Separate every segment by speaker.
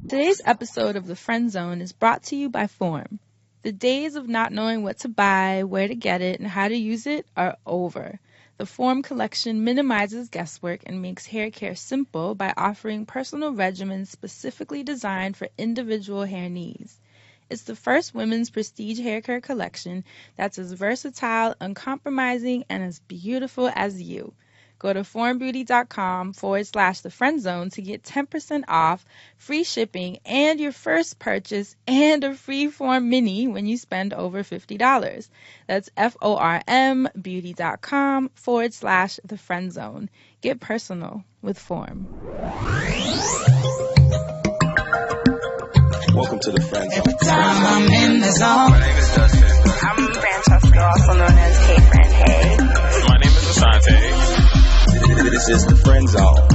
Speaker 1: Today's episode of The Friend Zone is brought to you by Form. The days of not knowing what to buy, where to get it, and how to use it are over. The Form collection minimizes guesswork and makes hair care simple by offering personal regimens specifically designed for individual hair needs. It's the first women's prestige hair care collection that's as versatile, uncompromising, and as beautiful as you. Go to formbeauty.com/thefriendzone to get 10% off, free shipping, and your first purchase, and a free Form Mini when you spend over $50. That's formbeauty.com/thefriendzone. Get personal with Form.
Speaker 2: Welcome to the Friend Zone.
Speaker 3: I'm in the zone.
Speaker 4: My name is Dustin.
Speaker 5: I'm Francesca, also known as Hey Fran Hey.
Speaker 4: My name is Assante.
Speaker 2: This is the Friend Zone.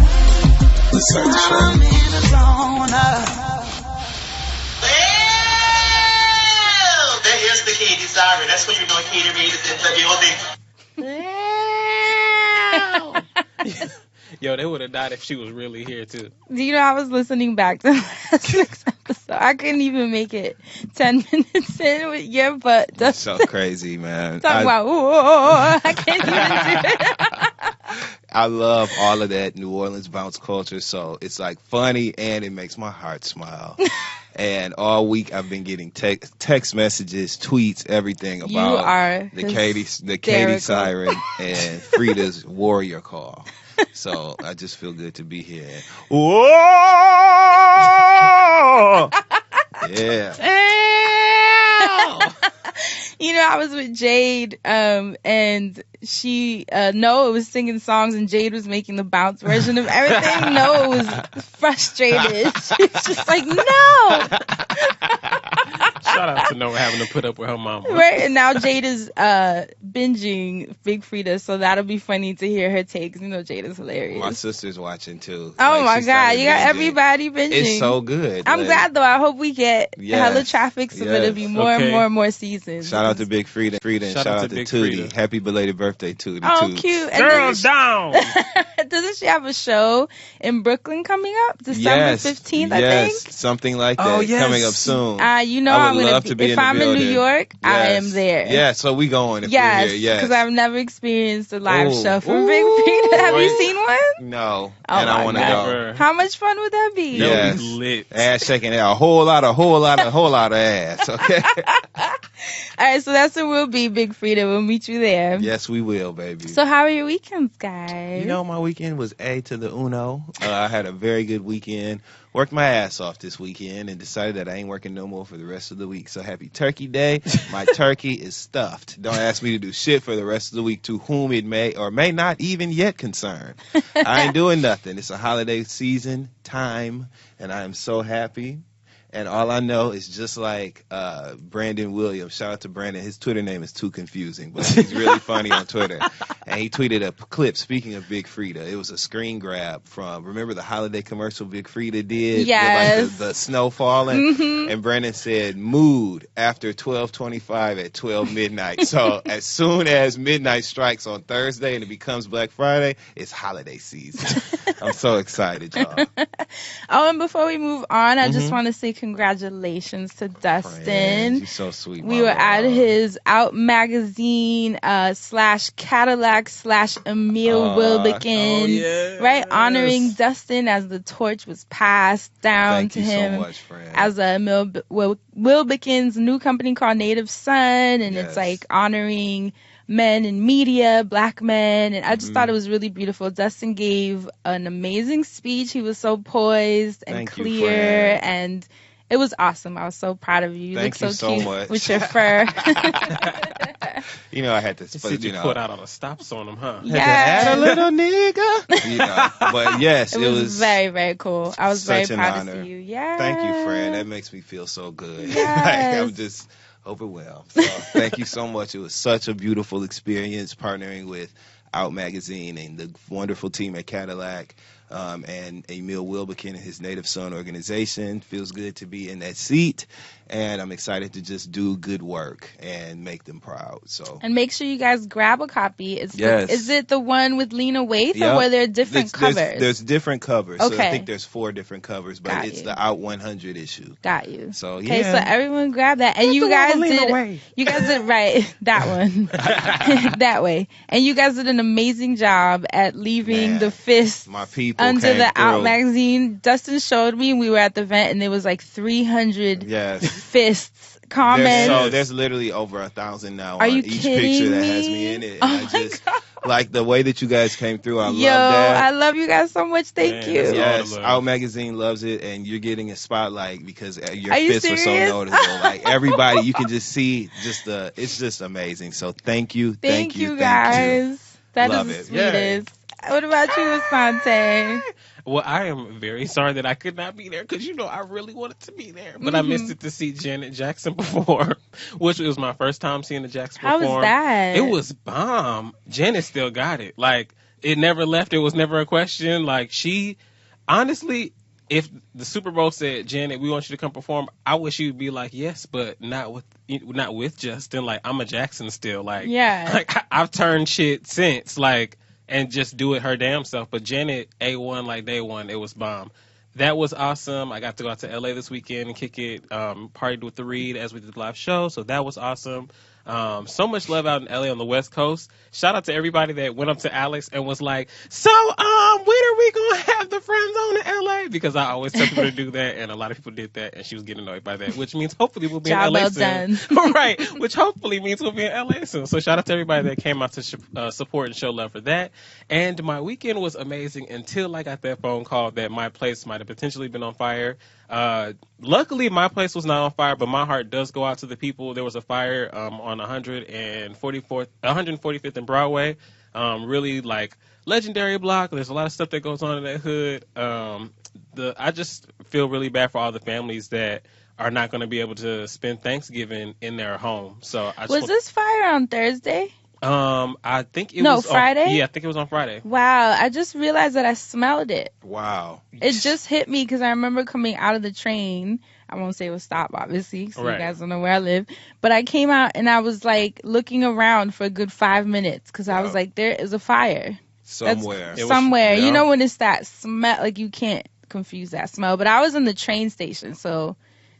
Speaker 2: Let's start the show.
Speaker 3: I'm in the zone.
Speaker 6: Well, that is the Katie. Sorry, that's when you're doing Katie Reed in the building.
Speaker 7: Yo, they would have died if she was really here too.
Speaker 1: You know, I was listening back to last week's episode. I couldn't even make it 10 minutes in with your butt.
Speaker 2: That's so crazy, man.
Speaker 1: Talking about, I can't even do it.
Speaker 2: I love all of that New Orleans bounce culture, so it's like funny and it makes my heart smile. And all week I've been getting text messages, tweets, everything about the Katie Siren and Frida's Warrior Call. So I just feel good to be here. Whoa! Yeah.
Speaker 1: You know, I was with Jade, and she, Noah was singing songs and Jade was making the bounce version of everything. Noah was frustrated. She was just like, no!
Speaker 7: Shout out to Noah having to put up with her mama.
Speaker 1: Right, and now Jade is binging Big Frida, so that'll be funny to hear her takes. You know, Jade is hilarious.
Speaker 2: My sister's watching too.
Speaker 1: Oh my God, you got everybody binging.
Speaker 2: It's so good.
Speaker 1: I'm glad though. I hope we get hella traffic so that it'll be more and more seasons.
Speaker 2: Shout out to Big Frida, and shout out to Tootie. Happy belated birthday, Tootie.
Speaker 1: Oh, cute.
Speaker 7: Girls down.
Speaker 1: Doesn't she have a show in Brooklyn coming up? December 15th, I think?
Speaker 2: Something like that. Coming up soon.
Speaker 1: You know I'm going to be. If I'm in New York, I am there.
Speaker 2: Yeah, so we going if we're here. Yes,
Speaker 1: because I've never experienced a live show from Big Frida. Have you seen one?
Speaker 2: No,
Speaker 1: and
Speaker 2: I want to go.
Speaker 1: How much fun would that be?
Speaker 7: That would be lit.
Speaker 2: Ass shaking out. A whole lot of ass, okay?
Speaker 1: All right, so that's where we'll be, Big Frida. We'll meet you there.
Speaker 2: Yes, we will, baby.
Speaker 1: So how are your weekends, guys?
Speaker 2: You know, my weekend was A to the uno. I had a very good weekend. Worked my ass off this weekend and decided that I ain't working no more for the rest of the week. So happy Turkey Day. My turkey is stuffed. Don't ask me to do shit for the rest of the week, to whom it may or may not even yet concern. I ain't doing nothing. It's a holiday season time, and I am so happy. And all I know is just like Brandon Williams. Shout out to Brandon. His Twitter name is too confusing, but he's really funny on Twitter. And he tweeted a clip, speaking of Big Frida. It was a screen grab from, remember the holiday commercial Big Frida did?
Speaker 1: Yes.
Speaker 2: With like the snow falling? Mm-hmm. And Brandon said, mood after 12:25 at 12 midnight. So as soon as midnight strikes on Thursday and it becomes Black Friday, it's holiday season. I'm so excited, y'all.
Speaker 1: Oh, and before we move on, I just want to say congratulations to Dustin.
Speaker 2: Friend, you're so sweet.
Speaker 1: We were at his Out Magazine /Cadillac/Emile Wilbekin, right? Honoring Dustin as the torch was passed down to him.
Speaker 2: So much, friend.
Speaker 1: As Emile Wilbekin's new company called Native Son, and it's like honoring men in media, black men, and I just thought it was really beautiful. Dustin gave an amazing speech. He was so poised and clear, and it was awesome. I was so proud of you. You look so cute
Speaker 2: much.
Speaker 1: with your fur.
Speaker 2: You know, I had to
Speaker 7: put out all the stops on him, huh?
Speaker 1: Yeah.
Speaker 2: Had to add a little nigga. But yes,
Speaker 1: it was very, very cool. I was very proud to see you. Yeah.
Speaker 2: Thank you, friend. That makes me feel so good.
Speaker 1: Yes.
Speaker 2: I'm just overwhelmed. So thank you so much. It was such a beautiful experience partnering with Out Magazine and the wonderful team at Cadillac. and Emil Wilbekin and his Native Son organization. Feels good to be in that seat, and I'm excited to just do good work and make them proud. So,
Speaker 1: and make sure you guys grab a copy.
Speaker 2: Yes.
Speaker 1: Is it the one with Lena Waithe,
Speaker 2: Yep.
Speaker 1: or were there different covers?
Speaker 2: There's different covers. So I
Speaker 1: Okay.
Speaker 2: think there's 4 different covers, but
Speaker 1: Got
Speaker 2: it's
Speaker 1: you.
Speaker 2: the Out 100 issue.
Speaker 1: Got you.
Speaker 2: So
Speaker 1: Okay, so
Speaker 2: yeah.
Speaker 1: everyone grab that, and you guys did right that one that way, and you guys did an amazing job at leaving
Speaker 2: Man,
Speaker 1: the fist
Speaker 2: My people
Speaker 1: under
Speaker 2: came
Speaker 1: the Out
Speaker 2: through.
Speaker 1: magazine. Dustin showed me, we were at the event, and there was like 300
Speaker 2: Yes.
Speaker 1: fists comments.
Speaker 2: There's literally over 1,000 now
Speaker 1: Are
Speaker 2: on
Speaker 1: you
Speaker 2: each
Speaker 1: kidding
Speaker 2: picture that
Speaker 1: me?
Speaker 2: has me in it.
Speaker 1: Oh
Speaker 2: And
Speaker 1: my God.
Speaker 2: like the way that you guys came through, I
Speaker 1: Yo,
Speaker 2: love that.
Speaker 1: I love you guys so much. Thank
Speaker 7: Man,
Speaker 1: you.
Speaker 7: that's
Speaker 2: Yes,
Speaker 7: all the love.
Speaker 2: Out Magazine loves it, and you're getting a spotlight because your
Speaker 1: Are you
Speaker 2: fists were so
Speaker 1: serious?
Speaker 2: noticeable. Like everybody, you can just see it's just amazing. So thank you,
Speaker 1: Thank you
Speaker 2: thank
Speaker 1: guys. That
Speaker 2: Love
Speaker 1: is
Speaker 2: it.
Speaker 1: the
Speaker 2: Yay.
Speaker 1: sweetest. What about you, Asante?
Speaker 7: Well, I am very sorry that I could not be there because, I really wanted to be there. But I missed it to see Janet Jackson perform, which was my first time seeing the Jackson
Speaker 1: How
Speaker 7: perform.
Speaker 1: was that?
Speaker 7: It was bomb. Janet still got it. Like, it never left. It was never a question. Like, she, honestly, if the Super Bowl said, Janet, we want you to come perform, I wish you'd be like, yes, but not with Justin. Like, I'm a Jackson still. Like,
Speaker 1: Yeah.
Speaker 7: like I've turned shit since. Like, and just do it her damn self. But Janet, A1, like day one, it was bomb. That was awesome. I got to go out to LA this weekend and kick it, partied with the Reed as we did the live show. So that was awesome. So much love out in LA on the West Coast. Shout out to everybody that went up to Alex and was like, so, when are we going to have the Friend Zone in LA? Because I always tell people to do that, and a lot of people did that, and she was getting annoyed by that, which means hopefully we'll be
Speaker 1: Job
Speaker 7: in LA
Speaker 1: well
Speaker 7: soon.
Speaker 1: done.
Speaker 7: Right, which hopefully means we'll be in LA soon. So shout out to everybody that came out to support and show love for that. And my weekend was amazing until I got that phone call that my place might have potentially been on fire. Luckily, my place was not on fire, but my heart does go out to the people. There was a fire on 145th and Broadway. Really, like, legendary block. There's a lot of stuff that goes on in that hood. I just feel really bad for all the families that are not going to be able to spend Thanksgiving in their home. So
Speaker 1: Was this fire on Thursday?
Speaker 7: I think it was
Speaker 1: Friday?
Speaker 7: I think it was on Friday.
Speaker 1: Wow, I just realized that I smelled it.
Speaker 2: Wow.
Speaker 1: It just hit me because I remember coming out of the train. I won't say it was stop, obviously, so
Speaker 7: Right.
Speaker 1: you guys don't know where I live. But I came out and I was like looking around for a good 5 minutes because I was like, there is a fire.
Speaker 2: Somewhere.
Speaker 1: Somewhere.
Speaker 2: yeah.
Speaker 1: You know when it's that smell, like you can't confuse that smell. But I was in the train station, so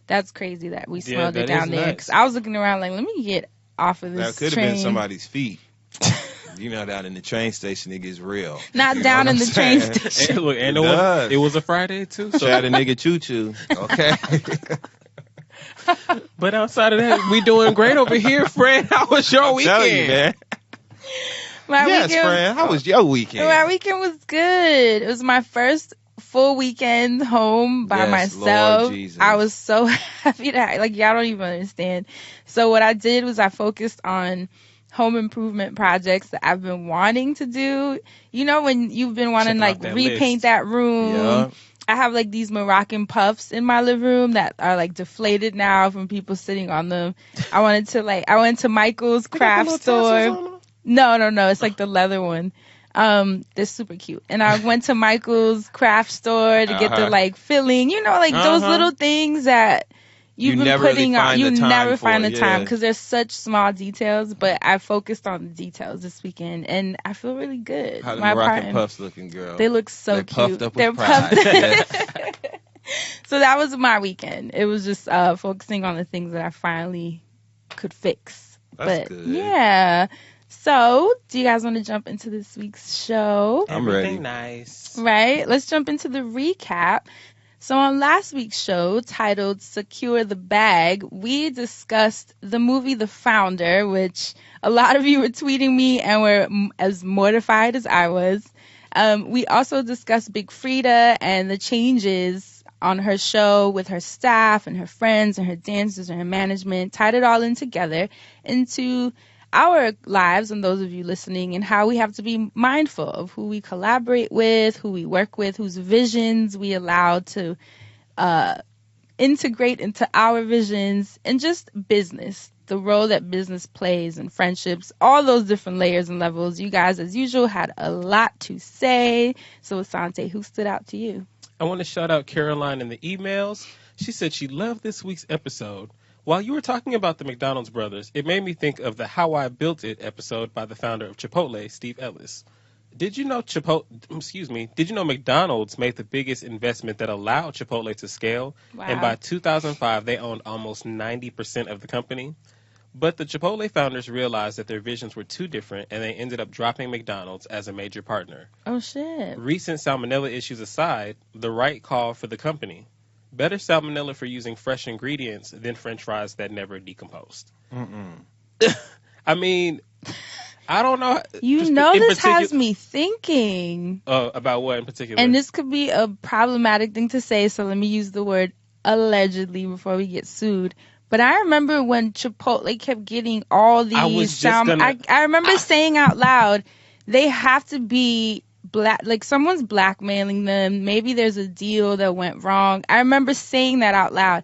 Speaker 1: that's crazy that we smelled it
Speaker 7: that
Speaker 1: down
Speaker 7: is
Speaker 1: there.
Speaker 7: nuts.
Speaker 1: Because I was looking around like, let me get off of this
Speaker 2: That could
Speaker 1: train.
Speaker 2: have been somebody's feet. Down in the train station, it gets real.
Speaker 1: Not
Speaker 2: You know
Speaker 1: down
Speaker 2: what
Speaker 1: in
Speaker 2: I'm
Speaker 1: the train
Speaker 2: saying?
Speaker 1: station.
Speaker 7: And look, and
Speaker 2: does.
Speaker 7: it was a Friday too. So,
Speaker 2: Shout out to nigga Choo Choo. Okay.
Speaker 7: but outside of that, we doing great over here. Fran, how was your weekend?
Speaker 2: Tell you, man.
Speaker 1: My
Speaker 2: Yes,
Speaker 1: weekend,
Speaker 2: Fran. How was your weekend?
Speaker 1: My weekend was good. It was my first full weekend home by
Speaker 2: Yes,
Speaker 1: myself.
Speaker 2: Lord Jesus.
Speaker 1: I was so happy that, like, y'all don't even understand. So what I did was I focused on home improvement projects that I've been wanting to do. You know when you've been wanting,
Speaker 7: Checking
Speaker 1: like,
Speaker 7: off that
Speaker 1: repaint
Speaker 7: list.
Speaker 1: that room.
Speaker 2: Yeah.
Speaker 1: I have, like, these Moroccan puffs in my living room that are, like, deflated now from people sitting on them. I went to Michael's craft store. No. It's like the leather one. They're super cute. And I went to Michael's craft store to get the, like, filling. You know, like, those little things that you've been
Speaker 2: never really
Speaker 1: putting on.
Speaker 2: find
Speaker 1: You
Speaker 2: the time
Speaker 1: never
Speaker 2: for,
Speaker 1: find the time
Speaker 2: yeah.
Speaker 1: because there's such small details. But I focused on the details this weekend, and I feel really good.
Speaker 2: How the
Speaker 1: My
Speaker 2: Moroccan
Speaker 1: apartment-
Speaker 2: puffs looking, girl?
Speaker 1: They look so
Speaker 2: They
Speaker 1: cute.
Speaker 2: puffed up with
Speaker 1: They're
Speaker 2: pride.
Speaker 1: puffed.
Speaker 2: Yeah.
Speaker 1: So that was my weekend. It was just focusing on the things that I finally could fix.
Speaker 2: That's
Speaker 1: but
Speaker 2: good.
Speaker 1: yeah. So, do you guys want to jump into this week's show?
Speaker 2: I'm
Speaker 7: Everything
Speaker 2: ready.
Speaker 7: nice.
Speaker 1: Right? Let's jump into the recap. So on last week's show, titled Secure the Bag, we discussed the movie The Founder, which a lot of you were tweeting me and were as mortified as I was. We also discussed Big Frida and the changes on her show with her staff and her friends and her dancers and her management, tied it all in together into our lives and those of you listening, and how we have to be mindful of who we collaborate with, who we work with, whose visions we allow to integrate into our visions and just business, the role that business plays in friendships, all those different layers and levels. You guys, as usual, had a lot to say. So, Asante, who stood out to you?
Speaker 7: I want to shout out Caroline in the emails. She said she loved this week's episode. While you were talking about the McDonald's brothers, it made me think of the How I Built It episode by the founder of Chipotle, Steve Ellis. Did you know Did you know McDonald's made the biggest investment that allowed Chipotle to scale?
Speaker 1: Wow.
Speaker 7: And by 2005, they owned almost 90% of the company. But the Chipotle founders realized that their visions were too different, and they ended up dropping McDonald's as a major partner.
Speaker 1: Oh, shit.
Speaker 7: Recent salmonella issues aside, the right call for the company. Better salmonella for using fresh ingredients than French fries that never decomposed. I mean, I don't know.
Speaker 1: You know, this has me thinking.
Speaker 7: About what in particular?
Speaker 1: And this could be a problematic thing to say, so let me use the word allegedly before we get sued. But I remember when Chipotle kept getting all these I remember saying out loud, they have to be black, like someone's blackmailing them. Maybe there's a deal that went wrong. I remember saying that out loud.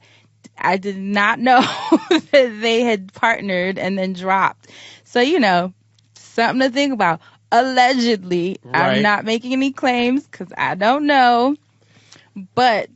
Speaker 1: I did not know that they had partnered and then dropped. So, you know, something to think about. Allegedly, right. I'm not making any claims because I don't know. But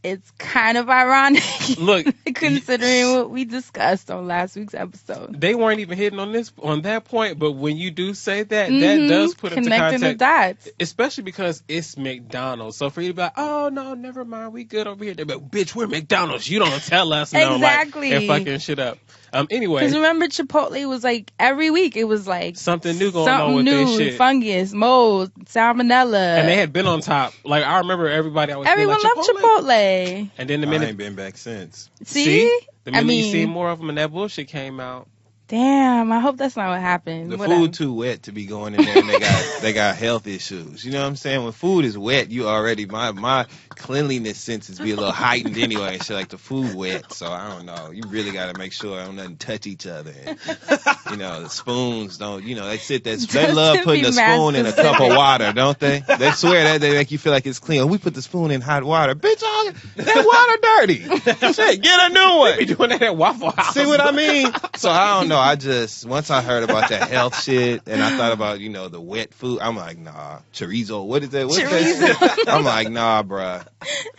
Speaker 1: it's kind of ironic, look, considering what we discussed on last week's episode.
Speaker 7: They weren't even hitting on that point, but when you do say that, that does put into context.
Speaker 1: The dots.
Speaker 7: Especially because it's McDonald's. So for you to be like, oh, no, never mind, we good over here. They're like, bitch, we're McDonald's. You don't tell us.
Speaker 1: Exactly.
Speaker 7: They're fucking shit up. Anyway.
Speaker 1: Because remember, Chipotle was like, every week it was like
Speaker 7: something new going on with their shit.
Speaker 1: Fungus, mold, salmonella.
Speaker 7: And they had been on top. Like, I remember everybody always
Speaker 1: Everyone
Speaker 7: like,
Speaker 1: loved Chipotle.
Speaker 7: And then the minute.
Speaker 2: I ain't been back since.
Speaker 1: See?
Speaker 7: The minute you see more of them and that bullshit came out.
Speaker 1: Damn, I hope that's not what happened.
Speaker 2: The food too wet to be going in there, and they got health issues. You know what I'm saying? When food is wet, you already my cleanliness senses be a little heightened anyway. So like the food wet, so I don't know. You really got to make sure don't nothing touch each other. And, you know, the spoons don't. You know, they love putting a spoon in a cup of water, don't they? They swear that they make you feel like it's clean. Oh, we put the spoon in hot water, bitch. That water dirty. Shit, get a new one.
Speaker 7: We be doing that at Waffle House.
Speaker 2: See what I mean? So I don't know. Once I heard about that health shit and I thought about, you know, the wet food, I'm like, nah, chorizo. What is that? What's that? I'm like, nah, bruh.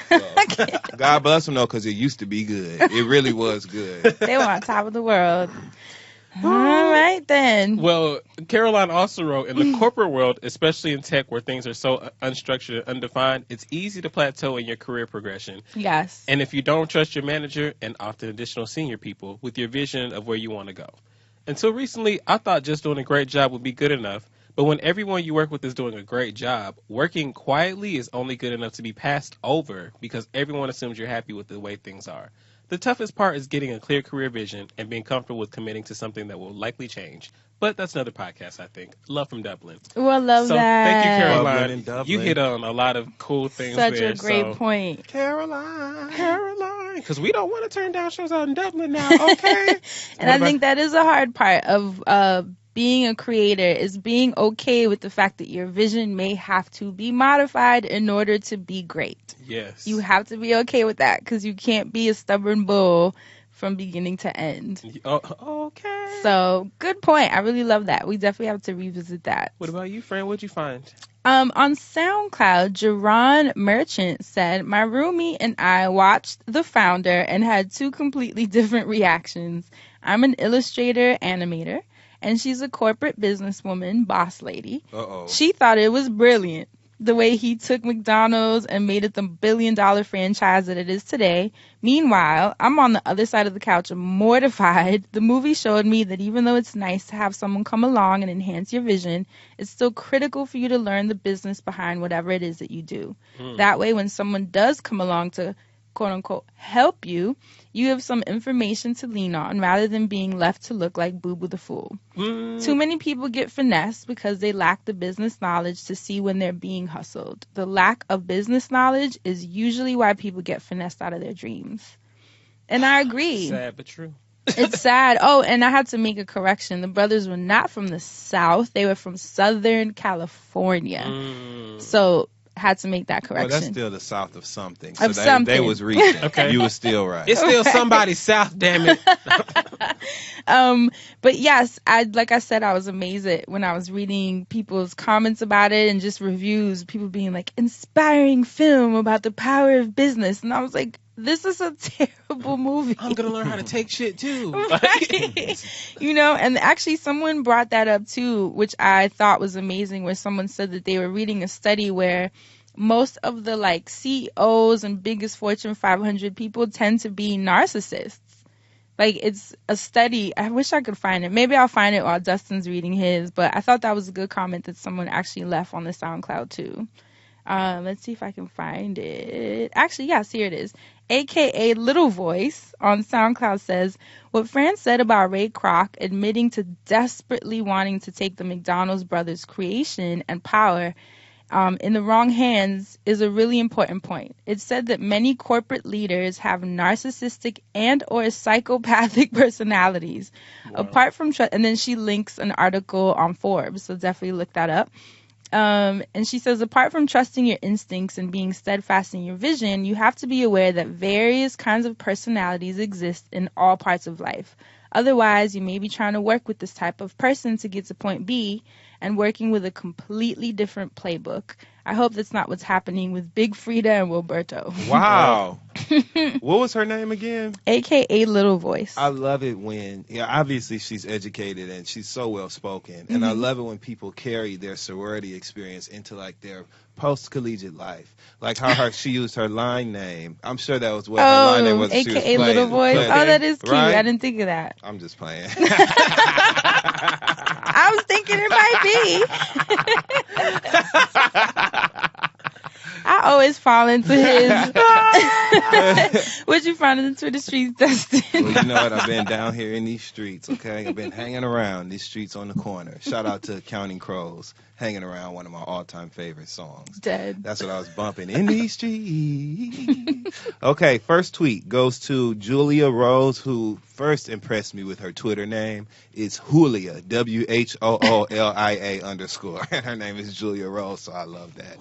Speaker 2: So, God bless them, though, because it used to be good. It really was good.
Speaker 1: They were on top of the world. All right, then.
Speaker 7: Well, Caroline also wrote, in the corporate world, especially in tech where things are so unstructured and undefined, it's easy to plateau in your career progression.
Speaker 1: Yes.
Speaker 7: And if you don't trust your manager and often additional senior people with your vision of where you want to go. Until recently, I thought just doing a great job would be good enough. But when everyone you work with is doing a great job, working quietly is only good enough to be passed over because everyone assumes you're happy with the way things are. The toughest part is getting a clear career vision and being comfortable with committing to something that will likely change. But that's another podcast, I think. Love from Dublin.
Speaker 1: Well, love
Speaker 7: so
Speaker 1: that.
Speaker 7: Thank you, Caroline.
Speaker 2: Dublin, Dublin.
Speaker 7: You hit on a lot of cool things
Speaker 1: Such
Speaker 7: there.
Speaker 1: a great point.
Speaker 7: Caroline. Because we don't want to turn down shows out in Dublin now, okay?
Speaker 1: And I think that is a hard part of being a creator, is being okay with the fact that your vision may have to be modified in order to be great.
Speaker 7: Yes.
Speaker 1: You have to be okay with that because you can't be a stubborn bull from beginning to end.
Speaker 7: Oh, okay.
Speaker 1: So, good point. I really love that. We definitely have to revisit that.
Speaker 7: What about you, Fran? What'd you find?
Speaker 1: On SoundCloud, Jerron Merchant said, my roomie and I watched The Founder and had two completely different reactions. I'm an illustrator, animator, and she's a corporate businesswoman, boss lady.
Speaker 2: Uh-oh.
Speaker 1: She thought it was brilliant, the way he took McDonald's and made it the billion-dollar franchise that it is today. Meanwhile, I'm on the other side of the couch mortified. The movie showed me that even though it's nice to have someone come along and enhance your vision, it's still critical for you to learn the business behind whatever it is that you do. That way, when someone does come along to quote-unquote help you, you have some information to lean on rather than being left to look like Boo Boo the Fool. Too many people get finessed because they lack the business knowledge to see when they're being hustled. The lack of business knowledge is usually why people get finessed out of their dreams. And I agree.
Speaker 7: Sad but true.
Speaker 1: It's sad. Oh, and I had to make a correction. The brothers were not from the South. They were from Southern California. So had to make that
Speaker 2: Well,
Speaker 1: correction.
Speaker 2: that's still the south of something. So
Speaker 1: Of
Speaker 2: they
Speaker 1: something.
Speaker 2: was reaching.
Speaker 7: Okay.
Speaker 2: You was still right.
Speaker 7: It's still somebody south, damn it.
Speaker 1: But yes, like I said, I was amazed at when I was reading people's comments about it and just reviews, people being like, inspiring film about the power of business. And I was like, this is a terrible movie.
Speaker 7: I'm going to learn how to take shit, too.
Speaker 1: Right. You know, and actually someone brought that up too, which I thought was amazing, where someone said that they were reading a study where most of the like CEOs and biggest Fortune 500 people tend to be narcissists. Like, it's a study. I wish I could find it. Maybe I'll find it while Dustin's reading his, but I thought that was a good comment that someone actually left on the SoundCloud too. Let's see if I can find it. Actually, yes, here it is. AKA Little Voice on SoundCloud says, what Fran said about Ray Kroc admitting to desperately wanting to take the McDonald's brothers' creation and power in the wrong hands is a really important point. It said that many corporate leaders have narcissistic and or psychopathic personalities. Wow. Apart from and then she links an article on Forbes, so definitely look that up. And she says, apart from trusting your instincts and being steadfast in your vision, you have to be aware that various kinds of personalities exist in all parts of life. Otherwise, you may be trying to work with this type of person to get to point B and working with a completely different playbook. I hope that's not what's happening with Big Frida and Wilberto.
Speaker 2: Wow. What was her name again?
Speaker 1: AKA Little Voice.
Speaker 2: I love it when, obviously she's educated and she's so well spoken. And I love it when people carry their sorority experience into like their post-collegiate life. Like how she used her line name. I'm sure that was what her line name was.
Speaker 1: AKA Little Voice. Oh, that is cute.
Speaker 2: Right?
Speaker 1: I didn't think of that.
Speaker 2: I'm just playing.
Speaker 1: I was thinking it might be. I always fall into his. What'd you find in the Twitter streets, Dustin?
Speaker 2: Well, you know what? I've been down here in these streets, okay? I've been hanging around these streets on the corner. Shout out to Counting Crows, Hanging Around, one of my all-time favorite songs.
Speaker 1: Dead.
Speaker 2: That's what I was bumping in these streets. Okay, first tweet goes to Julia Rose, who first impressed me with her Twitter name. It's Julia, WHOOLIA_. And her name is Julia Rose, so I love that.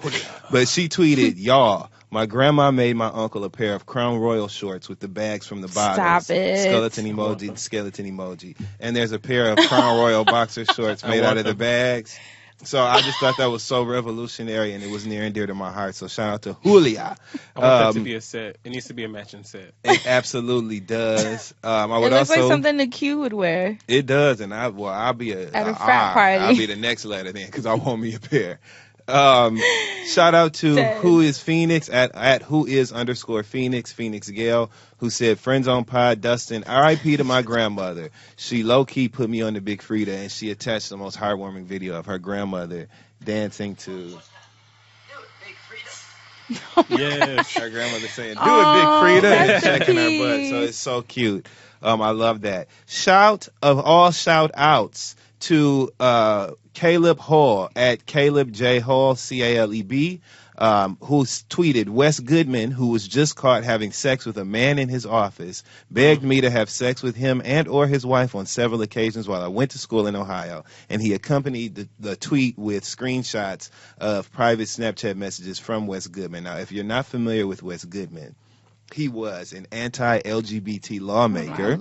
Speaker 2: But she tweeted, y'all, my grandma made my uncle a pair of Crown Royal shorts with the bags from the bottles.
Speaker 1: Stop it.
Speaker 2: Skeleton emoji. And there's a pair of Crown Royal boxer shorts made out of the bags. So I just thought that was so revolutionary, and it was near and dear to my heart. So shout out to Julia.
Speaker 7: I want that to be a set. It needs to be a matching set.
Speaker 2: It absolutely does. I would
Speaker 1: it looks
Speaker 2: also,
Speaker 1: like something the Q would wear.
Speaker 2: It does, and I'll be
Speaker 1: at a frat party.
Speaker 2: I'll be the next letter then, because I want me a pair. Shout out to Who Is Phoenix at @whois_Phoenix, Phoenix Gale, who said, Friends on Pod, Dustin, RIP to my grandmother. She low-key put me on the Big Frida, and she attached the most heartwarming video of her grandmother dancing to...
Speaker 7: Yes.
Speaker 2: Her grandmother saying, do it, Big Frida, and checking her butt. So it's so cute. I love that. Shout of all shout outs to Caleb Hall at Caleb J Hall, CALEB, who's tweeted, Wes Goodman, who was just caught having sex with a man in his office, begged me to have sex with him and or his wife on several occasions while I went to school in Ohio. And he accompanied the tweet with screenshots of private Snapchat messages from Wes Goodman. Now, if you're not familiar with Wes Goodman, he was an anti-LGBT lawmaker,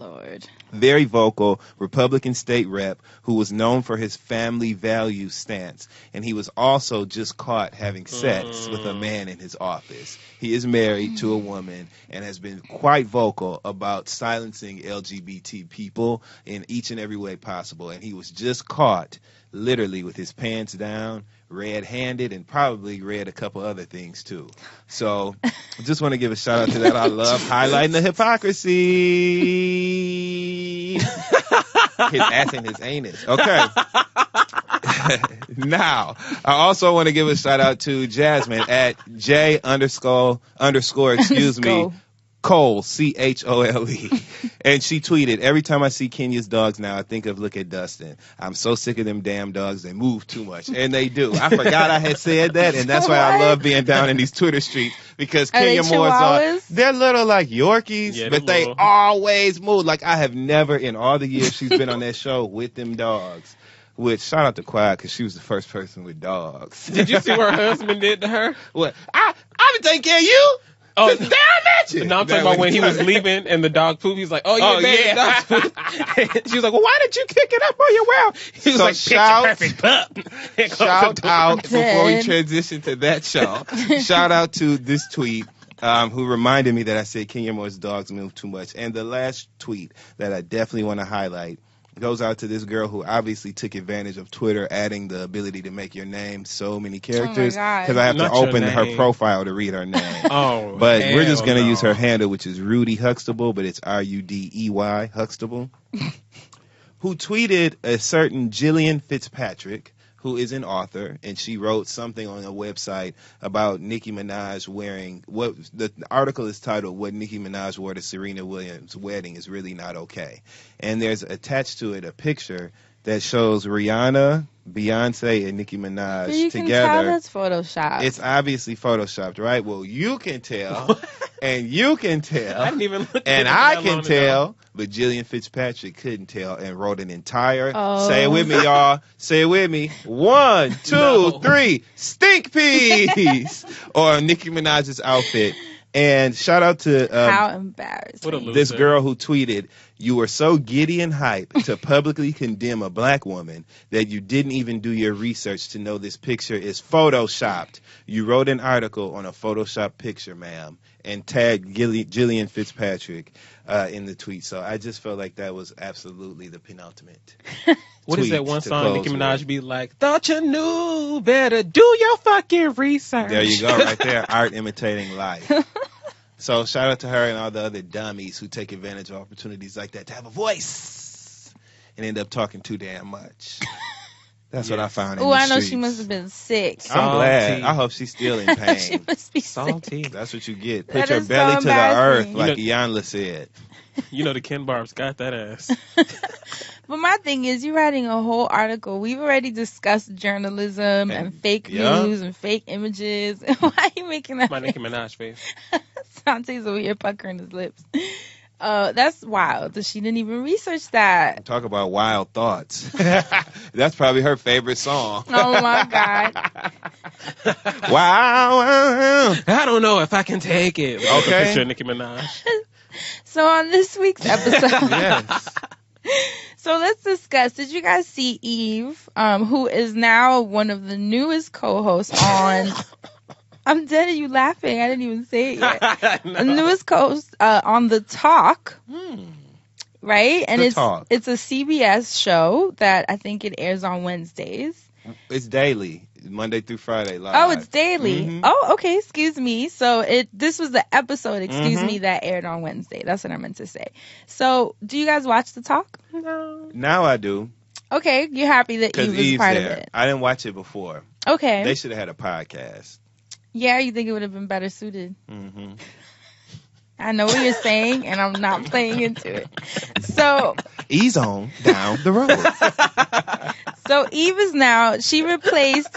Speaker 2: very vocal Republican state rep who was known for his family values stance. And he was also just caught having sex with a man in his office. He is married to a woman and has been quite vocal about silencing LGBT people in each and every way possible. And he was just caught literally with his pants down, red-handed, and probably read a couple other things too. So I just want to give a shout out to that. I love highlighting the hypocrisy. His ass and his anus. Okay. Now, I also want to give a shout out to Jasmine at J_, excuse me, Cole, CHOLE. And she tweeted, every time I see Kenya's dogs now, I think of Look at Dustin. I'm so sick of them damn dogs. They move too much. And they do. I forgot I had said that. And that's why I love being down in these Twitter streets. Because Kenya Moore's they're little like Yorkies, but they always move. Like I have never in all the years she's been on that show with them dogs. which shout out to Quiet because she was the first person with dogs.
Speaker 7: Did you see what her husband did to her?
Speaker 2: What? I've been taking care of you.
Speaker 7: Oh,
Speaker 2: Since the day I met you.
Speaker 7: no, I'm talking about when he was leaving and the dog pooped. He's like, oh, yeah, dog poop. She was like, well, why did you pick it up on your well? He was
Speaker 2: So
Speaker 7: like, perfect pup.
Speaker 2: Shout out, before we transition to that show, shout out to this tweet. Who reminded me that I said Kenya Moore's dogs move too much. And the last tweet that I definitely want to highlight goes out to this girl who obviously took advantage of Twitter, adding the ability to make your name so many characters. Because I have
Speaker 7: Not
Speaker 2: to
Speaker 7: your
Speaker 2: open her
Speaker 7: name.
Speaker 2: profile to read her name.
Speaker 7: Oh,
Speaker 2: But we're just
Speaker 7: hell
Speaker 2: going to
Speaker 7: no.
Speaker 2: use her handle, which is Rudy Huxtable, but it's Rudey Huxtable, who tweeted a certain Jillian Fitzpatrick, who is an author, and she wrote something on a website about Nicki Minaj wearing what the article is titled "What Nicki Minaj Wore to Serena Williams' Wedding Is Really Not Okay," and there's attached to it a picture that shows Rihanna, Beyonce, and Nicki Minaj
Speaker 1: You can
Speaker 2: together.
Speaker 1: tell that's Photoshop.
Speaker 2: It's obviously photoshopped, right? Well, you can tell, and you can tell,
Speaker 7: I didn't even look at
Speaker 2: and
Speaker 7: it
Speaker 2: I
Speaker 7: that
Speaker 2: can
Speaker 7: long ago.
Speaker 2: tell, but Jillian Fitzpatrick couldn't tell and wrote an entire,
Speaker 1: Oh.
Speaker 2: say it with me, y'all, say it with me, 1, 2,
Speaker 7: No.
Speaker 2: 3, stink piece, or Nicki Minaj's outfit. And shout out to
Speaker 1: How embarrassing.
Speaker 7: What a loser.
Speaker 2: this girl who tweeted, "You were so giddy and hype to publicly condemn a black woman that you didn't even do your research to know this picture is photoshopped. You wrote an article on a photoshopped picture, ma'am, and tagged Jillian Fitzpatrick in the tweet." So I just felt like that was absolutely the penultimate.
Speaker 7: What is that
Speaker 2: tweet
Speaker 7: one
Speaker 2: to
Speaker 7: song
Speaker 2: close
Speaker 7: Nicki Minaj
Speaker 2: with.
Speaker 7: be like, thought you knew better, do your fucking research.
Speaker 2: There you go, right there. Art imitating life. So shout out to her and all the other dummies who take advantage of opportunities like that to have a voice and end up talking too damn much. That's what I found in
Speaker 1: Oh,
Speaker 2: the
Speaker 1: I know
Speaker 2: streets.
Speaker 1: she must have been sick.
Speaker 2: I'm glad.
Speaker 7: Salty.
Speaker 2: I hope she's still in pain.
Speaker 1: She must be
Speaker 7: Salty.
Speaker 1: sick.
Speaker 2: That's what you get.
Speaker 1: That
Speaker 2: Put your
Speaker 1: is
Speaker 2: belly
Speaker 1: so
Speaker 2: to the earth,
Speaker 1: embarrassing.
Speaker 2: like Iyanla said.
Speaker 7: You know the Ken Barb's got that ass.
Speaker 1: But my thing is, you're writing a whole article. We've already discussed journalism and fake
Speaker 2: yeah.
Speaker 1: news and fake images. Why are you making that
Speaker 7: My
Speaker 1: face?
Speaker 7: Nicki Minaj face.
Speaker 1: Sante's over here puckering his lips. That's wild that she didn't even research that.
Speaker 2: Talk about wild thoughts. That's probably her favorite song.
Speaker 1: Oh my God.
Speaker 2: Wow.
Speaker 7: I don't know if I can take it. With a
Speaker 2: Okay.
Speaker 7: picture of Nicki Minaj.
Speaker 1: So on this week's episode,
Speaker 2: Yes.
Speaker 1: so let's discuss. Did you guys see Eve, who is now one of the newest co-hosts on? I'm dead. Are you laughing? I didn't even say it yet.
Speaker 7: No.
Speaker 1: The newest co-host on The Talk, right? And
Speaker 2: The Talk.
Speaker 1: it's a CBS show that I think it airs on Wednesdays.
Speaker 2: It's daily, Monday through Friday live.
Speaker 1: Oh, it's daily.
Speaker 2: Mhm.
Speaker 1: Oh, okay. Excuse me. So this was the episode, excuse
Speaker 2: Mhm.
Speaker 1: me, that aired on Wednesday. That's what I meant to say. So do you guys watch The Talk?
Speaker 7: No.
Speaker 2: Now I do,
Speaker 1: Okay. You're happy that
Speaker 2: because
Speaker 1: Eve is
Speaker 2: Eve's
Speaker 1: part
Speaker 2: there.
Speaker 1: of it.
Speaker 2: I didn't watch it before.
Speaker 1: Okay.
Speaker 2: They should have had a podcast.
Speaker 1: Yeah, you think it would have been better suited.
Speaker 2: Hmm
Speaker 1: I know what you're saying, and I'm not playing into it. So
Speaker 2: Ease on down the road.
Speaker 1: Eve is now, she replaced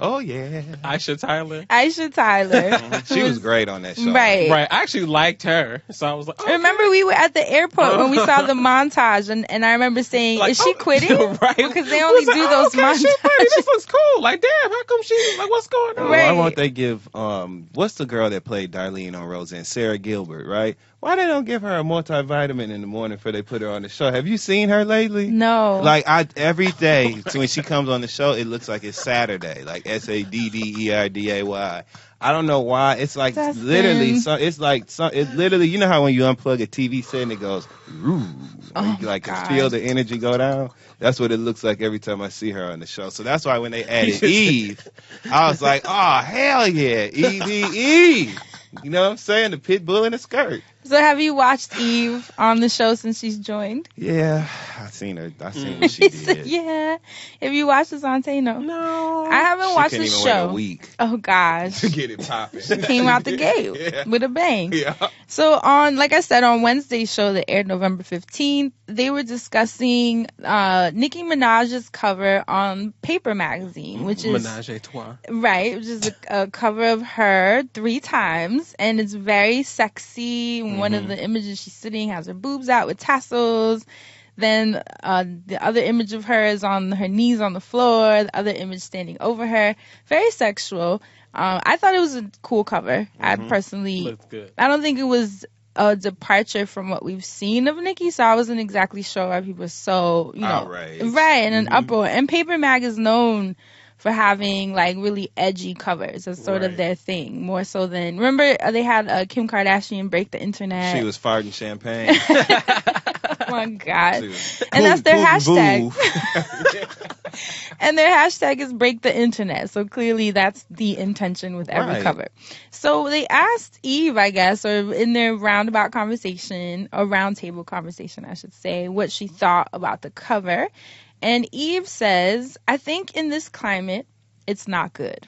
Speaker 2: Oh, yeah.
Speaker 7: Aisha Tyler.
Speaker 1: Aisha Tyler.
Speaker 2: She was great on that show.
Speaker 1: Right.
Speaker 7: Right. I actually liked her. So I was like, oh,
Speaker 1: Remember we were at the airport when we saw the montage, and I remember saying,
Speaker 7: like,
Speaker 1: is she
Speaker 7: oh,
Speaker 1: quitting?
Speaker 7: Right.
Speaker 1: Because they
Speaker 7: I
Speaker 1: only
Speaker 7: was like,
Speaker 1: do
Speaker 7: oh,
Speaker 1: those
Speaker 7: okay, she funny. This
Speaker 1: montages.
Speaker 7: looks cool. Like, damn, how come she, like, what's going on?
Speaker 1: Right.
Speaker 2: Why won't they give, what's the girl that played Darlene on Roseanne? Sarah Gilbert, right? Why they don't give her a multivitamin in the morning before they put her on the show? Have you seen her lately?
Speaker 1: No.
Speaker 2: Like, every day when she comes on the show, it looks like it's Saturday, like SADDERDAY. I don't know why. It's like
Speaker 1: Dustin.
Speaker 2: literally, it's literally, you know how when you unplug a TV set and it goes, "Roo,"
Speaker 1: Oh
Speaker 2: you like
Speaker 1: my
Speaker 2: can feel
Speaker 1: God.
Speaker 2: the energy go down. That's what it looks like every time I see her on the show. So that's why when they added Eve, I was like, oh, hell yeah, Eve. You know what I'm saying? The pit bull in a skirt.
Speaker 1: So have you watched Eve on the show since she's joined?
Speaker 2: Yeah, I seen her. I seen what she did.
Speaker 1: Yeah. Have you watched Assante? No.
Speaker 7: No.
Speaker 1: I haven't
Speaker 2: She
Speaker 1: watched
Speaker 2: couldn't
Speaker 1: the
Speaker 2: even wait
Speaker 1: show.
Speaker 2: a week
Speaker 1: Oh gosh.
Speaker 2: to get it popping.
Speaker 1: She came out the gate
Speaker 2: Yeah.
Speaker 1: with a bang.
Speaker 2: Yeah.
Speaker 1: So like I said, on Wednesday's show that aired November 15th, they were discussing Nicki Minaj's cover on Paper Magazine, which is
Speaker 7: Menage a trois.
Speaker 1: right, which is a cover of her 3 times, and it's very sexy. One of the images she's sitting has her boobs out with tassels. Then the other image of her is on her knees on the floor. The other image standing over her. Very sexual. I thought it was a cool cover. I personally,
Speaker 7: Looked good.
Speaker 1: I don't think it was a departure from what we've seen of Nicki, so I wasn't exactly sure why people were so,
Speaker 2: outraged.
Speaker 1: right, in an uproar. And Paper Mag is known for having like really edgy covers as sort of their thing, more so than, remember they had Kim Kardashian break the internet.
Speaker 2: She was farting champagne.
Speaker 1: Oh my God.
Speaker 2: She
Speaker 1: And that's their
Speaker 2: was
Speaker 1: hashtag.
Speaker 2: boo.
Speaker 1: And their hashtag is break the internet. So clearly that's the intention with every
Speaker 2: Right.
Speaker 1: cover. So they asked Eve, I guess, or in their roundabout conversation, or roundtable conversation, I should say, what she thought about the cover. And Eve says, I think in this climate, it's not good.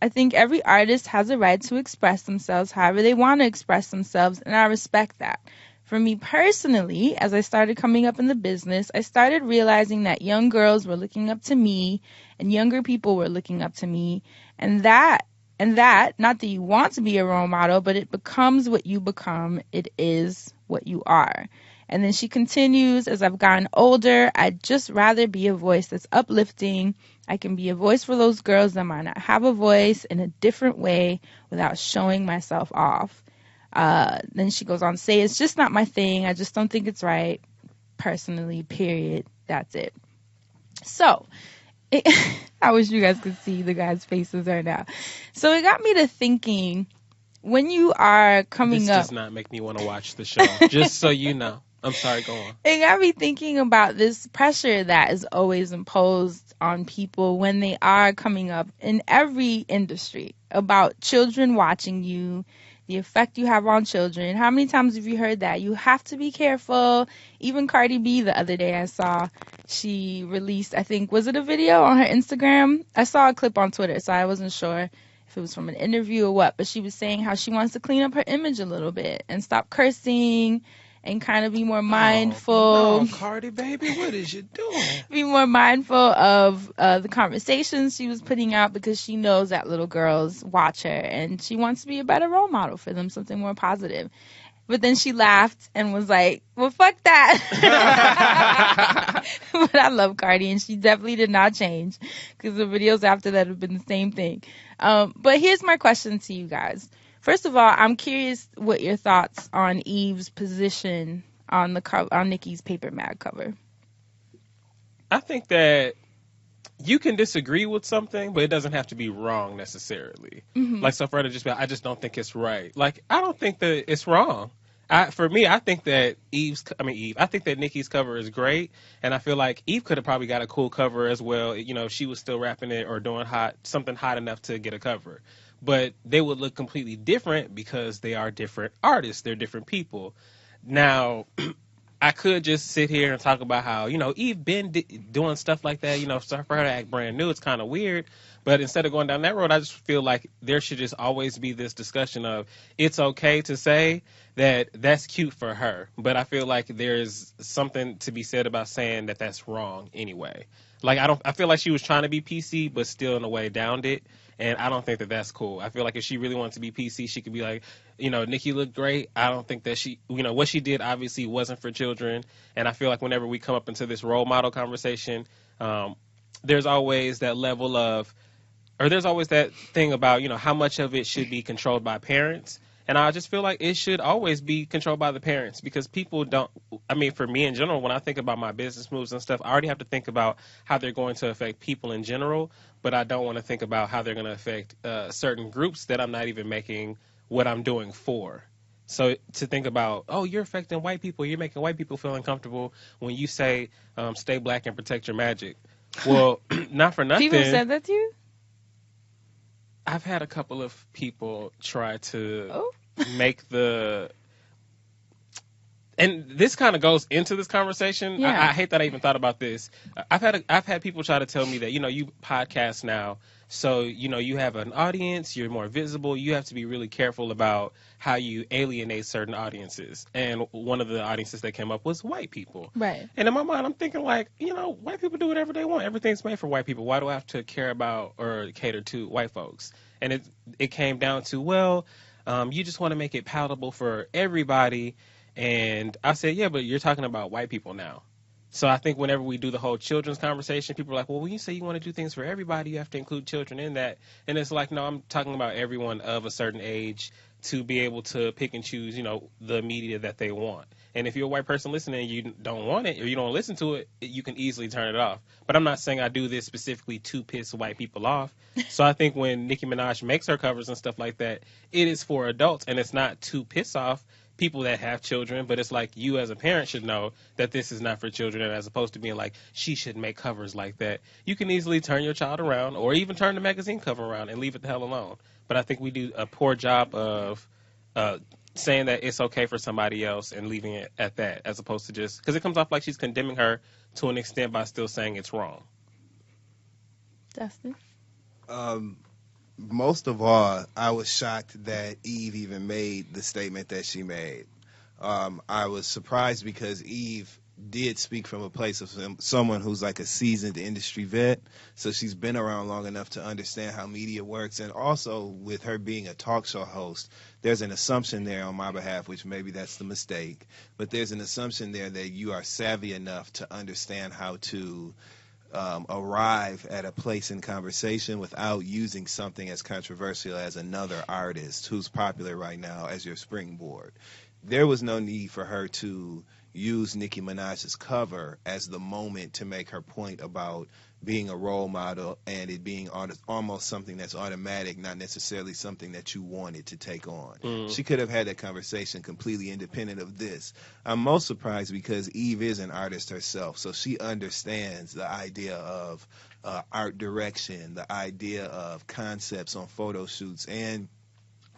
Speaker 1: I think every artist has a right to express themselves however they want to express themselves, and I respect that. For me personally, as I started coming up in the business, I started realizing that young girls were looking up to me and younger people were looking up to me. And that, not that you want to be a role model, but it becomes what you become. It is what you are. And then she continues, as I've gotten older, I'd just rather be a voice that's uplifting. I can be a voice for those girls that might not have a voice in a different way without showing myself off. Then she goes on to say, it's just not my thing. I just don't think it's right. Personally, period. That's it. So, I wish you guys could see the guys' faces right now. So it got me to thinking, when you are coming up...
Speaker 7: This does not make me want to watch the show, just so you know. I'm sorry, go on.
Speaker 1: It got me thinking about this pressure that is always imposed on people when they are coming up in every industry, about children watching you, the effect you have on children. How many times have you heard that? You have to be careful. Even Cardi B, the other day I saw, she released, I think, was it a video on her Instagram? I saw a clip on Twitter, so I wasn't sure if it was from an interview or what, but she was saying how she wants to clean up her image a little bit and stop cursing and kind of be more mindful.
Speaker 2: Oh, Cardi, baby, what is you doing?
Speaker 1: Be more mindful of the conversations she was putting out, because she knows that little girls watch her and she wants to be a better role model for them, something more positive. But then she laughed and was like, well, fuck that. But I love Cardi, and she definitely did not change, because the videos after that have been the same thing. But here's my question to you guys. First of all, I'm curious what your thoughts on Eve's position on on Nicki's Paper Mag cover.
Speaker 7: I think that you can disagree with something, but it doesn't have to be wrong necessarily. Like, so for her to just be, I just don't think it's right. Like, I don't think that it's wrong. For me, I think that I think that Nicki's cover is great, and I feel like Eve could have probably got a cool cover as well. You know, if she was still rapping it or doing something hot enough to get a cover. But they would look completely different because they are different artists. They're different people. Now, I could just sit here and talk about how, Eve been doing stuff like that. So for her to act brand new, it's kind of weird. But instead of going down that road, I just feel like there should just always be this discussion of, it's okay to say that that's cute for her. But I feel like there's something to be said about saying that that's wrong anyway. Like, I feel like she was trying to be PC, but still in a way downed it. And I don't think that that's cool. I feel like if she really wanted to be PC, she could be like, Nicki looked great. I don't think that what she did obviously wasn't for children. And I feel like whenever we come up into this role model conversation, there's always that level of, or there's always that thing about, how much of it should be controlled by parents. And I just feel like it should always be controlled by the parents, because people don't, for me in general, when I think about my business moves and stuff, I already have to think about how they're going to affect people in general, but I don't want to think about how they're going to affect certain groups that I'm not even making what I'm doing for. So to think about, oh, you're affecting white people, you're making white people feel uncomfortable when you say, stay black and protect your magic. Well, not for nothing.
Speaker 1: People said that to you?
Speaker 7: I've had a couple of people try to make and this kind of goes into this conversation.
Speaker 1: Yeah.
Speaker 7: I hate that I even thought about this. I've had people try to tell me that, you podcast now, so, you have an audience, you're more visible, you have to be really careful about how you alienate certain audiences. And one of the audiences that came up was white people.
Speaker 1: Right.
Speaker 7: And in my mind, I'm thinking like, white people do whatever they want. Everything's made for white people. Why do I have to care about or cater to white folks? And it came down to, well, you just want to make it palatable for everybody. And I said, yeah, but you're talking about white people now. So I think whenever we do the whole children's conversation, people are like, well, when you say you want to do things for everybody, you have to include children in that. And it's like, no, I'm talking about everyone of a certain age to be able to pick and choose, the media that they want. And if you're a white person listening and you don't want it or you don't listen to it, you can easily turn it off. But I'm not saying I do this specifically to piss white people off. So I think when Nicki Minaj makes her covers and stuff like that, it is for adults and it's not to piss off people that have children, but it's like you as a parent should know that this is not for children, and as opposed to being like, she should make covers like that. You can easily turn your child around or even turn the magazine cover around and leave it the hell alone. But I think we do a poor job of saying that it's okay for somebody else and leaving it at that, as opposed to just, because it comes off like she's condemning her to an extent by still saying it's wrong.
Speaker 1: Dustin?
Speaker 2: Most of all, I was shocked that Eve even made the statement that she made. I was surprised because Eve did speak from a place of someone who's like a seasoned industry vet. So she's been around long enough to understand how media works. And also with her being a talk show host, there's an assumption there on my behalf, which maybe that's the mistake. But there's an assumption there that you are savvy enough to understand how to arrive at a place in conversation without using something as controversial as another artist who's popular right now as your springboard. There was no need for her to use Nicki Minaj's cover as the moment to make her point about being a role model and it being almost something that's automatic, not necessarily something that you wanted to take on. Mm. She could have had that conversation completely independent of this. I'm most surprised because Eve is an artist herself, so she understands the idea of art direction, the idea of concepts on photo shoots, and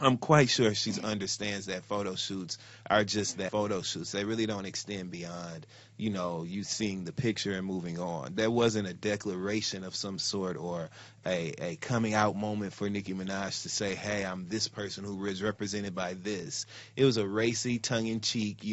Speaker 2: I'm quite sure she understands that photo shoots are just that, photo shoots. They really don't extend beyond, you seeing the picture and moving on. There wasn't a declaration of some sort or a coming out moment for Nicki Minaj to say, hey, I'm this person who is represented by this. It was a racy, tongue-in-cheek,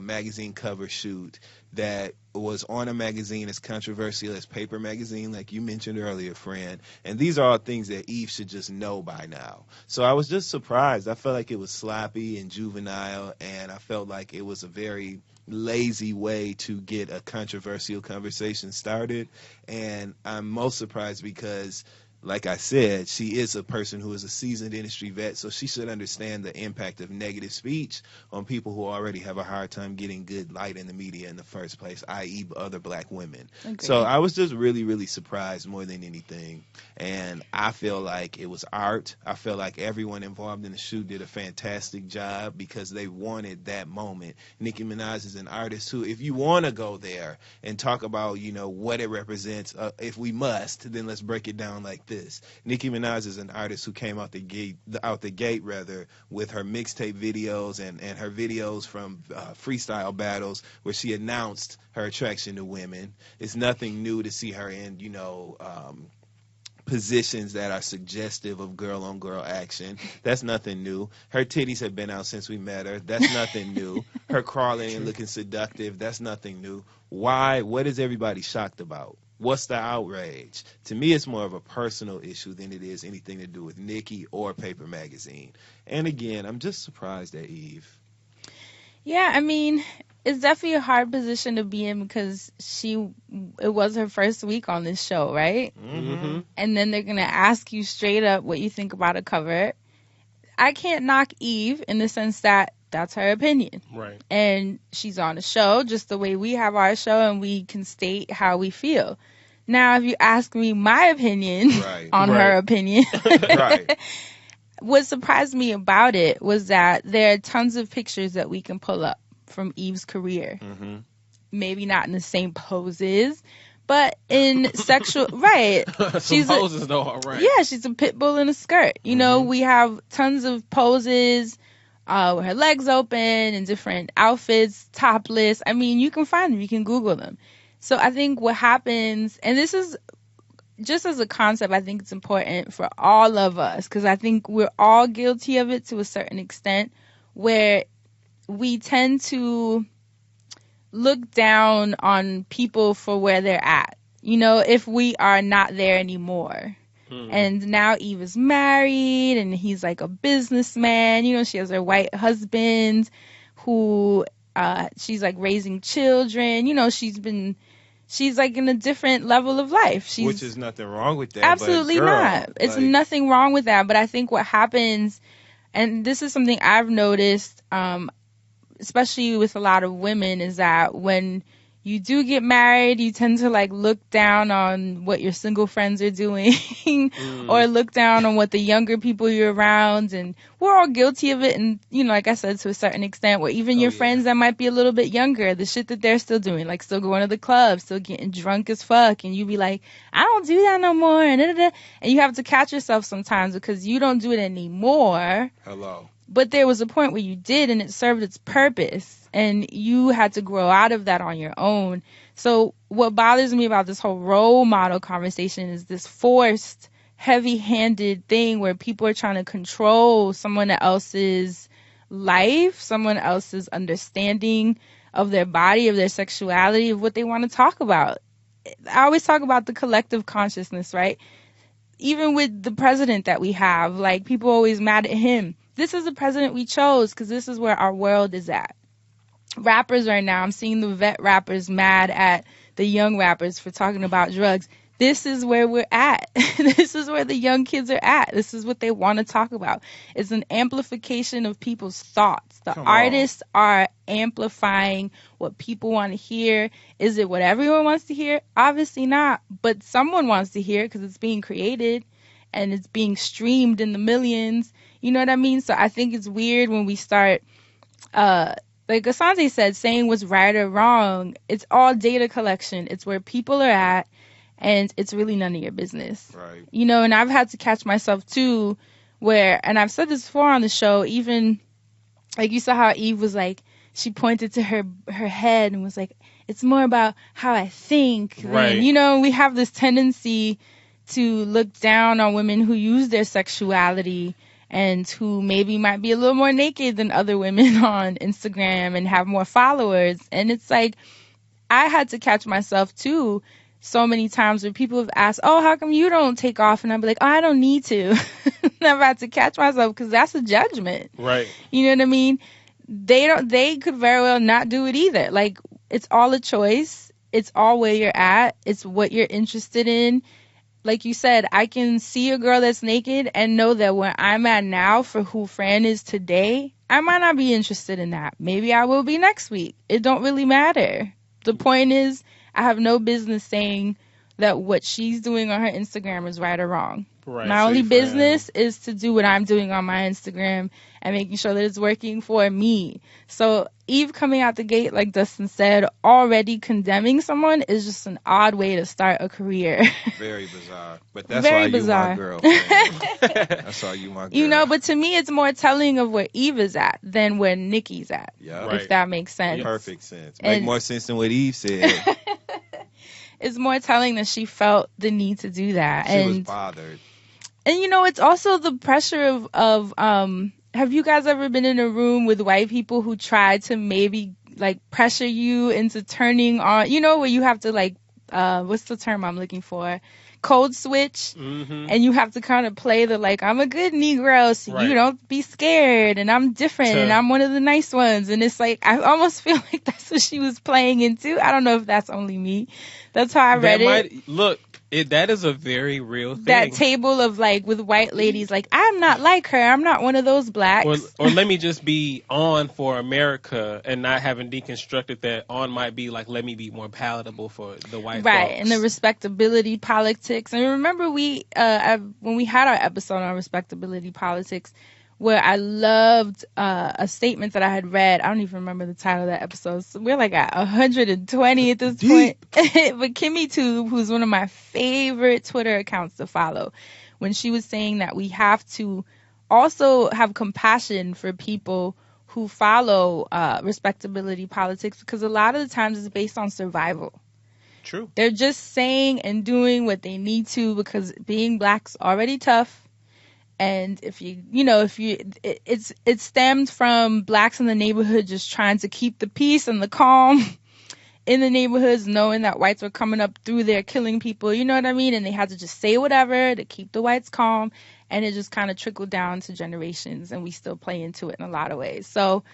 Speaker 2: magazine cover shoot that was on a magazine as controversial as Paper Magazine, like you mentioned earlier, Fran. And these are all things that Eve should just know by now. So I was just surprised. I felt like it was sloppy and juvenile, and I felt like it was a very lazy way to get a controversial conversation started. And I'm most surprised because, like I said, she is a person who is a seasoned industry vet, so she should understand the impact of negative speech on people who already have a hard time getting good light in the media in the first place, i.e. other black women. Agreed. So I was just really, really surprised more than anything. And I feel like it was art. I feel like everyone involved in the shoot did a fantastic job because they wanted that moment. Nicki Minaj is an artist who, if you want to go there and talk about, what it represents, if we must, then let's break it down like this. Nicki Minaj is an artist who came out the gate with her mixtape videos and her videos from freestyle battles where she announced her attraction to women. It's nothing new to see her in positions that are suggestive of girl-on-girl action. That's nothing new. Her titties have been out since we met her. That's nothing new. Her crawling and looking seductive. That's nothing new. Why? What is everybody shocked about? What's the outrage? To me, it's more of a personal issue than it is anything to do with Nicki or Paper Magazine. And again, I'm just surprised at Eve.
Speaker 1: Yeah, I mean, it's definitely a hard position to be in because it was her first week on this show, right? Mm-hmm. And then they're going to ask you straight up what you think about a cover. I can't knock Eve in the sense that that's her opinion. Right. And she's on a show just the way we have our show and we can state how we feel. Now, if you ask me my opinion on her opinion, what surprised me about it was that there are tons of pictures that we can pull up from Eve's career. Mm-hmm. Maybe not in the same poses, but in sexual,
Speaker 7: She's poses though, all right.
Speaker 1: Yeah, she's a pit bull in a skirt. We have tons of poses with her legs open and different outfits, topless. I mean, you can find them. You can Google them. So I think what happens, and this is just as a concept, I think it's important for all of us because I think we're all guilty of it to a certain extent where we tend to look down on people for where they're at, if we are not there anymore. And now Eve is married and he's like a businessman. She has her white husband who She's like raising children. You know, she's like in a different level of life.
Speaker 2: Which is nothing wrong with that.
Speaker 1: Absolutely
Speaker 2: but girl,
Speaker 1: not. It's
Speaker 2: like,
Speaker 1: nothing wrong with that. But I think what happens, and this is something I've noticed, especially with a lot of women, is that when you do get married, you tend to like look down on what your single friends are doing or look down on what the younger people you're around, and we're all guilty of it. And, you know, like I said, to a certain extent, where even your friends that might be a little bit younger, the shit that they're still doing, like still going to the club, still getting drunk as fuck, and you be like, I don't do that no more, and and you have to catch yourself sometimes because you don't do it anymore.
Speaker 2: Hello.
Speaker 1: But there was a point where you did, and it served its purpose, and you had to grow out of that on your own. So what bothers me about this whole role model conversation is this forced, heavy-handed thing where people are trying to control someone else's life, someone else's understanding of their body, of their sexuality, of what they want to talk about. I always talk about the collective consciousness, right? Even with the president that we have, like, people are always mad at him. This is the president we chose because this is where our world is at. Rappers right now, I'm seeing the vet rappers mad at the young rappers for talking about drugs. This is where we're at. This is where the young kids are at. This is what they want to talk about. It's an amplification of people's thoughts. The artists are amplifying what people want to hear. Is it what everyone wants to hear? Obviously not. But someone wants to hear it because it's being created and it's being streamed in the millions. You know what I mean? So I think it's weird when we start, like Asante said, saying what's right or wrong. It's all data collection. It's where people are at, and it's really none of your business.
Speaker 2: Right.
Speaker 1: You know, and I've had to catch myself too, where, and I've said this before on the show, even, like you saw how Eve was like, she pointed to her head and was like, it's more about how I think.
Speaker 7: Right.
Speaker 1: And, you know, we have this tendency to look down on women who use their sexuality and who maybe might be a little more naked than other women on Instagram and have more followers. And it's like, I had to catch myself too so many times where people have asked, oh, how come you don't take off? And I'd be like, oh, I don't need to. And I've had to catch myself because that's a judgment.
Speaker 7: Right.
Speaker 1: You know what I mean? They could very well not do it either. Like, it's all a choice. It's all where you're at. It's what you're interested in. Like you said, I can see a girl that's naked and know that where I'm at now for who Fran is today, I might not be interested in that. Maybe I will be next week. It don't really matter. The point is, I have no business saying that what she's doing on her Instagram is right or wrong.
Speaker 7: Right.
Speaker 1: My only business is to do what I'm doing on my Instagram and making sure that it's working for me. So Eve coming out the gate, like Dustin said, already condemning someone is just an odd way to start a career.
Speaker 2: Very bizarre. But that's
Speaker 1: Very
Speaker 2: why
Speaker 1: bizarre.
Speaker 2: you my girl. That's why you my girl.
Speaker 1: You know, but to me, it's more telling of where Eve is at than where Nikki's at.
Speaker 2: Yeah.
Speaker 7: Right.
Speaker 1: If that makes sense.
Speaker 2: Perfect sense. Make more sense than what Eve said.
Speaker 1: It's more telling that she felt the need to do that.
Speaker 2: She was bothered.
Speaker 1: And, you know, it's also the pressure of have you guys ever been in a room with white people who try to maybe, like, pressure you into turning on, you know, where you have to, like, what's the term I'm looking for? Code switch.
Speaker 7: Mm-hmm.
Speaker 1: And you have to kind of play the, like, I'm a good Negro, so you don't be scared, and I'm different, and I'm one of the nice ones. And it's like, I almost feel like that's what she was playing into. I don't know if that's only me. That's how I read it.
Speaker 7: Look, that is a very real thing.
Speaker 1: That table of, like, with white ladies, like, I'm not like her. I'm not one of those blacks.
Speaker 7: Or let me just be on for America and not having deconstructed that on might be like, let me be more palatable for the white
Speaker 1: right,
Speaker 7: folks.
Speaker 1: and the respectability politics. And remember when we had our episode on respectability politics, where I loved a statement that I had read. I don't even remember the title of that episode. So we're like at 120 at this point. But Kimmy Tube, who's one of my favorite Twitter accounts to follow, when she was saying that we have to also have compassion for people who follow respectability politics, because a lot of the times it's based on survival.
Speaker 7: True.
Speaker 1: They're just saying and doing what they need to because being black's already tough. And it stemmed from blacks in the neighborhood just trying to keep the peace and the calm in the neighborhoods, knowing that whites were coming up through there killing people, you know what I mean? And they had to just say whatever to keep the whites calm. And it just kind of trickled down to generations, and we still play into it in a lot of ways. So,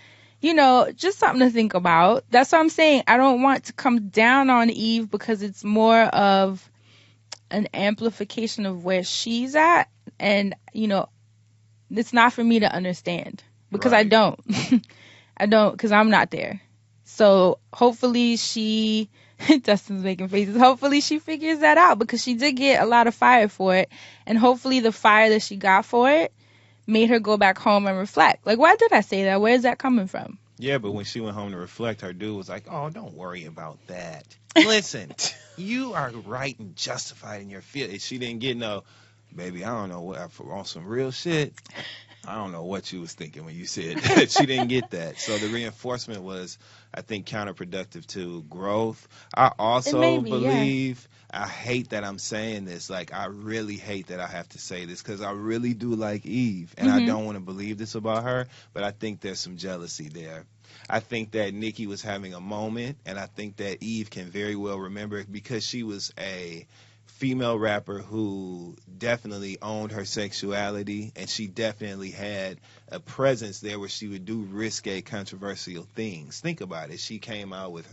Speaker 1: just something to think about. That's what I'm saying. I don't want to come down on Eve because it's more of an amplification of where she's at. And, it's not for me to understand because I
Speaker 2: Right.
Speaker 1: don't. I don't, because I'm not there. So hopefully Dustin's making faces. Hopefully she figures that out because she did get a lot of fire for it. And hopefully the fire that she got for it made her go back home and reflect. Like, why did I say that? Where is that coming from?
Speaker 2: Yeah, but when she went home to reflect, her dude was like, "Oh, don't worry about that. Listen, you are right and justified in your feelings." She didn't get no, baby, I don't know what, on some real shit. I don't know what you was thinking when you said that. She didn't get that. So the reinforcement was, I think, counterproductive to growth. I also believe, I hate that I'm saying this. Like, I really hate that I have to say this because I really do like Eve. And I don't want to believe this about her, but I think there's some jealousy there. I think that Nicki was having a moment, and I think that Eve can very well remember it because she was a female rapper who definitely owned her sexuality, and she definitely had a presence there where she would do risque, controversial things. Think about it. She came out with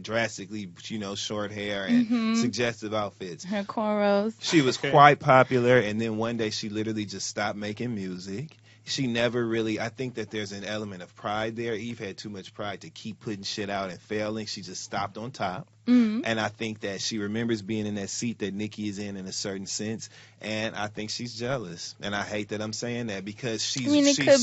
Speaker 2: drastically, short hair and suggestive outfits.
Speaker 1: Her cornrows.
Speaker 2: She was quite popular, and then one day she literally just stopped making music. She never really, I think that there's an element of pride there. Eve had too much pride to keep putting shit out and failing. She just stopped on top. And I think that she remembers being in that seat that Nicki is in a certain sense. And I think she's jealous. And I hate that I'm saying that because
Speaker 1: could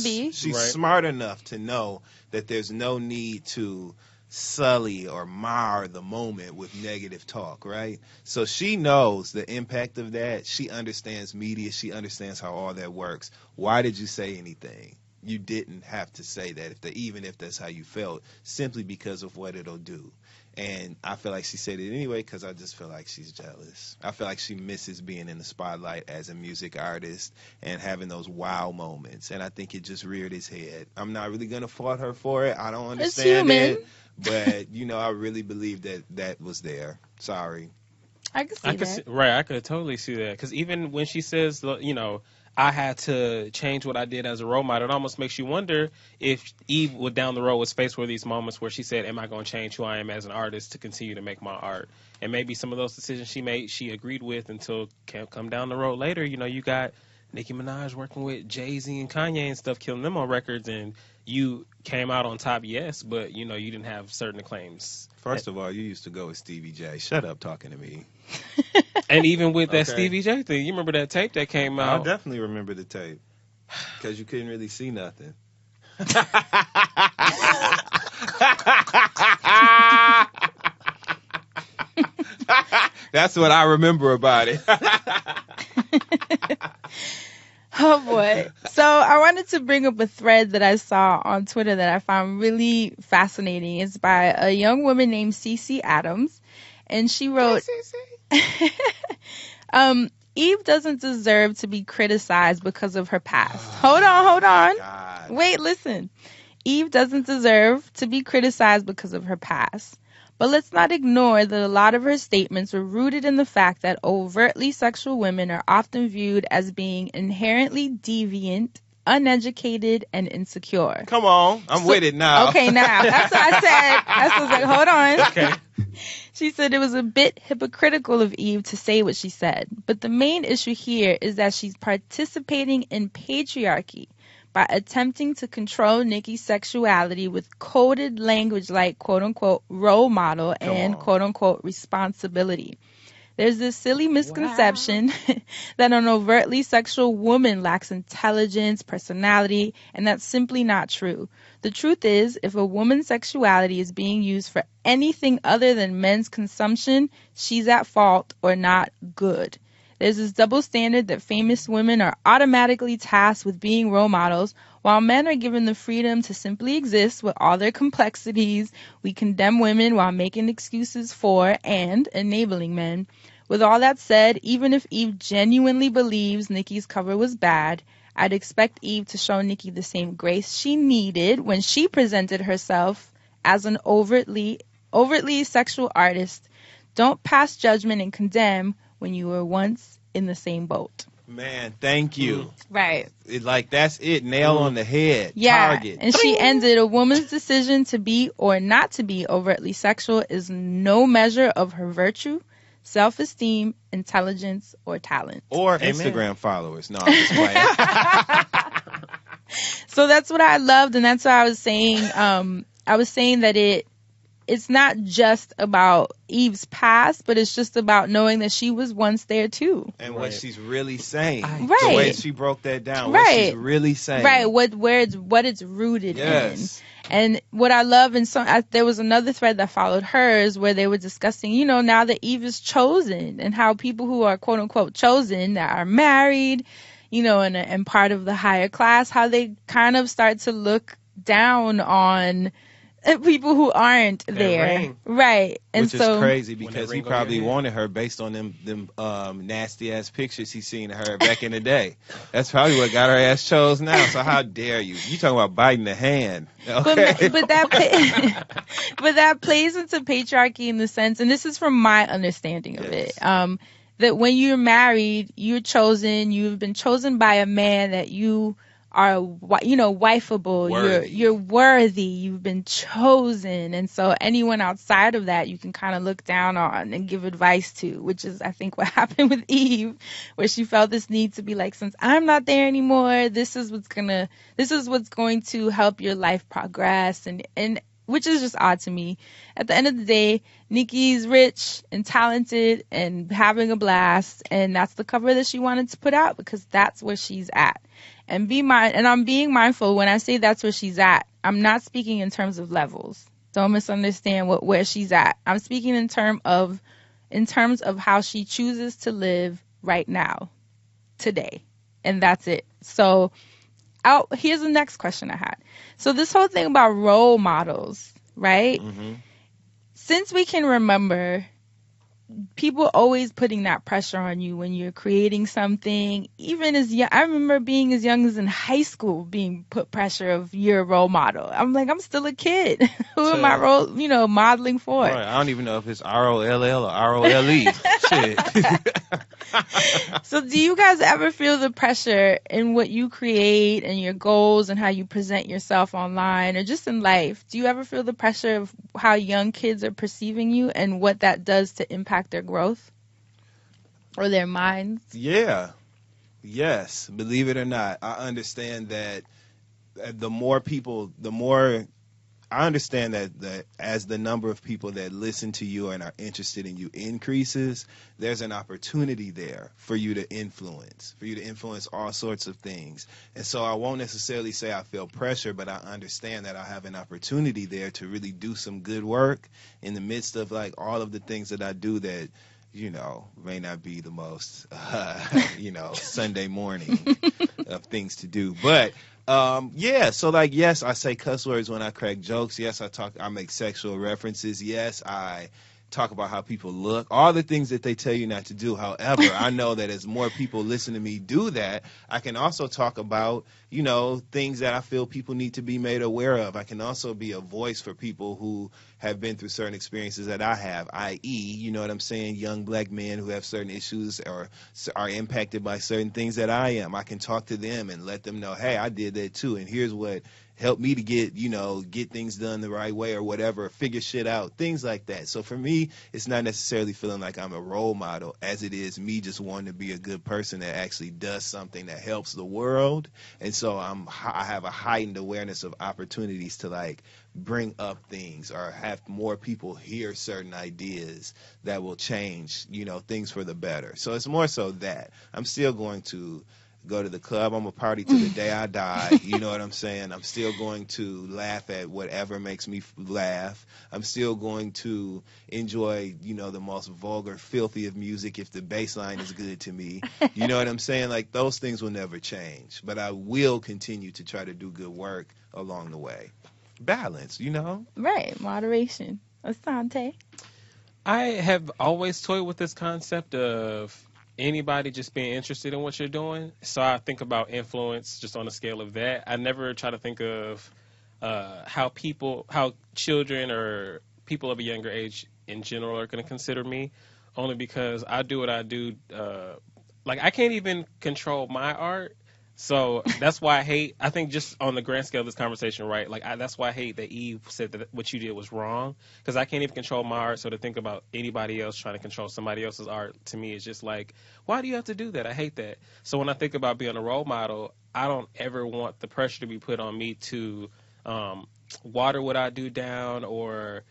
Speaker 1: be.
Speaker 2: She's
Speaker 7: Right.
Speaker 2: smart enough to know that there's no need to sully or mar the moment with negative talk, right? So she knows the impact of that. She understands media. She understands how all that works. Why did you say anything? You didn't have to say that, even if that's how you felt, simply because of what it'll do. And I feel like she said it anyway because I just feel like she's jealous. I feel like she misses being in the spotlight as a music artist and having those wow moments. And I think it just reared its head. I'm not really going to fault her for it. I don't understand it. But, I really believe that was there. Sorry.
Speaker 1: I can see that.
Speaker 7: Right, I could totally see that. Because even when she says, I had to change what I did as a role model, it almost makes you wonder if Eve would down the road was faced with these moments where she said, am I going to change who I am as an artist to continue to make my art? And maybe some of those decisions she made, she agreed with until come down the road later. You got Nicki Minaj working with Jay-Z and Kanye and stuff, killing them on records, and you came out on top, yes, but, you didn't have certain claims.
Speaker 2: First of all, you used to go with Stevie J. Shut up talking to me.
Speaker 7: And even with that
Speaker 2: Okay.
Speaker 7: Stevie J thing, you remember that tape that came
Speaker 2: I
Speaker 7: out?
Speaker 2: definitely remember the tape because you couldn't really see nothing. That's what I remember about it.
Speaker 1: Oh boy. So I wanted to bring up a thread that I saw on Twitter that I found really fascinating. It's by a young woman named Cece Adams. And she wrote, Eve doesn't deserve to be criticized because of her past. Hold on.
Speaker 2: God.
Speaker 1: Wait, listen. Eve doesn't deserve to be criticized because of her past. But let's not ignore that a lot of her statements were rooted in the fact that overtly sexual women are often viewed as being inherently deviant, uneducated, and insecure.
Speaker 2: Come on. I'm with it now.
Speaker 1: Okay, now. That's what I said. That's what I was like, hold on.
Speaker 7: Okay.
Speaker 1: She said it was a bit hypocritical of Eve to say what she said. But the main issue here is that she's participating in patriarchy by attempting to control Nicki's sexuality with coded language like quote-unquote role model and quote-unquote responsibility. There's this silly misconception that an overtly sexual woman lacks intelligence, personality, and that's simply not true. The truth is, if a woman's sexuality is being used for anything other than men's consumption, she's at fault or not good. There's this double standard that famous women are automatically tasked with being role models, while men are given the freedom to simply exist with all their complexities. We condemn women while making excuses for and enabling men. With all that said, even if Eve genuinely believes Nicki's cover was bad, I'd expect Eve to show Nicki the same grace she needed when she presented herself as an overtly sexual artist. Don't pass judgment and condemn when you were once in the same boat.
Speaker 2: Man, thank you.
Speaker 1: Right.
Speaker 2: That's it. Nail on the head.
Speaker 1: Yeah.
Speaker 2: Target.
Speaker 1: And she ended, a woman's decision to be or not to be overtly sexual is no measure of her virtue, self-esteem, intelligence, or talent.
Speaker 2: Or
Speaker 7: Amen.
Speaker 2: Instagram followers. No, I'm just playing.
Speaker 1: So that's what I loved, and that's what I was saying. I was saying that it's not just about Eve's past, but it's just about knowing that she was once there too.
Speaker 2: And what she's really saying.
Speaker 1: Right.
Speaker 2: The way she broke that down.
Speaker 1: Right.
Speaker 2: What she's really saying.
Speaker 1: Right, what it's rooted
Speaker 2: Yes.
Speaker 1: in. And what I love, and there was another thread that followed hers where they were discussing, now that Eve is chosen, and how people who are quote unquote chosen, that are married, and part of the higher class, how they kind of start to look down on people who aren't there.
Speaker 7: Ring.
Speaker 1: Right. And
Speaker 2: Which
Speaker 1: so
Speaker 2: is crazy
Speaker 7: When
Speaker 2: because
Speaker 7: that
Speaker 2: he
Speaker 7: ring on your
Speaker 2: probably
Speaker 7: head.
Speaker 2: wanted her based on them nasty ass pictures he seen of her back in the day. That's probably what got her ass chose now. So how dare you? You talking about biting the hand. Okay.
Speaker 1: But that plays into patriarchy in the sense, and this is from my understanding of it, that when you're married, you're chosen. You've been chosen by a man that you are, wifeable.
Speaker 2: Worthy.
Speaker 1: You're worthy. You've been chosen, and so anyone outside of that, you can kind of look down on and give advice to, which is, I think, what happened with Eve, where she felt this need to be like, since I'm not there anymore, this is what's going to help your life progress, and which is just odd to me. At the end of the day, Nikki's rich and talented and having a blast, and that's the cover that she wanted to put out because that's where she's at. And I'm being mindful when I say that's where she's at. I'm not speaking in terms of levels. Don't misunderstand where she's at. I'm speaking in terms of how she chooses to live right now, today, and that's it. So, here's the next question I had. So this whole thing about role models, right?
Speaker 2: Mm-hmm.
Speaker 1: Since we can remember, people always putting that pressure on you when you're creating something. Even as young, I remember being as young as in high school being put pressure of your role model. I'm like, I'm still a kid. Who am I modeling for?
Speaker 2: Right. I don't even know if it's ROLL or ROLE. Shit.
Speaker 1: So do you guys ever feel the pressure in what you create and your goals and how you present yourself online or just in life? Do you ever feel the pressure of how young kids are perceiving you and what that does to impact their growth or their minds?
Speaker 2: Yeah. Yes. Believe it or not, I understand that I understand that as the number of people that listen to you and are interested in you increases, there's an opportunity there for you to influence all sorts of things. And so I won't necessarily say I feel pressure, but I understand that I have an opportunity there to really do some good work in the midst of like all of the things that I do that, may not be the most, Sunday morning of things to do. But so like, yes, I say cuss words when I crack jokes. Yes, I make sexual references. Yes, I talk about how people look, all the things that they tell you not to do. However, I know that as more people listen to me do that, I can also talk about, things that I feel people need to be made aware of. I can also be a voice for people who have been through certain experiences that I have, i.e., young black men who have certain issues or are impacted by certain things that I am. I can talk to them and let them know, hey, I did that too, and here's what help me to get things done the right way or whatever, figure shit out, things like that. So for me, it's not necessarily feeling like I'm a role model as it is me just wanting to be a good person that actually does something that helps the world. And so I have a heightened awareness of opportunities to like bring up things or have more people hear certain ideas that will change, things for the better. So it's more so that I'm still going to go to the club. I'm a party to the day I die. You know what I'm saying? I'm still going to laugh at whatever makes me laugh. I'm still going to enjoy, the most vulgar, filthy of music if the bass line is good to me. You know what I'm saying? Like, those things will never change. But I will continue to try to do good work along the way. Balance,
Speaker 1: Right. Moderation. Asante.
Speaker 7: I have always toyed with this concept of anybody just being interested in what you're doing. So I think about influence just on a scale of that. I never try to think of how children or people of a younger age in general are going to consider me, only because I do what I do like I can't even control my art. So that's why I think just on the grand scale of this conversation, right? Like that's why I hate that Eve said that what you did was wrong, because I can't even control my art. So to think about anybody else trying to control somebody else's art, to me is just like, why do you have to do that? I hate that. So when I think about being a role model, I don't ever want the pressure to be put on me to water what I do down, or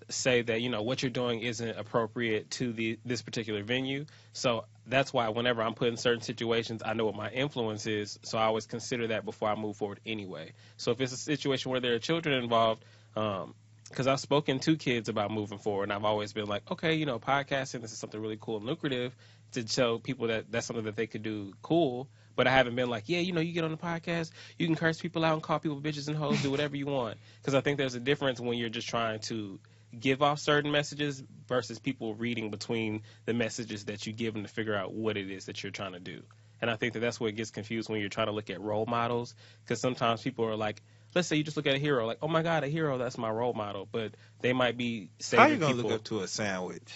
Speaker 7: say that, you know, what you're doing isn't appropriate to this particular venue. So that's why whenever I'm put in certain situations, I know what my influence is. So I always consider that before I move forward anyway. So if it's a situation where there are children involved, because I've spoken to kids about moving forward, and I've always been like, okay, you know, podcasting, this is something really cool and lucrative, to show people that that's something that they could do cool. But I haven't been like, yeah, you know, you get on the podcast, you can curse people out and call people bitches and hoes, do whatever you want. Because I think there's a difference when you're just trying to give off certain messages versus people reading between the messages that you give them to figure out what it is that you're trying to do. And I think that that's where it gets confused when you're trying to look at role models, because sometimes people are like, let's say you just look at a hero, like, oh my God, a hero, that's my role model. But they might be saving
Speaker 2: How you gonna
Speaker 7: people.
Speaker 2: look up to a sandwich?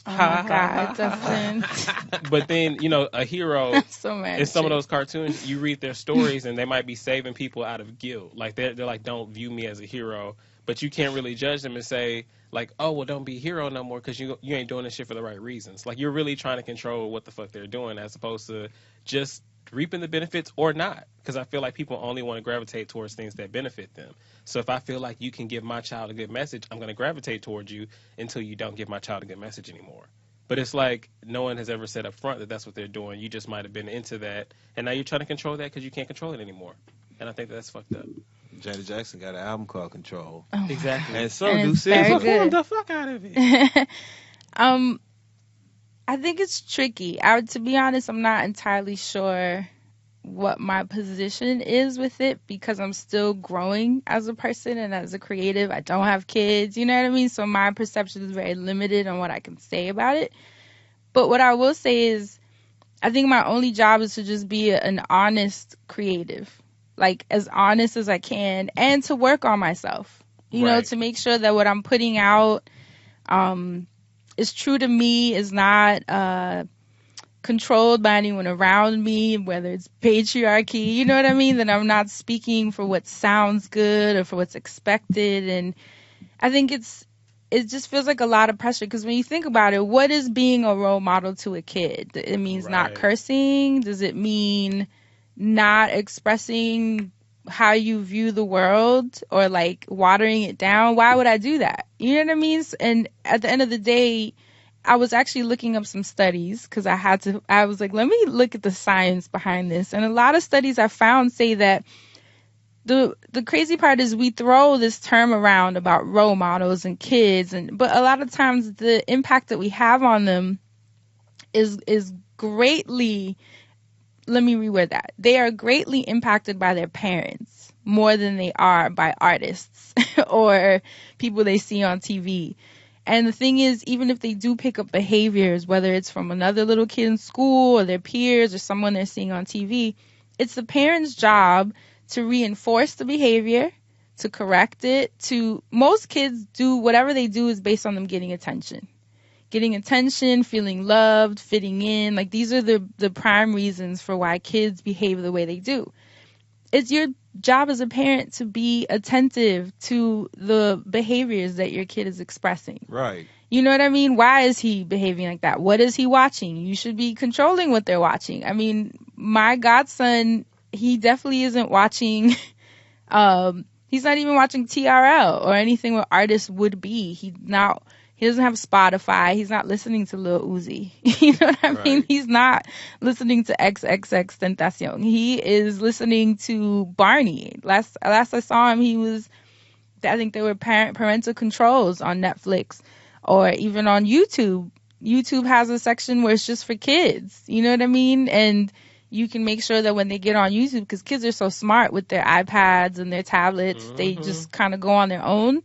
Speaker 1: Oh my God, Dustin.
Speaker 7: But then, you know, a hero
Speaker 1: I'm so mad.
Speaker 7: in some of those cartoons, you read their stories and they might be saving people out of guilt. Like they're like, don't view me as a hero. But you can't really judge them and say, like, oh, well, don't be a hero no more because you ain't doing this shit for the right reasons. Like, you're really trying to control what the fuck they're doing as opposed to just reaping the benefits or not. Because I feel like people only want to gravitate towards things that benefit them. So if I feel like you can give my child a good message, I'm going to gravitate towards you until you don't give my child a good message anymore. But it's like no one has ever said up front that that's what they're doing. You just might have been into that, and now you're trying to control that because you can't control it anymore. And I think that's fucked up.
Speaker 2: Janet Jackson got an album called Control.
Speaker 1: Oh,
Speaker 7: Exactly.
Speaker 2: And so
Speaker 1: And
Speaker 2: do
Speaker 1: it's very
Speaker 2: SZA.
Speaker 1: good.
Speaker 7: The fuck out of it.
Speaker 1: I think it's tricky. To be honest, I'm not entirely sure what my position is with it because I'm still growing as a person and as a creative. I don't have kids, you know what I mean? So my perception is very limited on what I can say about it. But what I will say is I think my only job is to just be an honest creative, like as honest as I can, and to work on myself, you know,
Speaker 7: Right.
Speaker 1: to make sure that what I'm putting out is true to me, is not controlled by anyone around me, whether it's patriarchy, you know what I mean? That I'm not speaking for what sounds good or for what's expected. And I think it just feels like a lot of pressure because when you think about it, what is being a role model to a kid? It means not
Speaker 7: Right.
Speaker 1: cursing. Does it mean not expressing how you view the world or like watering it down? Why would I do that? You know what I mean? And at the end of the day, I was actually looking up some studies because I was like, let me look at the science behind this. And a lot of studies I found say that the crazy part is we throw this term around about role models and kids, but a lot of times the impact that we have on them is greatly, let me reword that. They are greatly impacted by their parents more than they are by artists or people they see on TV. And the thing is, even if they do pick up behaviors, whether it's from another little kid in school or their peers or someone they're seeing on TV, it's the parent's job to reinforce the behavior, to correct it. Most kids do whatever they do is based on them getting attention, feeling loved, fitting in. Like these are the prime reasons for why kids behave the way they do. It's your job as a parent to be attentive to the behaviors that your kid is expressing.
Speaker 2: Right.
Speaker 1: You know what I mean? Why is he behaving like that? What is he watching? You should be controlling what they're watching. I mean, my godson, he definitely isn't watching, he's not even watching TRL or anything where artists would be. He doesn't have Spotify. He's not listening to Lil Uzi. You know what I mean?
Speaker 2: Right.
Speaker 1: He's not listening to XXX Tentacion. He is listening to Barney. Last I saw him, I think there were parental controls on Netflix or even on YouTube. YouTube has a section where it's just for kids. You know what I mean? And you can make sure that when they get on YouTube, because kids are so smart with their iPads and their tablets, they just kind of go on their own.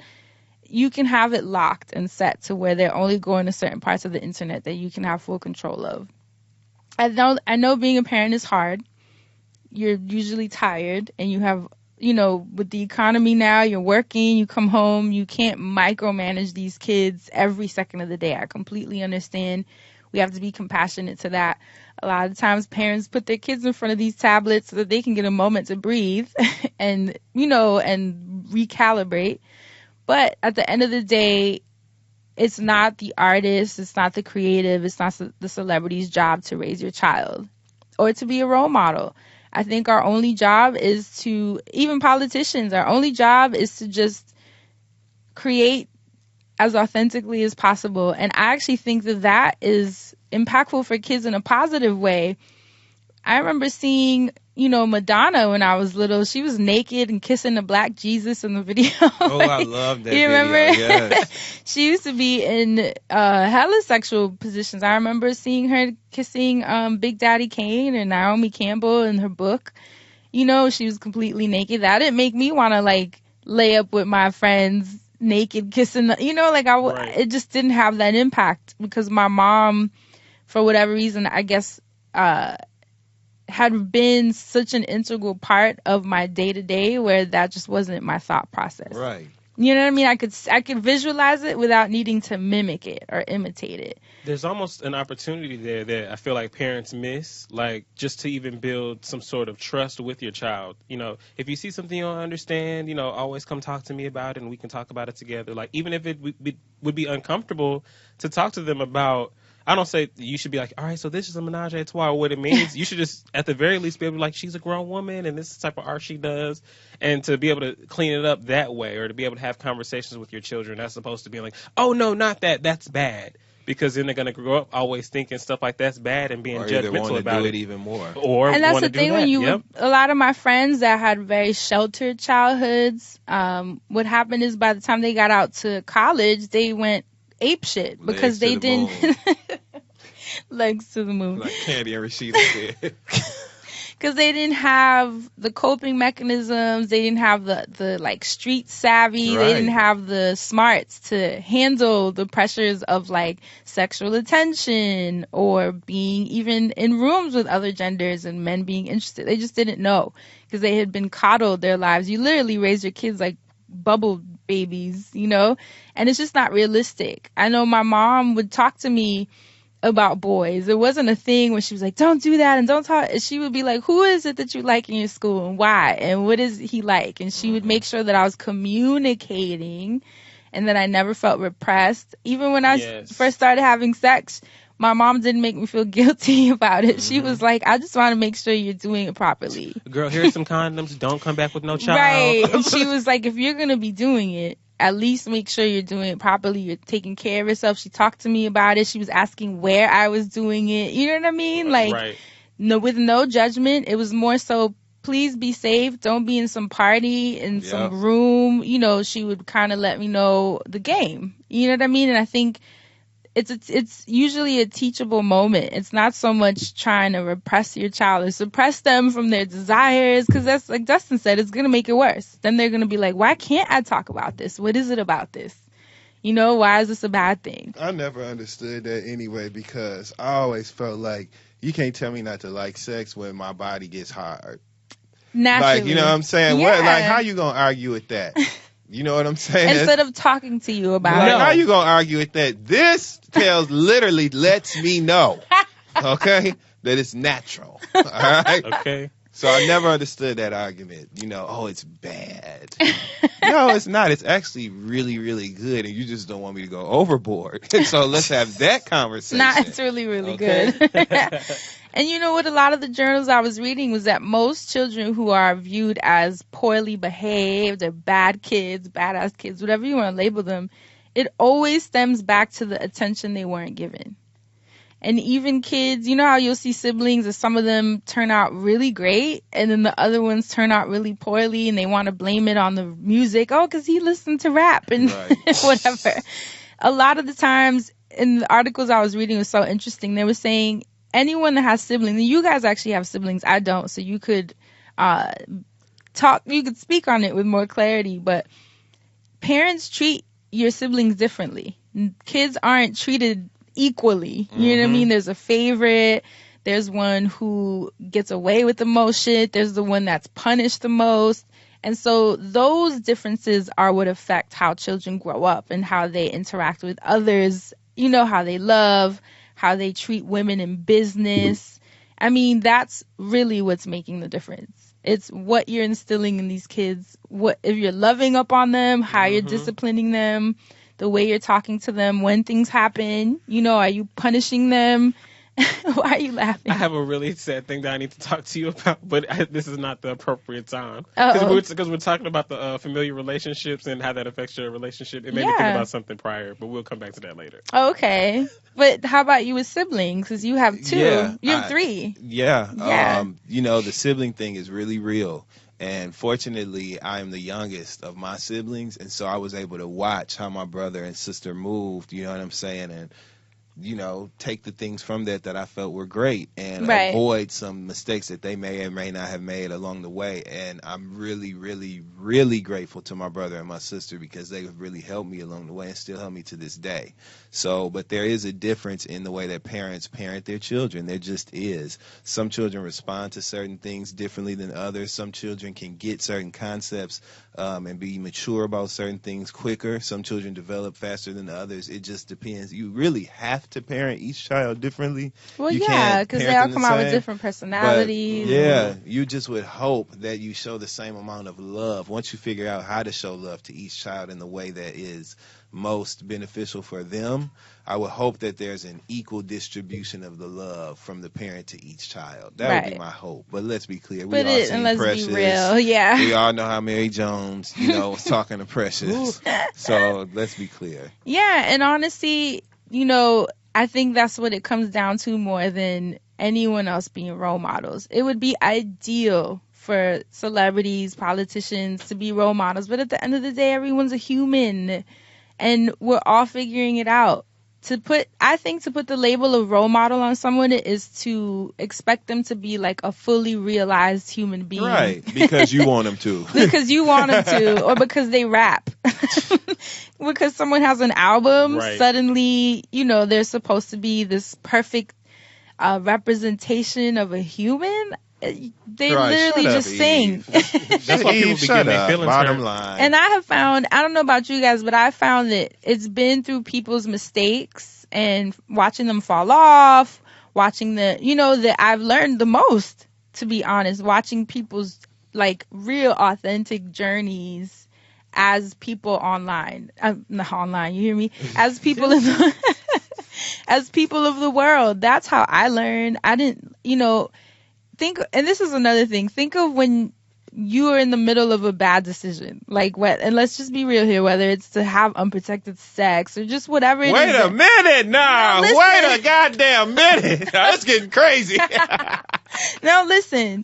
Speaker 1: You can have it locked and set to where they're only going to certain parts of the internet that you can have full control of. I know being a parent is hard. You're usually tired and you have, with the economy now, you're working, you come home, you can't micromanage these kids every second of the day. I completely understand. We have to be compassionate to that. A lot of times parents put their kids in front of these tablets so that they can get a moment to breathe and, and recalibrate. But at the end of the day, it's not the artist, it's not the creative, it's not the celebrity's job to raise your child or to be a role model. I think our only job is to, even politicians, our only job is to just create as authentically as possible. And I actually think that is impactful for kids in a positive way. I remember seeing, Madonna when I was little. She was naked and kissing the black Jesus in the video.
Speaker 2: Oh, I love that
Speaker 1: You
Speaker 2: video.
Speaker 1: remember?
Speaker 2: Yes.
Speaker 1: She used to be in hella sexual positions. I remember seeing her kissing Big Daddy Kane and Naomi Campbell in her book. She was completely naked. That didn't make me want to lay up with my friends naked kissing. Right. It just didn't have that impact because my mom, for whatever reason, I guess, had been such an integral part of my day-to-day where that just wasn't my thought process.
Speaker 2: Right.
Speaker 1: You know what I mean? I could visualize it without needing to mimic it or imitate it.
Speaker 7: There's almost an opportunity there that I feel like parents miss, just to even build some sort of trust with your child. If you see something you don't understand, always come talk to me about it and we can talk about it together. Even if it would be uncomfortable to talk to them about, I don't say you should be like, all right, so this is a menage a trois, or what it means. You should just, at the very least, be able to be like, she's a grown woman, and this is the type of art she does. And to be able to clean it up that way, or to be able to have conversations with your children, as opposed to being like, oh, no, not that, that's bad. Because then they're going to grow up always thinking stuff like that's bad and being judgmental about
Speaker 2: do
Speaker 7: it.
Speaker 2: it even more.
Speaker 1: And that's the thing when a lot of my friends that had very sheltered childhoods, what happened is by the time they got out to college, they went ape shit because they didn't legs to the moon,
Speaker 2: like Candy and Rashida said.
Speaker 1: Because they didn't have the coping mechanisms, they didn't have the street savvy, They didn't have the smarts to handle the pressures of sexual attention or being even in rooms with other genders and men being interested. They just didn't know because they had been coddled their lives. You literally raise your kids like bubble babies, and it's just not realistic. I know my mom would talk to me about boys. It wasn't a thing when she was like, don't do that and don't talk. She would be like, who is it that you like in your school and why and what is he like? And she would make sure that I was communicating and that I never felt repressed. Even when I first started having sex, my mom didn't make me feel guilty about it. She was like, I just want to make sure you're doing it properly.
Speaker 7: Girl, here's some condoms. Don't come back with no child.
Speaker 1: Right. And she was like, if you're going to be doing it, at least make sure you're doing it properly. You're taking care of yourself. She talked to me about it. She was asking where I was doing it. You know what I mean? No, with no judgment. It was more so, please be safe. Don't be in some party, in some room. She would kind of let me know the game. You know what I mean? And I think it's usually a teachable moment. It's not so much trying to repress your child or suppress them from their desires, because that's, like Dustin said, it's going to make it worse. Then they're going to be like, why can't I talk about this? What is it about this? Why is this a bad thing?
Speaker 2: I never understood that anyway, because I always felt like you can't tell me not to like sex when my body gets hard.
Speaker 1: Naturally.
Speaker 2: You know what I'm saying?
Speaker 1: Yeah.
Speaker 2: How you going to argue with that? You know what I'm saying?
Speaker 1: Instead of talking to you about it.
Speaker 2: How you going to argue with that? This literally lets me know, okay, that it's natural. All right?
Speaker 7: Okay.
Speaker 2: So I never understood that argument. It's bad. No, it's not. It's actually really, really good, and you just don't want me to go overboard. So let's have that conversation.
Speaker 1: Nah, it's really, really good. And you know what? A lot of the journals I was reading was that most children who are viewed as poorly behaved or bad kids, badass kids, whatever you want to label them, it always stems back to the attention they weren't given. And even kids, you know how you'll see siblings and some of them turn out really great and then the other ones turn out really poorly and they want to blame it on the music. Oh, because he listened to rap and whatever. A lot of the times in the articles I was reading was so interesting. They were saying anyone that has siblings, and you guys actually have siblings, I don't, so you could you could speak on it with more clarity, but parents treat your siblings differently. Kids aren't treated equally. You know what I mean? There's a favorite. There's one who gets away with the most shit. There's the one that's punished the most. And so those differences are what affect how children grow up and how they interact with others, how they love, how they treat women in business. I mean, that's really what's making the difference. It's what you're instilling in these kids. What if you're loving up on them, how you're disciplining them, the way you're talking to them when things happen. You know, are you punishing them? Why are you laughing?
Speaker 7: I have a really sad thing that I need to talk to you about, but this is not the appropriate time.
Speaker 1: Uh-oh.
Speaker 7: Because we're talking about the familiar relationships and how that affects your relationship. It made me think about something prior, but we'll come back to that later.
Speaker 1: Okay. But how about you with siblings? Because you have two.
Speaker 2: Yeah,
Speaker 1: you have three.
Speaker 2: Yeah. You know, the sibling thing is really real. And fortunately, I am the youngest of my siblings. And so I was able to watch how my brother and sister moved, you know what I'm saying? And, you know, take the things from that I felt were great and avoid some mistakes that they may or may not have made along the way. And I'm really, really, really grateful to my brother and my sister because they have really helped me along the way and still help me to this day. So, but there is a difference in the way that parents parent their children. There just is. Some children respond to certain things differently than others. Some children can get certain concepts and be mature about certain things quicker. Some children develop faster than others. It just depends. You really have to parent each child differently.
Speaker 1: Well, yeah, because they all come out with different personalities.
Speaker 2: But, yeah, you just would hope that you show the same amount of love once you figure out how to show love to each child in the way that is most beneficial for them. I would hope that there's an equal distribution of the love from the parent to each child. That would be my hope. But let's be clear. We all seen Precious.
Speaker 1: Be real. Yeah.
Speaker 2: We all know how Mary Jones, you know, was talking to Precious. So let's be clear.
Speaker 1: Yeah, and honestly, you know, I think that's what it comes down to more than anyone else being role models. It would be ideal for celebrities, politicians to be role models, but at the end of the day, everyone's a human, and we're all figuring it out. I think to put the label of role model on someone is to expect them to be like a fully realized human being.
Speaker 2: Right, because you want them to.
Speaker 1: Because you want them to, or because they rap. Because someone has an album, suddenly, you know, they're supposed to be this perfect representation of a human. They literally just sing.
Speaker 7: That's why people be getting their feelings
Speaker 2: bottom
Speaker 7: hurt.
Speaker 2: line.
Speaker 1: And I have found, I don't know about you guys, but I found that it's been through people's mistakes and watching them fall off, watching that I've learned the most, to be honest, watching people's like real authentic journeys as people online. Not online, you hear me? As people in the, as people of the world. That's how I learned. I didn't, think, and this is another thing, think of when you are in the middle of a bad decision, like what, and let's just be real here, whether it's to have unprotected sex or just whatever it is.
Speaker 2: Wait a minute now. Wait a goddamn minute. That's getting crazy.
Speaker 1: Now listen,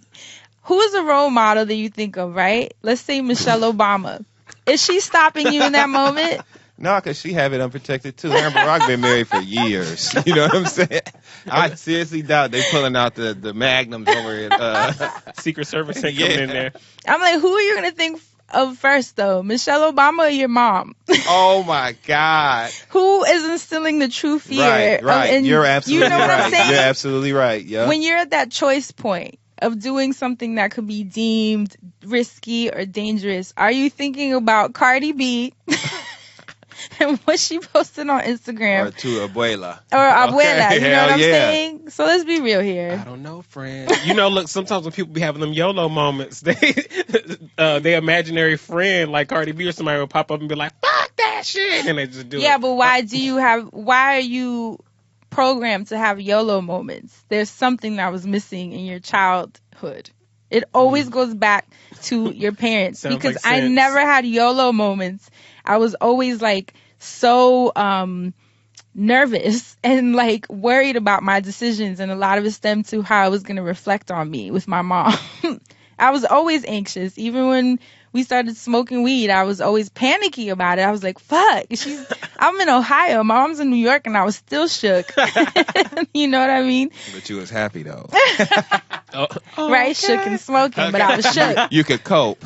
Speaker 1: who is a role model that you think of, right? Let's say Michelle Obama. Is she stopping you in that moment?
Speaker 2: No, because she have it unprotected too. Her and Barack been married for years. You know what I'm saying? I seriously doubt they pulling out the magnums over it.
Speaker 7: Secret Service ain't coming in there.
Speaker 1: I'm like, who are you going to think of first, though? Michelle Obama or your mom?
Speaker 2: Oh, my God.
Speaker 1: Who is instilling the true fear?
Speaker 2: Right. You're absolutely
Speaker 1: what
Speaker 2: right.
Speaker 1: I'm saying?
Speaker 2: You're absolutely right. Yeah.
Speaker 1: When you're at that choice point of doing something that could be deemed risky or dangerous, are you thinking about Cardi B and what she posted on Instagram?
Speaker 2: Or to abuela.
Speaker 1: Okay. You know what I'm
Speaker 2: yeah.
Speaker 1: saying? So let's be real here.
Speaker 7: I don't know, friend. Look, sometimes when people be having them YOLO moments, their imaginary friend like Cardi B or somebody will pop up and be like, fuck that shit, and they just do it.
Speaker 1: Yeah, but why are you programmed to have YOLO moments? There's something that was missing in your childhood. It always goes back to your parents. Because
Speaker 7: like
Speaker 1: I never had YOLO moments. I was always like so nervous and like worried about my decisions, and a lot of it stemmed to how I was going to reflect on me with my mom. I was always anxious. Even when we started smoking weed, I was always panicky about it. I was like, fuck, I'm in Ohio, my mom's in New York, and I was still shook. You know what I mean?
Speaker 2: But you was happy though.
Speaker 1: Right? Shook and smoking, but I was shook.
Speaker 2: You could cope.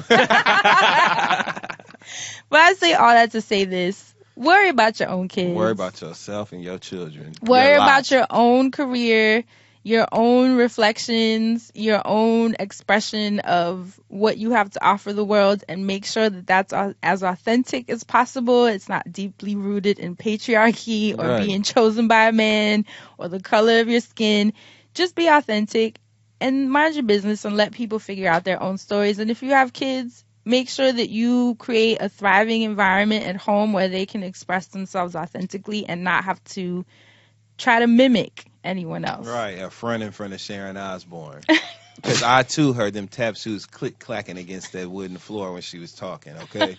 Speaker 1: But I say all that to say this. Worry about your own kids.
Speaker 2: Worry about yourself and your children.
Speaker 1: Worry about your own career, your own reflections, your own expression of what you have to offer the world, and make sure that that's as authentic as possible. It's not deeply rooted in patriarchy or being chosen by a man or the color of your skin. just be authentic and mind your business and let people figure out their own stories. And if you have kids, make sure that you create a thriving environment at home where they can express themselves authentically and not have to try to mimic anyone else.
Speaker 2: Right, a front in front of Sharon Osbourne. Because I, too, heard them tap shoes click-clacking against that wooden floor when she was talking, okay?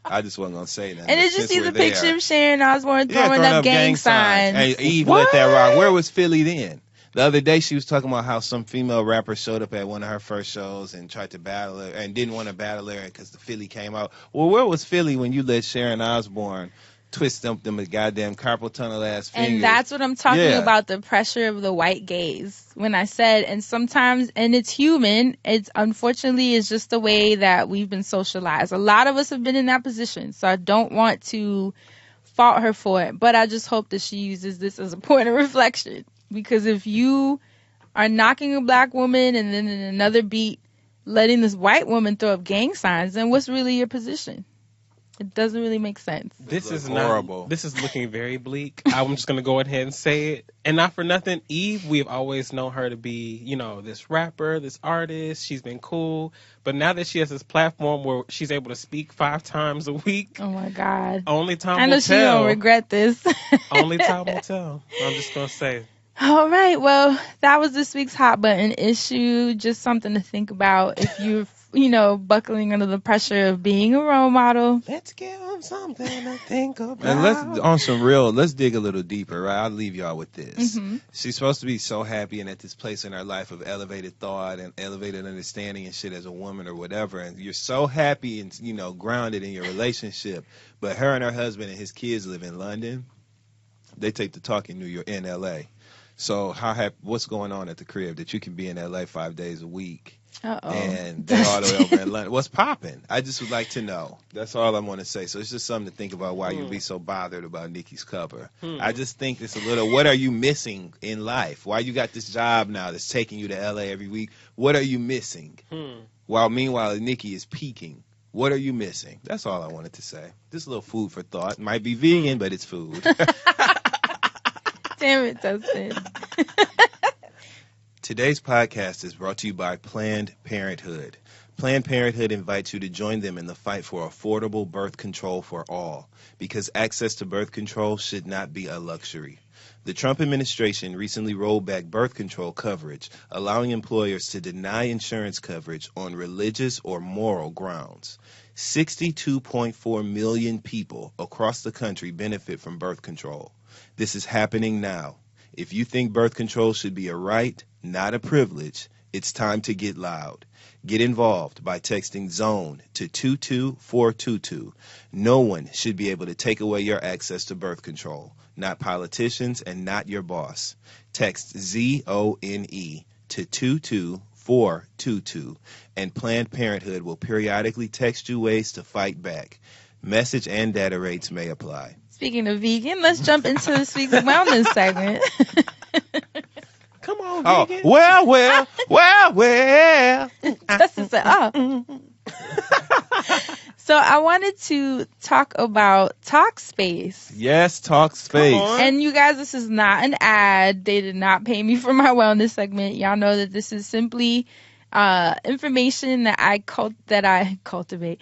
Speaker 2: I just wasn't going to say nothing.
Speaker 1: And did you
Speaker 2: Since
Speaker 1: see
Speaker 2: we're
Speaker 1: the
Speaker 2: there-
Speaker 1: picture of Sharon Osbourne throwing up gang signs?
Speaker 2: Hey, Eve let that rock. Where was Philly then? The other day she was talking about how some female rapper showed up at one of her first shows and tried to battle her and didn't want to battle her because the Philly came out. Well, where was Philly when you let Sharon Osbourne twist them goddamn carpal tunnel ass fingers?
Speaker 1: And that's what I'm talking about, the pressure of the white gaze. When I said, and sometimes, and it's human, it's unfortunately it's just the way that we've been socialized. A lot of us have been in that position, so I don't want to fault her for it, but I just hope that she uses this as a point of reflection. Because if you are knocking a black woman and then in another beat letting this white woman throw up gang signs, then what's really your position? It doesn't really make sense.
Speaker 7: This is
Speaker 2: horrible.
Speaker 7: This is looking very bleak. I'm just gonna go ahead and say it, and not for nothing. Eve, we've always known her to be, this rapper, this artist. She's been cool, but now that she has this platform where she's able to speak 5 times a week,
Speaker 1: Oh my God.
Speaker 7: only time
Speaker 1: I know
Speaker 7: will
Speaker 1: she don't
Speaker 7: tell.
Speaker 1: regret this.
Speaker 7: Only time will tell. I'm just gonna say.
Speaker 1: All right. Well, that was this week's hot button issue. Just something to think about if you're, buckling under the pressure of being a role model.
Speaker 7: Let's give them something to think about.
Speaker 2: And let's dig a little deeper, right? I'll leave y'all with this.
Speaker 1: Mm-hmm.
Speaker 2: She's supposed to be so happy and at this place in her life of elevated thought and elevated understanding and shit as a woman or whatever. And you're so happy and, grounded in your relationship. But her and her husband and his kids live in London. They take the talk in New York, in L.A. So what's going on at the crib that you can be in L.A. 5 days a week?
Speaker 1: Uh-oh.
Speaker 2: And they're all the way over in London. What's popping? I just would like to know. That's all I want to say. So it's just something to think about why you'd be so bothered about Nikki's cover. I just think it's a little, what are you missing in life? Why you got this job now that's taking you to L.A. every week? What are you missing? Meanwhile, Nikki is peaking. What are you missing? That's all I wanted to say. Just a little food for thought. Might be vegan, but it's food.
Speaker 1: Damn it, Dustin.
Speaker 2: Today's podcast is brought to you by Planned Parenthood. Planned Parenthood invites you to join them in the fight for affordable birth control for all, because access to birth control should not be a luxury. The Trump administration recently rolled back birth control coverage, allowing employers to deny insurance coverage on religious or moral grounds. 62.4 million people across the country benefit from birth control. This is happening now. If you think birth control should be a right, not a privilege, it's time to get loud. Get involved by texting ZONE to 22422. No one should be able to take away your access to birth control. Not politicians and not your boss. Text ZONE to 22422 and Planned Parenthood will periodically text you ways to fight back. Message and data rates may apply.
Speaker 1: Speaking of vegan, let's jump into this week's wellness segment.
Speaker 7: Come on,
Speaker 2: Oh,
Speaker 7: vegan.
Speaker 2: well.
Speaker 1: Dustin said, oh. So I wanted to talk about Talkspace.
Speaker 2: Yes, Talkspace.
Speaker 7: Come on.
Speaker 1: And you guys, this is not an ad. They did not pay me for my wellness segment. Y'all know that this is simply information that I cultivate,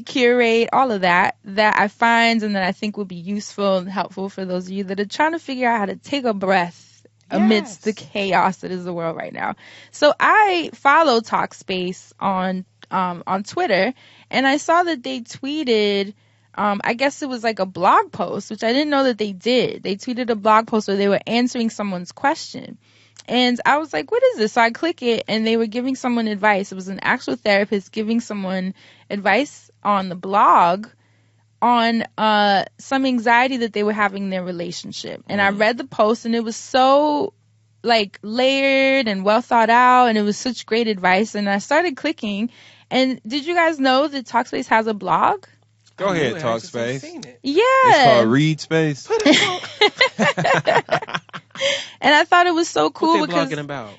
Speaker 1: curate, all of that I find and that I think would be useful and helpful for those of you that are trying to figure out how to take a breath amidst the chaos that is the world right now. So I follow Talkspace on Twitter, and I saw that they tweeted, I guess it was like a blog post, which I didn't know that they did. They tweeted a blog post where they were answering someone's question. And I was like, what is this? So I click it, and they were giving someone advice. It was an actual therapist giving someone advice on the blog on some anxiety that they were having in their relationship. And I read the post, and it was so layered and well thought out, and it was such great advice. And I started clicking. And did you guys know that Talkspace has a blog?
Speaker 2: Go ahead,
Speaker 7: I just haven't
Speaker 2: Talkspace.
Speaker 7: seen it.
Speaker 1: Yeah.
Speaker 2: It's called Read Space.
Speaker 1: And I thought it was so cool
Speaker 7: What they
Speaker 1: because
Speaker 7: blogging about?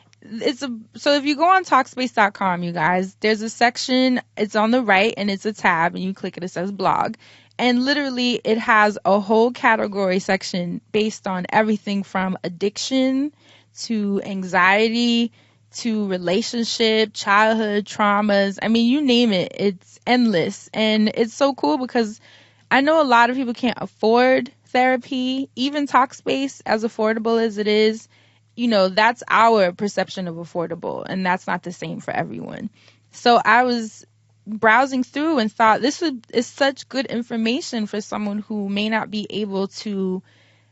Speaker 1: so if you go on Talkspace.com, you guys, there's a section, it's on the right, and it's a tab, and you click it, it says blog. And literally it has a whole category section based on everything from addiction to anxiety to relationship, childhood traumas. I mean, you name it, it's endless. And it's so cool because I know a lot of people can't afford therapy, even Talkspace, as affordable as it is. You know, that's our perception of affordable, and that's not the same for everyone. So I was browsing through and thought this is such good information for someone who may not be able to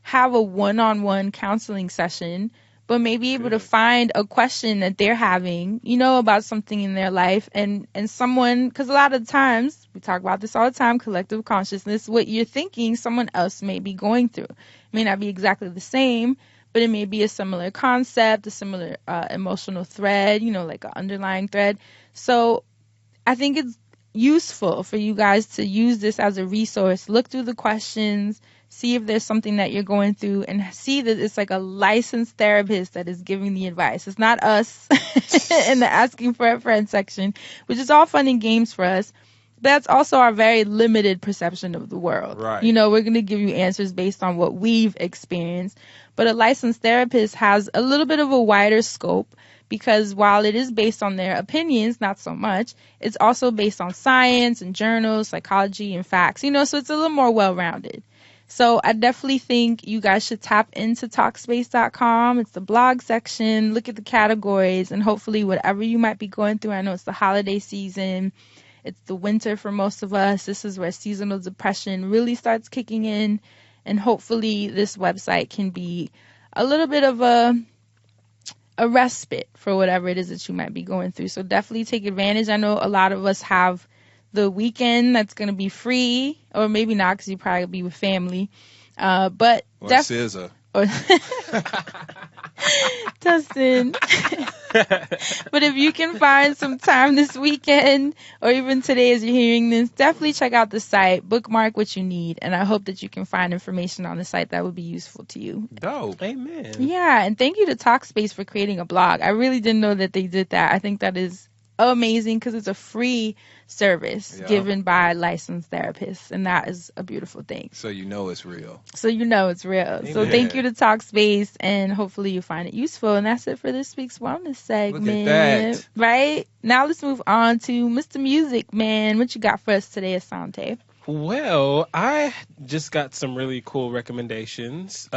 Speaker 1: have a one-on-one counseling session, but may be able to find a question that they're having, you know, about something in their life, and someone, because a lot of times, we talk about this all the time, collective consciousness, what you're thinking someone else may be going through. It may not be exactly the same, but it may be a similar concept, a similar emotional thread, you know, like an underlying thread. So I think it's useful for you guys to use this as a resource. Look through the questions, see if there's something that you're going through, and see that it's like a licensed therapist that is giving the advice. It's not us in the asking for a friend section, which is all fun and games for us. But that's also our very limited perception of the world.
Speaker 2: Right.
Speaker 1: You know, we're going to give you answers based on what we've experienced. But a licensed therapist has a little bit of a wider scope, because while it is based on their opinions, not so much, it's also based on science and journals, psychology, and facts. You know, so it's a little more well-rounded. So I definitely think you guys should tap into Talkspace.com. It's the blog section. Look at the categories, and hopefully whatever you might be going through, I know it's the holiday season. It's the winter for most of us. This is where seasonal depression really starts kicking in. And hopefully this website can be a little bit of a respite for whatever it is that you might be going through. So definitely take advantage. I know a lot of us have the weekend that's going to be free, or maybe not because you probably be with family. But
Speaker 2: or SZA.
Speaker 1: Dustin. But if you can find some time this weekend, or even today as you're hearing this, definitely check out the site, bookmark what you need, and I hope that you can find information on the site that would be useful to you.
Speaker 2: Dope.
Speaker 7: Amen.
Speaker 1: Yeah, and thank you to Talkspace for creating a blog. I really didn't know that they did that. I think that is amazing because it's a free service given by licensed therapists, and that is a beautiful thing.
Speaker 2: So you know it's real.
Speaker 1: So thank you to Talkspace, and hopefully you find it useful. And that's it for this week's wellness segment.
Speaker 2: Look at that.
Speaker 1: Right? Now let's move on to Mr. Music Man. What you got for us today, Asante?
Speaker 7: Well, I just got some really cool recommendations.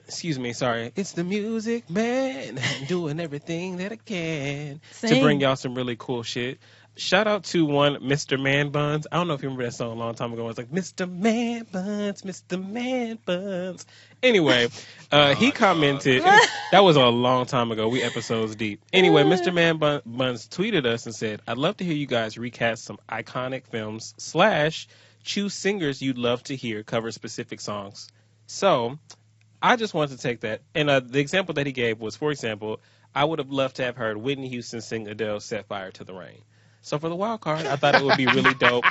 Speaker 7: Excuse me, sorry. It's the Music Man, doing everything that I can to bring y'all some really cool shit. Shout out to one Mr. Man Buns. I don't know if you remember that song a long time ago. It was like, Mr. Man Buns, Mr. Man Buns. Anyway, he commented. That was a long time ago. We episodes deep. Anyway, Mr. Man Buns tweeted us and said, I'd love to hear you guys recast some iconic films / choose singers you'd love to hear cover specific songs. So I just wanted to take that. And the example that he gave was, for example, I would have loved to have heard Whitney Houston sing Adele's Set Fire to the Rain. So for the wild card, I thought it would be really dope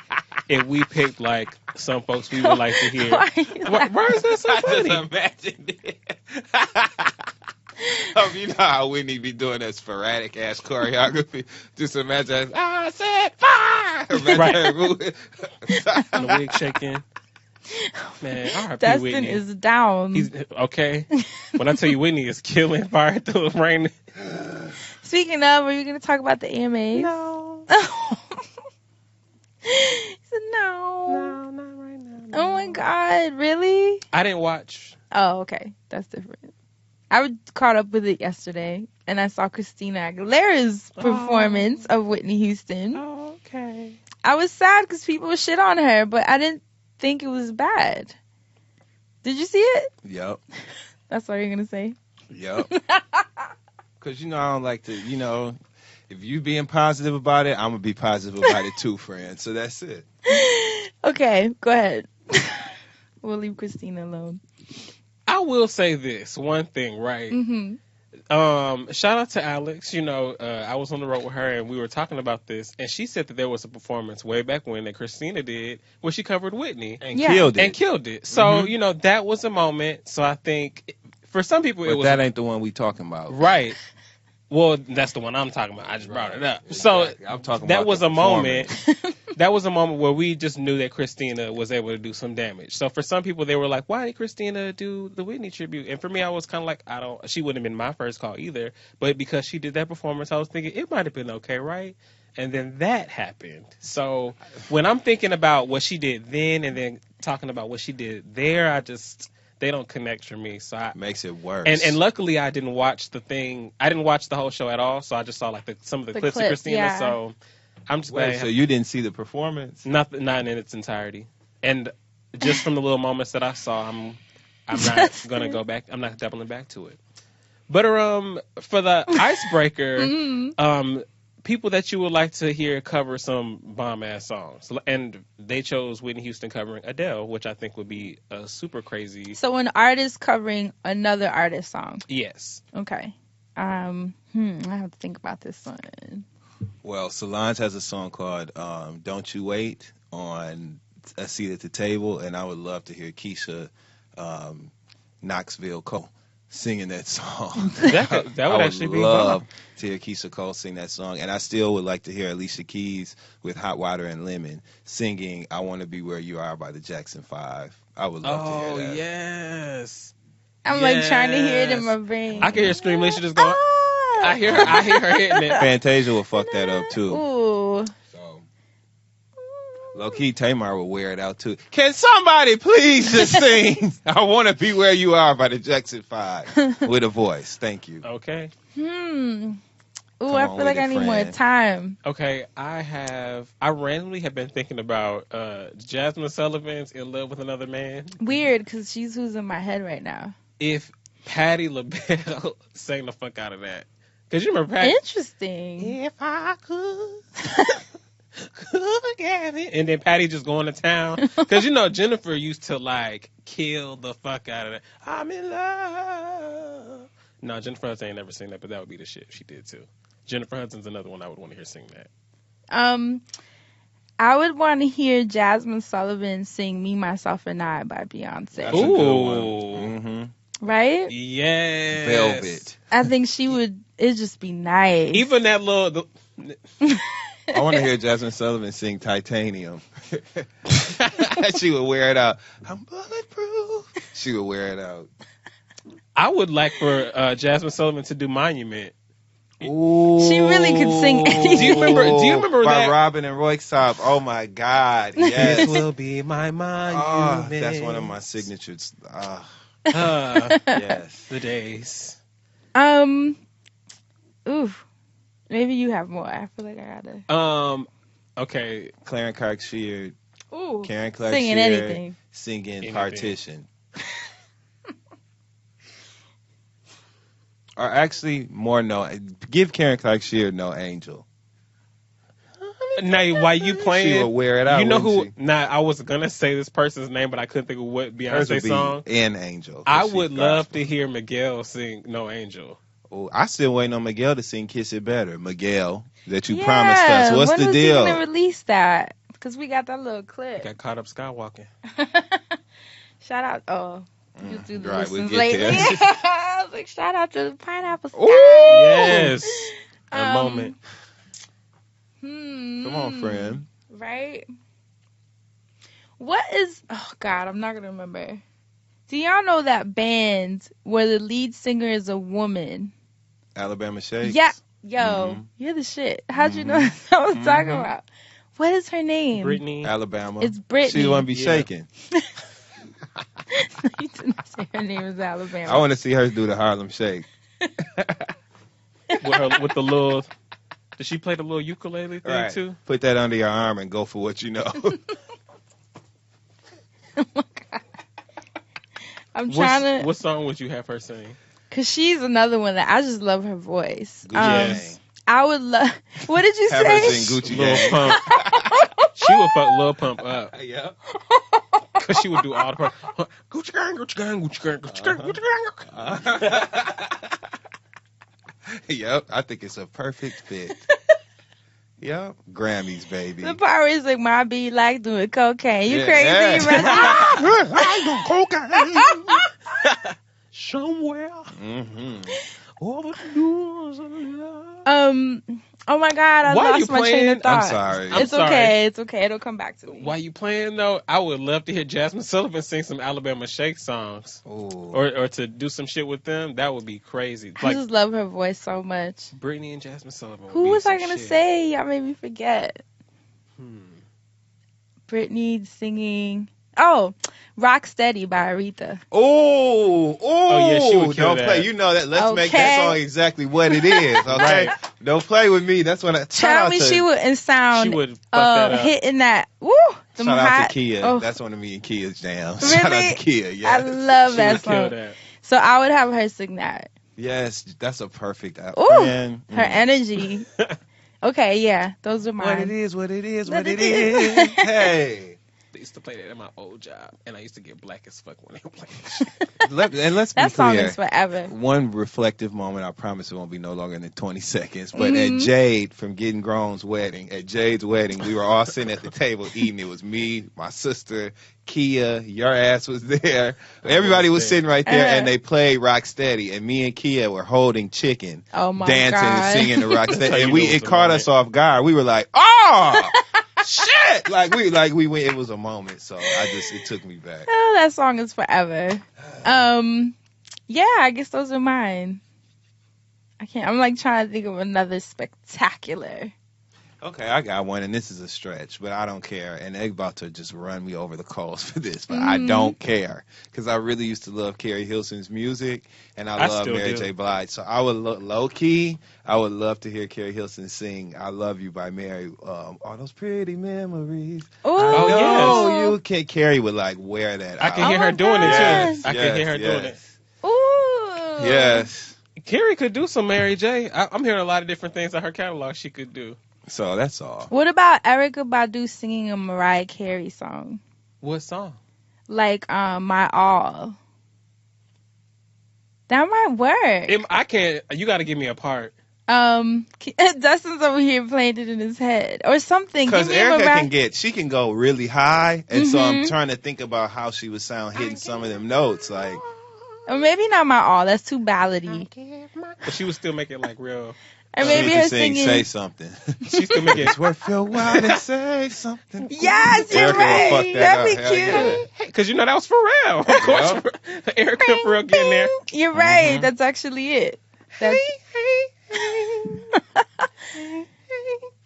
Speaker 7: if we picked like some folks we would like to hear. Why is that so funny?
Speaker 2: I just imagined it. You know how Whitney be doing that sporadic ass choreography. Just imagine, I said fire. Imagine her moving.
Speaker 7: And the wig shaking. Man, R.I.P.
Speaker 1: Dustin
Speaker 7: Whitney.
Speaker 1: is down.
Speaker 7: He's okay. When I tell you Whitney is killing Fire Through the Rain.
Speaker 1: Speaking of, are you going to talk about the AMAs?
Speaker 7: No.
Speaker 1: He said no.
Speaker 7: No, not right now. No.
Speaker 1: Oh my God, really?
Speaker 7: I didn't watch.
Speaker 1: Oh, okay. That's different. I was caught up with it yesterday, and I saw Christina Aguilera's performance of Whitney Houston.
Speaker 7: Oh, okay.
Speaker 1: I was sad because people would shit on her, but I didn't think it was bad. Did you see it?
Speaker 2: Yep.
Speaker 1: That's all you're going to say?
Speaker 2: Yep. Because, you know, I don't like to, you know, if you being positive about it, I'm going to be positive about it too, Fran. So that's it.
Speaker 1: Okay, go ahead. We'll leave Christina alone.
Speaker 7: I will say this one thing, right?
Speaker 1: Mm-hmm.
Speaker 7: Shout out to Alex. You know, I was on the road with her and we were talking about this, and she said that there was a performance way back when that Christina did where she covered Whitney
Speaker 2: and killed it.
Speaker 7: So, you know, that was a moment. So I think for some people
Speaker 2: but
Speaker 7: it was.
Speaker 2: That ain't the one we talking about.
Speaker 7: Right. Well, that's the one I'm talking about. I just brought it up.
Speaker 2: Exactly.
Speaker 7: So
Speaker 2: I'm talking
Speaker 7: that
Speaker 2: about
Speaker 7: was a moment that was a moment where we just knew that Christina was able to do some damage. So for some people, they were like, why did Christina do the Whitney tribute? And for me, I was kind of like, she wouldn't have been my first call either. But because she did that performance, I was thinking it might have been okay, right? And then that happened. So when I'm thinking about what she did then and then talking about what she did there, they don't connect for me. So
Speaker 2: makes it worse.
Speaker 7: And luckily I didn't watch the thing. I didn't watch the whole show at all. So I just saw like some of the clips of Christina.
Speaker 1: Yeah.
Speaker 7: So I'm just
Speaker 2: Wait, so you didn't see the performance?
Speaker 7: not in its entirety. And just from the little moments that I saw, I'm not gonna go back. I'm not doubling back to it. But for the icebreaker, people that you would like to hear cover some bomb ass songs, and they chose Whitney Houston covering Adele, which I think would be a super crazy.
Speaker 1: So an artist covering another artist song.
Speaker 7: Yes.
Speaker 1: Okay. I have to think about this one.
Speaker 2: Well, Solange has a song called "Don't You Wait" on A Seat at the Table, and I would love to hear Keisha Knoxville Cole singing that song.
Speaker 7: That would actually be
Speaker 2: love to hear Keisha Cole sing that song, and I still would like to hear Alicia Keys with Hot Water and Lemon singing "I Want to Be Where You Are" by the Jackson 5. I would love to hear that.
Speaker 7: Oh yes.
Speaker 1: I'm like trying to hear it in my brain.
Speaker 7: I can hear Scream Alicia just going. I hear her hitting it.
Speaker 2: Fantasia will fuck that up too.
Speaker 1: Ooh.
Speaker 2: So, low key, Tamar will wear it out too. Can somebody please just sing "I Want to Be Where You Are" by the Jackson 5 with a voice? Thank you.
Speaker 7: Okay.
Speaker 1: Ooh,
Speaker 2: Come
Speaker 1: I
Speaker 2: on
Speaker 1: feel like
Speaker 2: with
Speaker 1: I
Speaker 2: it,
Speaker 1: need more
Speaker 2: friend.
Speaker 1: time.
Speaker 7: Okay, I randomly have been thinking about Jasmine Sullivan's "In Love with Another Man."
Speaker 1: Weird, because she's who's in my head right now.
Speaker 7: If Patti LaBelle sang the fuck out of that, because you remember Patti.
Speaker 1: Interesting.
Speaker 7: If I could get it, and then Patti just going to town, because Jennifer used to like kill the fuck out of that. I'm in love. No, Jennifer Hudson ain't never seen that, but that would be the shit if she did too. Jennifer Hudson's another one I would want to hear sing that.
Speaker 1: I would want to hear Jasmine Sullivan sing "Me, Myself, and I" by Beyonce.
Speaker 2: That's a good one.
Speaker 7: Ooh.
Speaker 2: Mm-hmm.
Speaker 1: Right?
Speaker 7: Yes.
Speaker 2: Velvet.
Speaker 1: I think she would. It'd just be nice.
Speaker 7: Even that little.
Speaker 2: I want to hear Jasmine Sullivan sing "Titanium." She would wear it out. I'm bulletproof. She would wear it out.
Speaker 7: I would like for Jasmine Sullivan to do "Monument."
Speaker 2: Ooh.
Speaker 1: She really could sing anything.
Speaker 7: Do you remember
Speaker 2: by
Speaker 7: that?
Speaker 2: Robin and Roy Saab? Oh my God! Yes.
Speaker 7: This will be my monument.
Speaker 2: That's one of my signatures.
Speaker 7: Yes. The days.
Speaker 1: Ooh. Maybe you have more. I feel like I gotta.
Speaker 7: Okay.
Speaker 2: Karen Clark Sheard.
Speaker 1: Ooh.
Speaker 2: Karen Clark
Speaker 1: Singing
Speaker 2: Sheard
Speaker 1: anything.
Speaker 2: singing
Speaker 7: Anything.
Speaker 2: Partition. Or actually, give Karen Clark Sheard "No Angel."
Speaker 7: Now, while you playing,
Speaker 2: She will wear it out.
Speaker 7: you know who?
Speaker 2: wouldn't she?
Speaker 7: Now, I was gonna say this person's name, but I couldn't think of what
Speaker 2: Hers would
Speaker 7: Beyonce
Speaker 2: be
Speaker 7: song.
Speaker 2: "In Angel."
Speaker 7: I would love to hear Miguel sing "No Angel."
Speaker 2: Oh, I still waiting on Miguel to sing "Kiss It Better." Miguel, that you
Speaker 1: Yeah.
Speaker 2: promised us. What's
Speaker 1: when
Speaker 2: the
Speaker 1: was
Speaker 2: deal?
Speaker 1: he gonna release that? Because we got that little clip.
Speaker 7: Got caught up skywalking.
Speaker 1: Shout out. Oh, you do the
Speaker 2: right, we'll
Speaker 1: listens
Speaker 2: get
Speaker 1: lately.
Speaker 2: there.
Speaker 1: I was like, shout out to the Pineapple Sky.
Speaker 7: Yes. A moment.
Speaker 2: Come on, friend.
Speaker 1: Right? What is... Oh, God, I'm not going to remember. Do y'all know that band where the lead singer is a woman?
Speaker 2: Alabama Shakes.
Speaker 1: Yeah. Yo,
Speaker 2: Mhm.
Speaker 1: you're the shit. How'd you know that's what I was talking about? What is her name?
Speaker 7: Brittany.
Speaker 2: Alabama.
Speaker 1: It's Brittany.
Speaker 2: She want to be
Speaker 7: Yeah.
Speaker 2: shaking.
Speaker 1: You didn't say her name is Alabama.
Speaker 2: I want to see her do the Harlem Shake.
Speaker 7: with the little. Did she play the little ukulele thing
Speaker 2: Right.
Speaker 7: too?
Speaker 2: Put that under your arm and go for what you know.
Speaker 1: Oh my God. I'm trying to...
Speaker 7: What song would you have her sing?
Speaker 1: Because she's another one that I just love her voice.
Speaker 2: Gucci Gang.
Speaker 1: I would love... What did you
Speaker 2: Have her
Speaker 1: say?
Speaker 2: sing Gucci
Speaker 7: Lil
Speaker 2: Gang.
Speaker 7: Pump. She would fuck Lil Pump up.
Speaker 2: Yeah.
Speaker 7: Because she would do all the Gucci Gang, Gucci Gang, Gucci Gang, Gucci Gang, Gucci Gang.
Speaker 2: Yep, I think it's a perfect fit. Yep, Grammys, baby.
Speaker 1: The part where it's like, my be like doing cocaine. You
Speaker 2: Yeah,
Speaker 1: crazy?
Speaker 2: yeah.
Speaker 1: You must-
Speaker 7: Somewhere
Speaker 2: Mm-hmm.
Speaker 7: over the doors of love.
Speaker 1: Oh my God, I
Speaker 7: Why you
Speaker 1: lost my train of
Speaker 7: playing?
Speaker 1: thought.
Speaker 2: I'm sorry.
Speaker 7: I'm
Speaker 1: It's
Speaker 7: sorry.
Speaker 1: okay. It's okay. It'll come back to me.
Speaker 7: While you playing though, I would love to hear Jasmine Sullivan sing some Alabama Shake songs,
Speaker 2: Ooh.
Speaker 7: or to do some shit with them. That would be crazy.
Speaker 1: I
Speaker 7: Like
Speaker 1: just love her voice so much.
Speaker 7: Brittany and Jasmine Sullivan. would
Speaker 1: Who
Speaker 7: be
Speaker 1: was
Speaker 7: some
Speaker 1: I gonna
Speaker 7: shit.
Speaker 1: say? Y'all made me forget.
Speaker 7: Hmm.
Speaker 1: Britney singing. Oh, Rock Steady by Aretha.
Speaker 2: Oh,
Speaker 7: yeah, she would kill
Speaker 2: don't play.
Speaker 7: that.
Speaker 2: You know that. Let's make
Speaker 1: Okay.
Speaker 2: that song exactly what it is. Okay,
Speaker 7: Right.
Speaker 2: don't play with me. That's what I.
Speaker 1: Tell me she wouldn't sound
Speaker 7: She would fuck that up.
Speaker 1: hitting that. Woo!
Speaker 2: Shout out
Speaker 1: hot,
Speaker 2: to Kia.
Speaker 1: oh,
Speaker 2: That's one of me and Kia's jams.
Speaker 1: Really?
Speaker 2: Shout out to Kia.
Speaker 1: I
Speaker 2: Yes.
Speaker 1: love
Speaker 7: She
Speaker 1: that
Speaker 7: would kill
Speaker 1: song.
Speaker 7: that.
Speaker 1: So I would have her sing that.
Speaker 2: Yes, that's a perfect.
Speaker 1: Ooh,
Speaker 2: Friend.
Speaker 1: her energy. Okay, yeah, those are
Speaker 2: What
Speaker 1: mine.
Speaker 2: it is, what it is,
Speaker 1: What
Speaker 2: what it
Speaker 1: it is.
Speaker 2: is. Hey.
Speaker 7: They used to play that at my old job, and I used to get black as fuck when they were playing that shit.
Speaker 2: Let's be
Speaker 1: That song
Speaker 2: clear.
Speaker 1: is forever.
Speaker 2: One reflective moment, I promise it won't be no longer than 20 seconds. But
Speaker 1: Mm-hmm.
Speaker 2: at Jade from Getting Grown's wedding, at Jade's wedding, we were all sitting at the table eating. It was me, my sister, Kia, your ass was there. Everybody was sitting right there, and they played Rock Steady. And me and Kia were holding chicken,
Speaker 1: Oh my
Speaker 2: dancing
Speaker 1: God.
Speaker 2: and singing the Rock
Speaker 7: That's how
Speaker 2: Steady. And
Speaker 7: you know
Speaker 2: it
Speaker 7: it's a
Speaker 2: caught
Speaker 7: moment.
Speaker 2: us off guard. We were like, oh! Shit! We went. It was a moment, so it took me back.
Speaker 1: Oh, that song is forever. Yeah, I guess those are mine. I'm like trying to think of another spectacular.
Speaker 2: Okay, I got one, and this is a stretch, but I don't care. And they're about to just run me over the coals for this, but I don't care because I really used to love Carrie Hilson's music, and I love
Speaker 7: still
Speaker 2: Mary
Speaker 7: do.
Speaker 2: J. Blige. So I would low key. I would love to hear Carrie Hilson sing "I Love You" by Mary. All those pretty memories.
Speaker 1: Ooh.
Speaker 7: Oh, yes.
Speaker 2: Oh, you can. Carrie would like wear that.
Speaker 7: I can
Speaker 2: out.
Speaker 7: hear
Speaker 1: my
Speaker 7: her doing it
Speaker 1: God.
Speaker 7: too. I can hear her doing it.
Speaker 1: Ooh.
Speaker 2: Yes.
Speaker 7: Carrie could do some Mary J. I'm hearing a lot of different things on her catalog she could do.
Speaker 2: So that's all.
Speaker 1: What about Erykah Badu singing a Mariah Carey song?
Speaker 7: What song?
Speaker 1: Like My All. That might work.
Speaker 7: I can't. You got to give me a part.
Speaker 1: Dustin's over here playing it in his head or something.
Speaker 2: Because
Speaker 1: Give me a
Speaker 2: Erica
Speaker 1: Mariah-
Speaker 2: she can go really high, and so I'm
Speaker 1: Mhm.
Speaker 2: trying to think about how she would sound hitting some of them notes, like.
Speaker 1: Or maybe not My All. That's too ballady.
Speaker 7: But she would still make it like real.
Speaker 1: Or maybe
Speaker 2: she
Speaker 1: her
Speaker 2: could sing
Speaker 1: singing.
Speaker 2: "Say Something."
Speaker 7: She still make it.
Speaker 2: It's worth your while to say something.
Speaker 1: Yes, you're
Speaker 2: Erica will
Speaker 1: right.
Speaker 2: fuck that
Speaker 1: That'd be
Speaker 2: up. Hell yeah.
Speaker 1: cute.
Speaker 7: Because you know that was Pharrell. Of course, Erica Pharrell getting there.
Speaker 1: You're right. That's actually it. That's,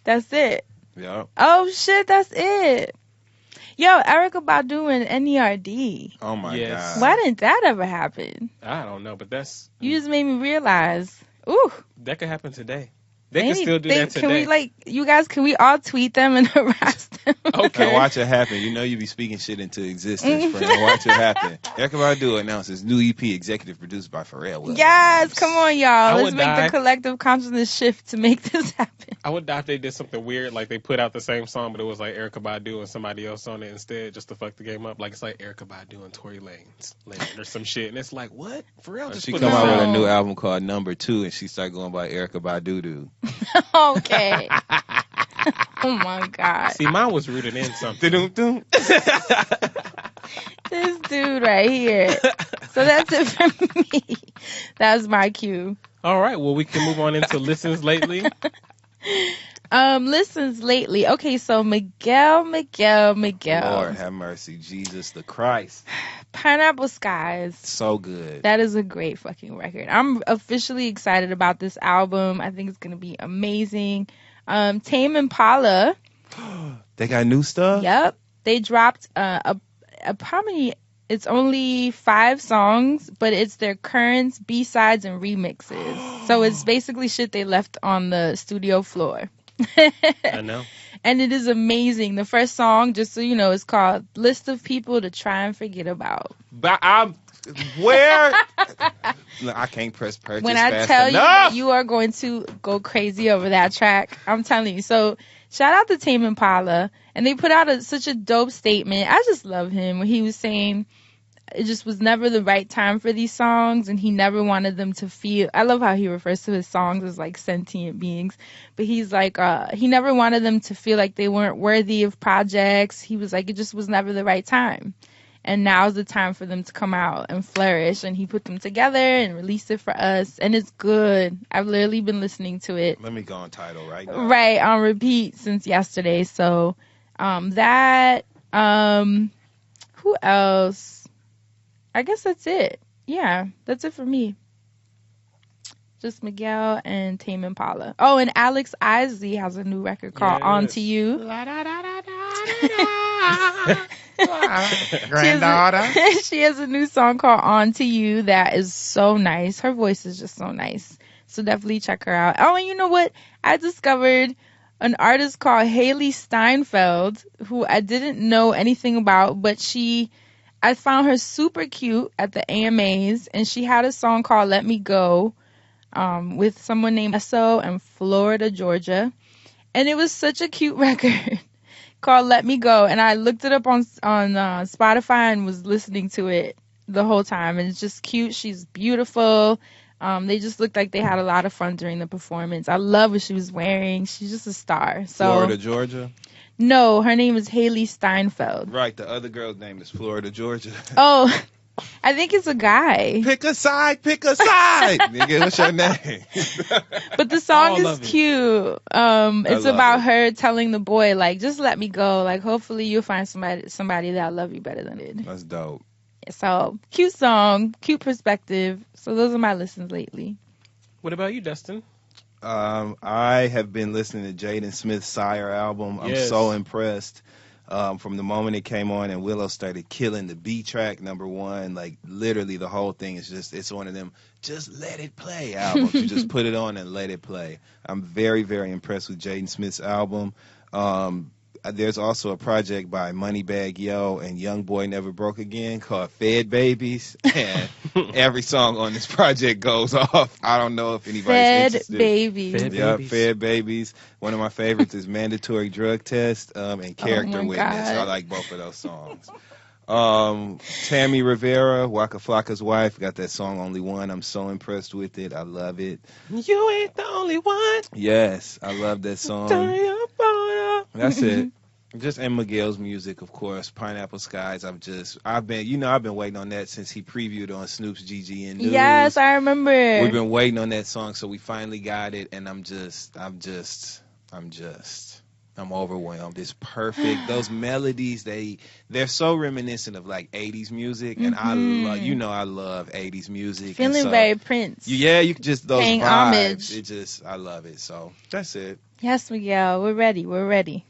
Speaker 1: that's it.
Speaker 2: Yeah.
Speaker 1: Oh shit, that's it. Yo, Erykah Badu and NERD.
Speaker 2: Oh my
Speaker 7: Yes.
Speaker 2: god.
Speaker 1: Why didn't that ever happen?
Speaker 7: I don't know, but
Speaker 1: You just made me realize. Ooh.
Speaker 7: that could happen today. They could
Speaker 1: maybe
Speaker 7: still do
Speaker 1: they-
Speaker 7: that
Speaker 1: Can
Speaker 7: today.
Speaker 1: we you guys, can we all tweet them and harass them?
Speaker 7: Okay.
Speaker 2: Now watch it happen. You know you be speaking shit into existence, friend. Watch it happen. Erykah Badu announces new EP, executive produced by Pharrell Williams.
Speaker 1: Yes, come on, y'all. Let's
Speaker 7: would
Speaker 1: make
Speaker 7: die.
Speaker 1: the collective consciousness shift to make this happen.
Speaker 7: I would doubt they did something weird, like they put out the same song, but it was like Erykah Badu and somebody else on it instead, just to fuck the game up. Like it's like Erykah Badu and Tory Lanez or some shit, and it's like, what? Pharrell just
Speaker 2: She
Speaker 7: put
Speaker 2: come
Speaker 7: this
Speaker 2: out with
Speaker 7: out.
Speaker 2: a new album called Number 2, and she started going by Erykah Badu.
Speaker 1: Okay. Oh my god.
Speaker 7: See, mine was rooted in something.
Speaker 2: Dum-dum.
Speaker 1: This dude right here. So that's it for me. That's my cue.
Speaker 7: All right, well, we can move on into listens lately.
Speaker 1: Listens lately. Okay, so Miguel.
Speaker 2: Lord have mercy. Jesus the Christ.
Speaker 1: Pineapple Skies.
Speaker 2: So good.
Speaker 1: That is a great fucking record. I'm officially excited about this album. I think it's gonna be amazing. Tame Impala.
Speaker 2: They got new stuff?
Speaker 1: Yep. They dropped a how many? It's only 5 songs, but it's their current B-sides and remixes. So it's basically shit they left on the studio floor.
Speaker 7: I know.
Speaker 1: And it is amazing. The first song, just so you know, is called List of People to Try and Forget About.
Speaker 2: But where? Look, I can't press purchase
Speaker 1: When I
Speaker 2: fast
Speaker 1: tell
Speaker 2: enough.
Speaker 1: you are going to go crazy over that track, I'm telling you. So shout out to Tame Impala. And they put out such a dope statement. I just love him when he was saying it just was never the right time for these songs, and he never wanted them to feel. I love how he refers to his songs as like sentient beings, but he's like he never wanted them to feel like they weren't worthy of projects. He was like, it just was never the right time. And now's the time for them to come out and flourish. And he put them together and released it for us. And it's good. I've literally been listening to it.
Speaker 2: Let me go on title right now.
Speaker 1: Right, on repeat since yesterday. So who else? I guess that's it. Yeah, that's it for me. Just Miguel and Tame Impala. Oh, and Alex Isley has a new record called On to You.
Speaker 2: Granddaughter.
Speaker 1: She has a new song called On to You that is so nice. Her voice is just so nice. So definitely check her out. Oh, and you know what? I discovered an artist called Haley Steinfeld, who I didn't know anything about, but I found her super cute at the AMAs, and she had a song called Let Me Go with someone named Esso in Florida, Georgia. And it was such a cute record called Let Me Go. And I looked it up on Spotify and was listening to it the whole time. And it's just cute. She's beautiful. They just looked like they had a lot of fun during the performance. I love what she was wearing. She's just a star. So,
Speaker 2: Florida, Georgia?
Speaker 1: No, her name is Haley Steinfeld.
Speaker 2: Right, the other girl's name is Florida, Georgia.
Speaker 1: Oh, I think it's a guy.
Speaker 2: Pick a side, nigga, what's your name?
Speaker 1: But the song is cute. It's about her telling the boy, like, just let me go. Like, hopefully you'll find somebody that'll love you better than it.
Speaker 2: That's dope.
Speaker 1: So, cute song, cute perspective. So those are my listens lately.
Speaker 7: What about you, Dustin?
Speaker 2: I have been listening to Jaden Smith's Sire album. I'm so impressed. From the moment it came on and Willow started killing the B track, number one, like literally the whole thing is it's one of them just let it play albums. You just put it on and let it play. I'm very, very impressed with Jaden Smith's album. There's also a project by Moneybagg Yo and Young Boy Never Broke Again called Fed Babies. And every song on this project goes off. I don't know if anybody's interested. Fed Babies. One of my favorites is Mandatory Drug Test and Character Witness.
Speaker 1: God.
Speaker 2: I like both of those songs. Tammy Rivera, Waka Flocka's wife, got that song Only One. I'm so impressed with it. I love it.
Speaker 7: You ain't the only one.
Speaker 2: Yes, I love that song. That's it. Just and Miguel's music, of course. Pineapple Skies. I've been waiting on that since he previewed on Snoop's GGN News.
Speaker 1: Yes, I remember.
Speaker 2: We've been waiting on that song, so we finally got it, and I'm overwhelmed. It's perfect. Those melodies, they're so reminiscent of like 80s music, and I love 80s music.
Speaker 1: Feeling very Prince.
Speaker 2: Yeah, you just those
Speaker 1: paying
Speaker 2: vibes.
Speaker 1: homage.
Speaker 2: I love it. So that's it.
Speaker 1: Yes, Miguel, we're ready.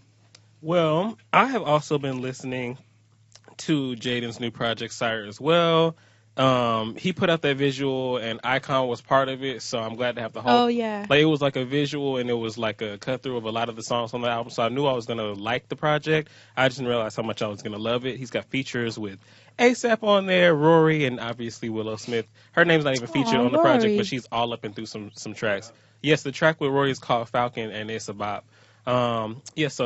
Speaker 7: Well, I have also been listening to Jaden's new project, Sire, as well. He put out that visual, and Icon was part of it, so I'm glad to have the whole.
Speaker 1: Oh, yeah.
Speaker 7: Like, it was like a visual, and it was like a cut-through of a lot of the songs on the album, so I knew I was going to like the project. I just didn't realize how much I was going to love it. He's got features with A$AP on there, Rory, and obviously Willow Smith. Her name's not even featured on the project, but she's all up and through some tracks. Yes, the track with Rory is called Falcon, and it's a bop. So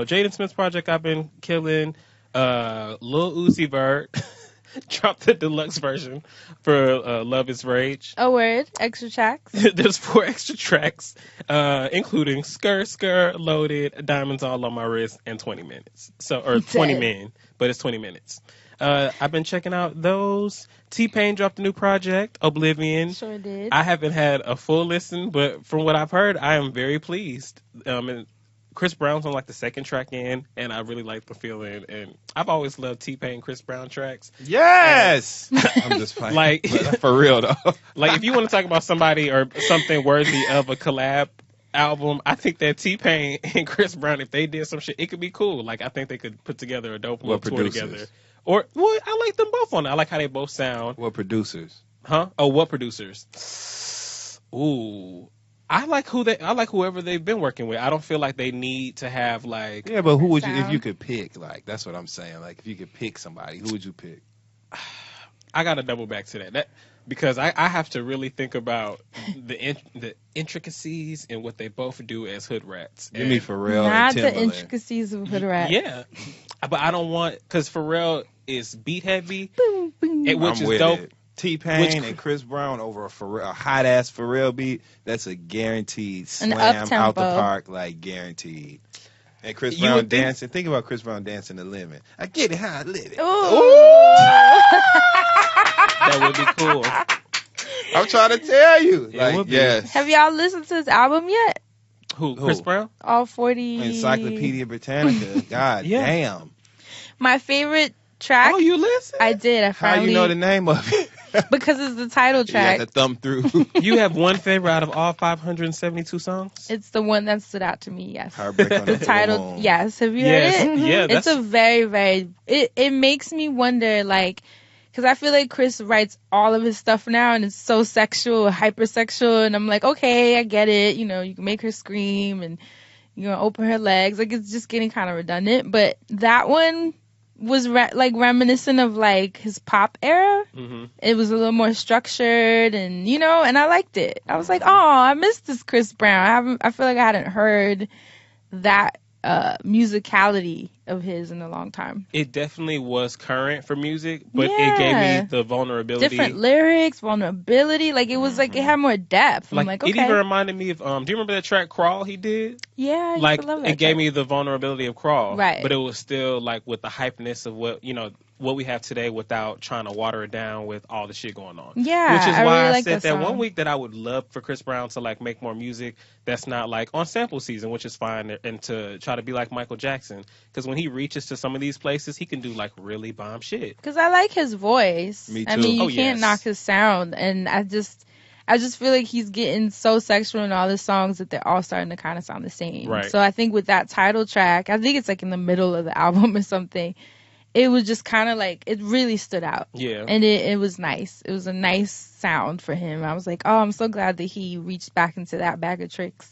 Speaker 7: Jaden Smith's project I've been killing. Lil Uzi Vert dropped the deluxe version for Love Is Rage.
Speaker 1: Oh, word. Extra tracks.
Speaker 7: There's 4 extra tracks, including Skr, Loaded, Diamonds All on My Wrist, and 20 minutes. 20 men, but it's 20 minutes. I've been checking out those. T-Pain dropped a new project, Oblivion.
Speaker 1: Sure did.
Speaker 7: I haven't had a full listen, but from what I've heard, I am very pleased. And Chris Brown's on like the second track in, and I really like the feeling. And I've always loved T-Pain, Chris Brown tracks.
Speaker 2: Yes! I'm just playing.
Speaker 7: Like,
Speaker 2: for real though.
Speaker 7: Like, if you want to talk about somebody or something worthy of a collab album, I think that T-Pain and Chris Brown, if they did some shit, it could be cool. Like, I think they could put together a dope little tour together. Or, well, I like them both on it. I like how they both sound.
Speaker 2: What producers?
Speaker 7: Huh? Oh, what producers? Ooh. I like whoever they've been working with. I don't feel like they need to have like.
Speaker 2: Yeah, but who would you, if you could pick? Like, that's what I'm saying. Like, if you could pick somebody, who would you pick?
Speaker 7: I gotta double back to that because I have to really think about the intricacies in what they both do as hood rats.
Speaker 2: Give me Pharrell
Speaker 1: Not
Speaker 2: and Timbaland.
Speaker 1: the intricacies of hood rats.
Speaker 7: Yeah, but I don't want because Pharrell is beat heavy,
Speaker 1: Boom, boom.
Speaker 7: which
Speaker 2: I'm
Speaker 7: is
Speaker 2: with
Speaker 7: dope.
Speaker 2: it. T-Pain and Chris Brown over a hot-ass Pharrell beat, that's a guaranteed slam out the park, like guaranteed. And Chris
Speaker 7: You
Speaker 2: Brown
Speaker 7: would think-
Speaker 2: dancing. Think about Chris Brown dancing the limit. I get it how I live it.
Speaker 7: That would be cool.
Speaker 2: I'm trying to tell you.
Speaker 7: It
Speaker 2: Like,
Speaker 7: would be.
Speaker 2: yes.
Speaker 1: Have y'all listened to his album yet?
Speaker 7: Who? Chris Brown?
Speaker 1: All 40.
Speaker 2: Encyclopedia Britannica. God
Speaker 7: Yeah.
Speaker 2: damn.
Speaker 1: My favorite track.
Speaker 7: Oh, you listen?
Speaker 1: I did. I
Speaker 2: How
Speaker 1: finally,
Speaker 2: you know the name of it?
Speaker 1: because it's the title
Speaker 2: You
Speaker 1: track.
Speaker 2: have to thumb through.
Speaker 7: You have one favorite out of all 572 songs?
Speaker 1: It's the one that stood out to me. Yes.
Speaker 2: Heartbreak on
Speaker 1: The
Speaker 2: the
Speaker 1: title.
Speaker 2: Full Moon.
Speaker 1: Yes. Have you
Speaker 7: Yes.
Speaker 1: heard it?
Speaker 7: Yeah,
Speaker 1: It's
Speaker 7: that's
Speaker 1: a very, very. It makes me wonder, like, because I feel like Chris writes all of his stuff now, and it's so sexual, hypersexual, and I'm like, okay, I get it. You know, you can make her scream, and you know, open her legs. Like, it's just getting kind of redundant. But that one was like reminiscent of like his pop era.
Speaker 7: hmm
Speaker 1: It was a little more structured, and you know, and I liked it. I was like, oh, I missed this Chris Brown. I feel like I hadn't heard that musicality of his in a long time.
Speaker 7: It definitely was current for music, but it
Speaker 1: Yeah.
Speaker 7: gave me the vulnerability.
Speaker 1: Different lyrics, vulnerability. Like, it was like it had more depth. I'm like,
Speaker 7: It
Speaker 1: okay,
Speaker 7: even reminded me of, do you remember that track Crawl he did?
Speaker 1: yeah, I used
Speaker 7: Like,
Speaker 1: to love that
Speaker 7: it gave
Speaker 1: track.
Speaker 7: me the vulnerability of Crawl.
Speaker 1: Right.
Speaker 7: But it was still, like, with the hypeness of what, you know, what we have today without trying to water it down with all the shit going on.
Speaker 1: Yeah,
Speaker 7: Which is
Speaker 1: I
Speaker 7: why
Speaker 1: really
Speaker 7: I
Speaker 1: like
Speaker 7: said
Speaker 1: that
Speaker 7: that
Speaker 1: song.
Speaker 7: one week that I would love for Chris Brown to, like, make more music that's not, like, on sample season, which is fine, and to try to be like Michael Jackson. Because when he reaches to some of these places, he can do, like, really bomb shit.
Speaker 1: Because I like his voice.
Speaker 2: Me
Speaker 1: I
Speaker 2: too.
Speaker 1: mean, you
Speaker 7: Oh,
Speaker 1: can't
Speaker 7: yes.
Speaker 1: knock his sound, and I just feel like he's getting so sexual in all his songs that they're all starting to kind of sound the same.
Speaker 7: Right.
Speaker 1: So I think with that title track, I think it's like in the middle of the album or something. It was just kind of like, it really stood out.
Speaker 7: Yeah.
Speaker 1: And it was nice. It was a nice sound for him. I was like, oh, I'm so glad that he reached back into that bag of tricks.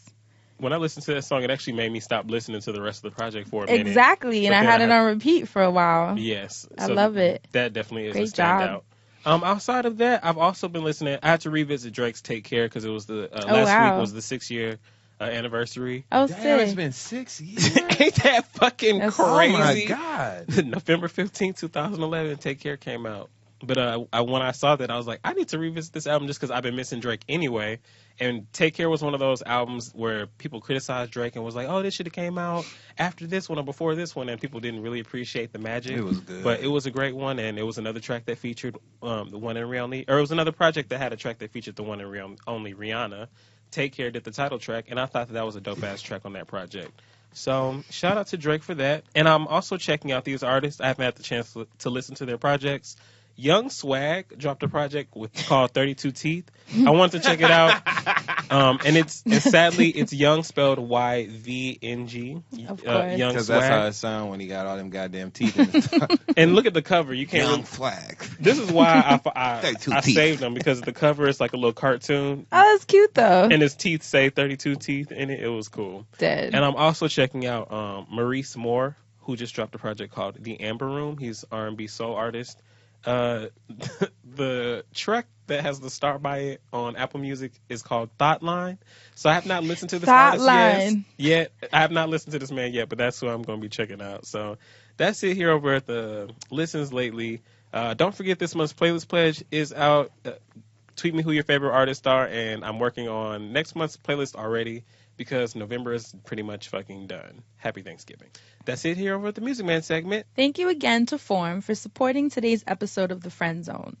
Speaker 7: When I listened to that song, it actually made me stop listening to the rest of the project for a minute.
Speaker 1: Exactly. And
Speaker 7: But
Speaker 1: I
Speaker 7: then
Speaker 1: had
Speaker 7: I
Speaker 1: it
Speaker 7: had-
Speaker 1: on repeat for a while.
Speaker 7: Yes.
Speaker 1: I
Speaker 7: So
Speaker 1: love it.
Speaker 7: That definitely is
Speaker 1: Great
Speaker 7: a standout.
Speaker 1: job.
Speaker 7: Outside of that, I've also been listening. I had to revisit Drake's "Take Care" because it was the
Speaker 1: Oh,
Speaker 7: last
Speaker 1: wow.
Speaker 7: week was the 6-year anniversary.
Speaker 1: Oh,
Speaker 2: Damn, it's
Speaker 1: sick.
Speaker 2: been 6 years.
Speaker 7: Ain't that fucking
Speaker 1: That's-
Speaker 7: crazy?
Speaker 2: Oh my God.
Speaker 7: November 15th, 2011, "Take Care" came out. But when I saw that, I was like, I need to revisit this album just because I've been missing Drake anyway. And "Take Care" was one of those albums where people criticized Drake and was like, oh, this should have came out after this one or before this one, and people didn't really appreciate the magic.
Speaker 2: It was good.
Speaker 7: But it was a great one, and it was another track that featured the one and only, or it was another project that had a track that featured the one and only Rihanna. "Take Care" did the title track, and I thought that was a dope-ass track on that project. So shout out to Drake for that. And I'm also checking out these artists. I haven't had the chance to listen to their projects. Young Swag dropped a project called 32 Teeth. I wanted to check it out. And sadly it's Young spelled YVNG.
Speaker 1: Of course.
Speaker 7: Young
Speaker 2: Because that's how
Speaker 7: Swag.
Speaker 2: it sound when he got all them goddamn teeth in his tongue.
Speaker 7: And look at the cover. You can't.
Speaker 2: Young flag.
Speaker 7: This is why I
Speaker 2: 32
Speaker 7: I
Speaker 2: teeth.
Speaker 7: saved them, because the cover is like a little cartoon,
Speaker 1: Oh, that's cute, though.
Speaker 7: and his teeth say 32 teeth in it. It was cool.
Speaker 1: Dead.
Speaker 7: And I'm also checking out Maurice Moore, who just dropped a project called The Amber Room. He's R&B soul artist. The track that has the star by it on Apple Music is called Thought Line. So I have not listened to this
Speaker 1: Thought
Speaker 7: artist
Speaker 1: Line.
Speaker 7: yet. I have not listened to this man yet, but that's who I'm going to be checking out. So that's it here over at the Listens Lately. Don't forget this month's playlist pledge is out. Tweet me who your favorite artists are, and I'm working on next month's playlist already because November is pretty much fucking done. Happy Thanksgiving. That's it here over at the Music Man segment.
Speaker 1: Thank you again to Form for supporting today's episode of The Friend Zone.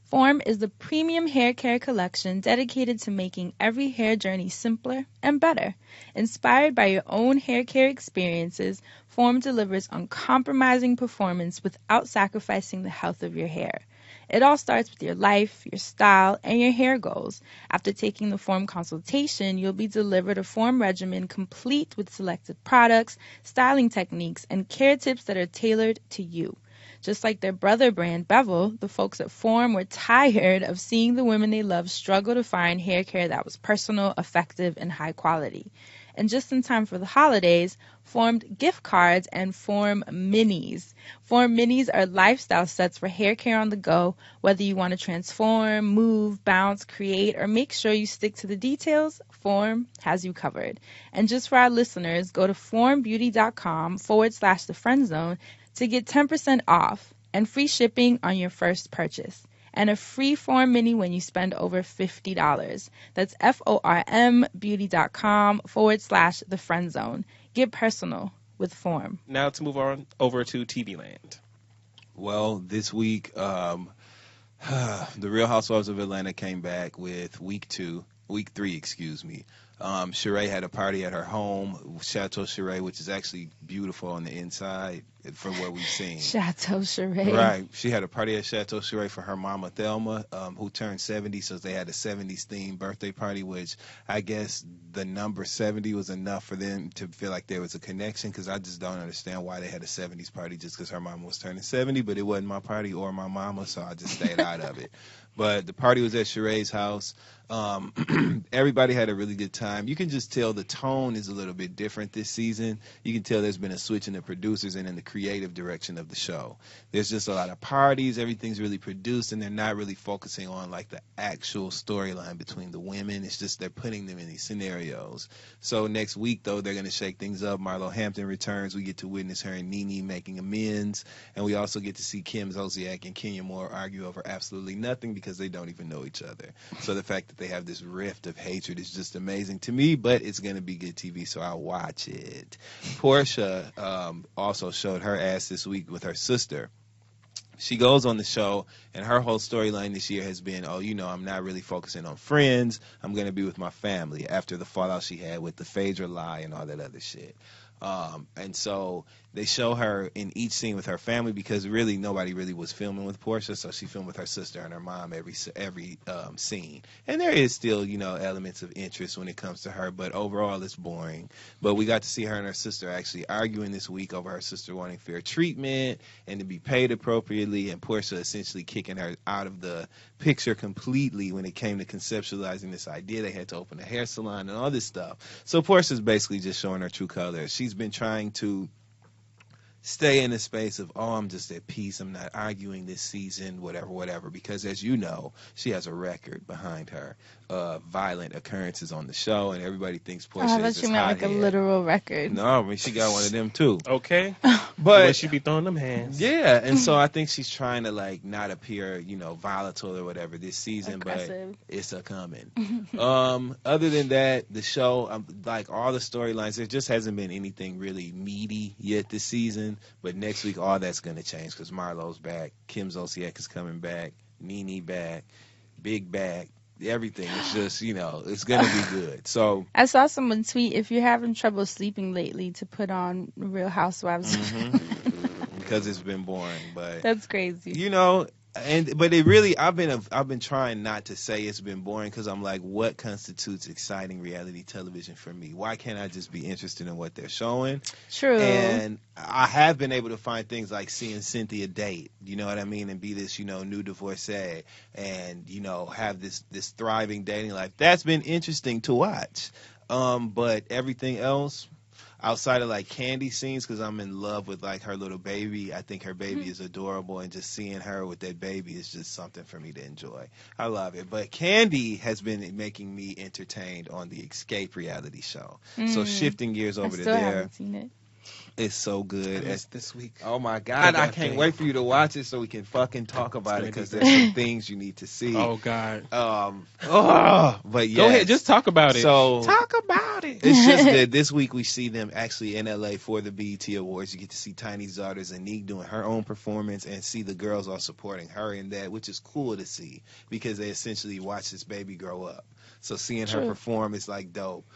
Speaker 1: Form is the premium hair care collection dedicated to making every hair journey simpler and better. Inspired by your own hair care experiences, Form delivers uncompromising performance without sacrificing the health of your hair. It all starts with your life, your style, and your hair goals. After taking the Form consultation, you'll be delivered a Form regimen complete with selected products, styling techniques, and care tips that are tailored to you. Just like their brother brand, Bevel, the folks at Form were tired of seeing the women they love struggle to find hair care that was personal, effective, and high quality. And just in time for the holidays, formed gift cards and Form Minis. Form Minis are lifestyle sets for hair care on the go. Whether you want to transform, move, bounce, create, or make sure you stick to the details, Form has you covered. And just for our listeners, go to formbeauty.com/thefriendzone to get 10% off and free shipping on your first purchase. And a free Form Mini when you spend over $50. That's formbeauty.com/thefriendzone. Get personal with form.
Speaker 7: Now to move on over to TV Land.
Speaker 2: Well, this week, the Real Housewives of Atlanta came back with week 3, excuse me. Sheree had a party at her home, Chateau Sheree, which is actually beautiful on the inside from what we've seen.
Speaker 1: Chateau Sheree.
Speaker 2: Right. She had a party at Chateau Sheree for her mama, Thelma, who turned 70. So they had a 70s themed birthday party, which I guess the number 70 was enough for them to feel like there was a connection, because I just don't understand why they had a 70s party just because her mama was turning 70. But it wasn't my party or my mama, so I just stayed out of it. But the party was at Sheree's house. Everybody had a really good time. You can just tell the tone is a little bit different this season. You can tell there's been a switch in the producers and in the creative direction of the show. There's just a lot of parties. Everything's really produced, and they're not really focusing on like the actual storyline between the women. It's just they're putting them in these scenarios. So next week, though, they're going to shake things up. Marlo Hampton returns. We get to witness her and Nene making amends, and we also get to see Kim Zolciak and Kenya Moore argue over absolutely nothing because they don't even know each other. So the fact that they have this rift of hatred is just amazing to me, but it's going to be good TV, so I'll watch it. Portia also showed her ass this week with her sister. She goes on the show, and her whole storyline this year has been, I'm not really focusing on friends. I'm going to be with my family after the fallout she had with the Phaedra lie and all that other shit. And so they show her in each scene with her family because really nobody really was filming with Portia, so she filmed with her sister and her mom every scene. And there is still, elements of interest when it comes to her, but overall it's boring. But we got to see her and her sister actually arguing this week over her sister wanting fair treatment and to be paid appropriately, and Portia essentially kicking her out of the picture completely when it came to conceptualizing this idea. They had to open a hair salon and all this stuff. So Portia's basically just showing her true colors. She's been trying to stay in the space of, I'm just at peace, I'm not arguing this season, whatever, because as you know, she has a record behind her of violent occurrences on the show, and everybody thinks Portia is this
Speaker 1: meant like a literal record.
Speaker 2: No, I mean, she got one of them too.
Speaker 7: Okay.
Speaker 2: But
Speaker 7: she be throwing them hands.
Speaker 2: Yeah, and so I think she's trying to not appear, volatile or whatever this season,
Speaker 1: aggressive.
Speaker 2: But it's a coming. Other than that, the show, all the storylines, there just hasn't been anything really meaty yet this season. But next week, all that's going to change because Marlo's back, Kim Zolciak is coming back, Nene back, Big back. Everything is just, it's going to be good. So
Speaker 1: I saw someone tweet, if you're having trouble sleeping lately, to put on Real Housewives.
Speaker 2: because it's been boring, but
Speaker 1: that's crazy.
Speaker 2: But it really, I've been trying not to say it's been boring because I'm like, what constitutes exciting reality television for me? Why can't I just be interested in what they're showing?
Speaker 1: True.
Speaker 2: And I have been able to find things like seeing Cynthia date, you know what I mean, and be this, new divorcee, and have this thriving dating life. That's been interesting to watch. But everything else, outside of candy scenes, because I'm in love with her little baby. I think her baby is adorable, and just seeing her with that baby is just something for me to enjoy. I love it. But Candy has been making me entertained on the Escape reality show. So shifting gears over to there.
Speaker 1: Haven't seen it.
Speaker 2: It's so good.
Speaker 7: It's this week.
Speaker 2: Oh my God! I can't wait for you to watch it so we can fucking talk about it because there's some things you need to see.
Speaker 7: Oh God.
Speaker 2: But yeah.
Speaker 7: Go ahead, just talk about it.
Speaker 2: So
Speaker 7: talk about it.
Speaker 2: It's just that this week we see them actually in LA for the BET Awards. You get to see Tiny's daughter Zanique doing her own performance and see the girls all supporting her in that, which is cool to see because they essentially watch this baby grow up. So seeing her perform is dope.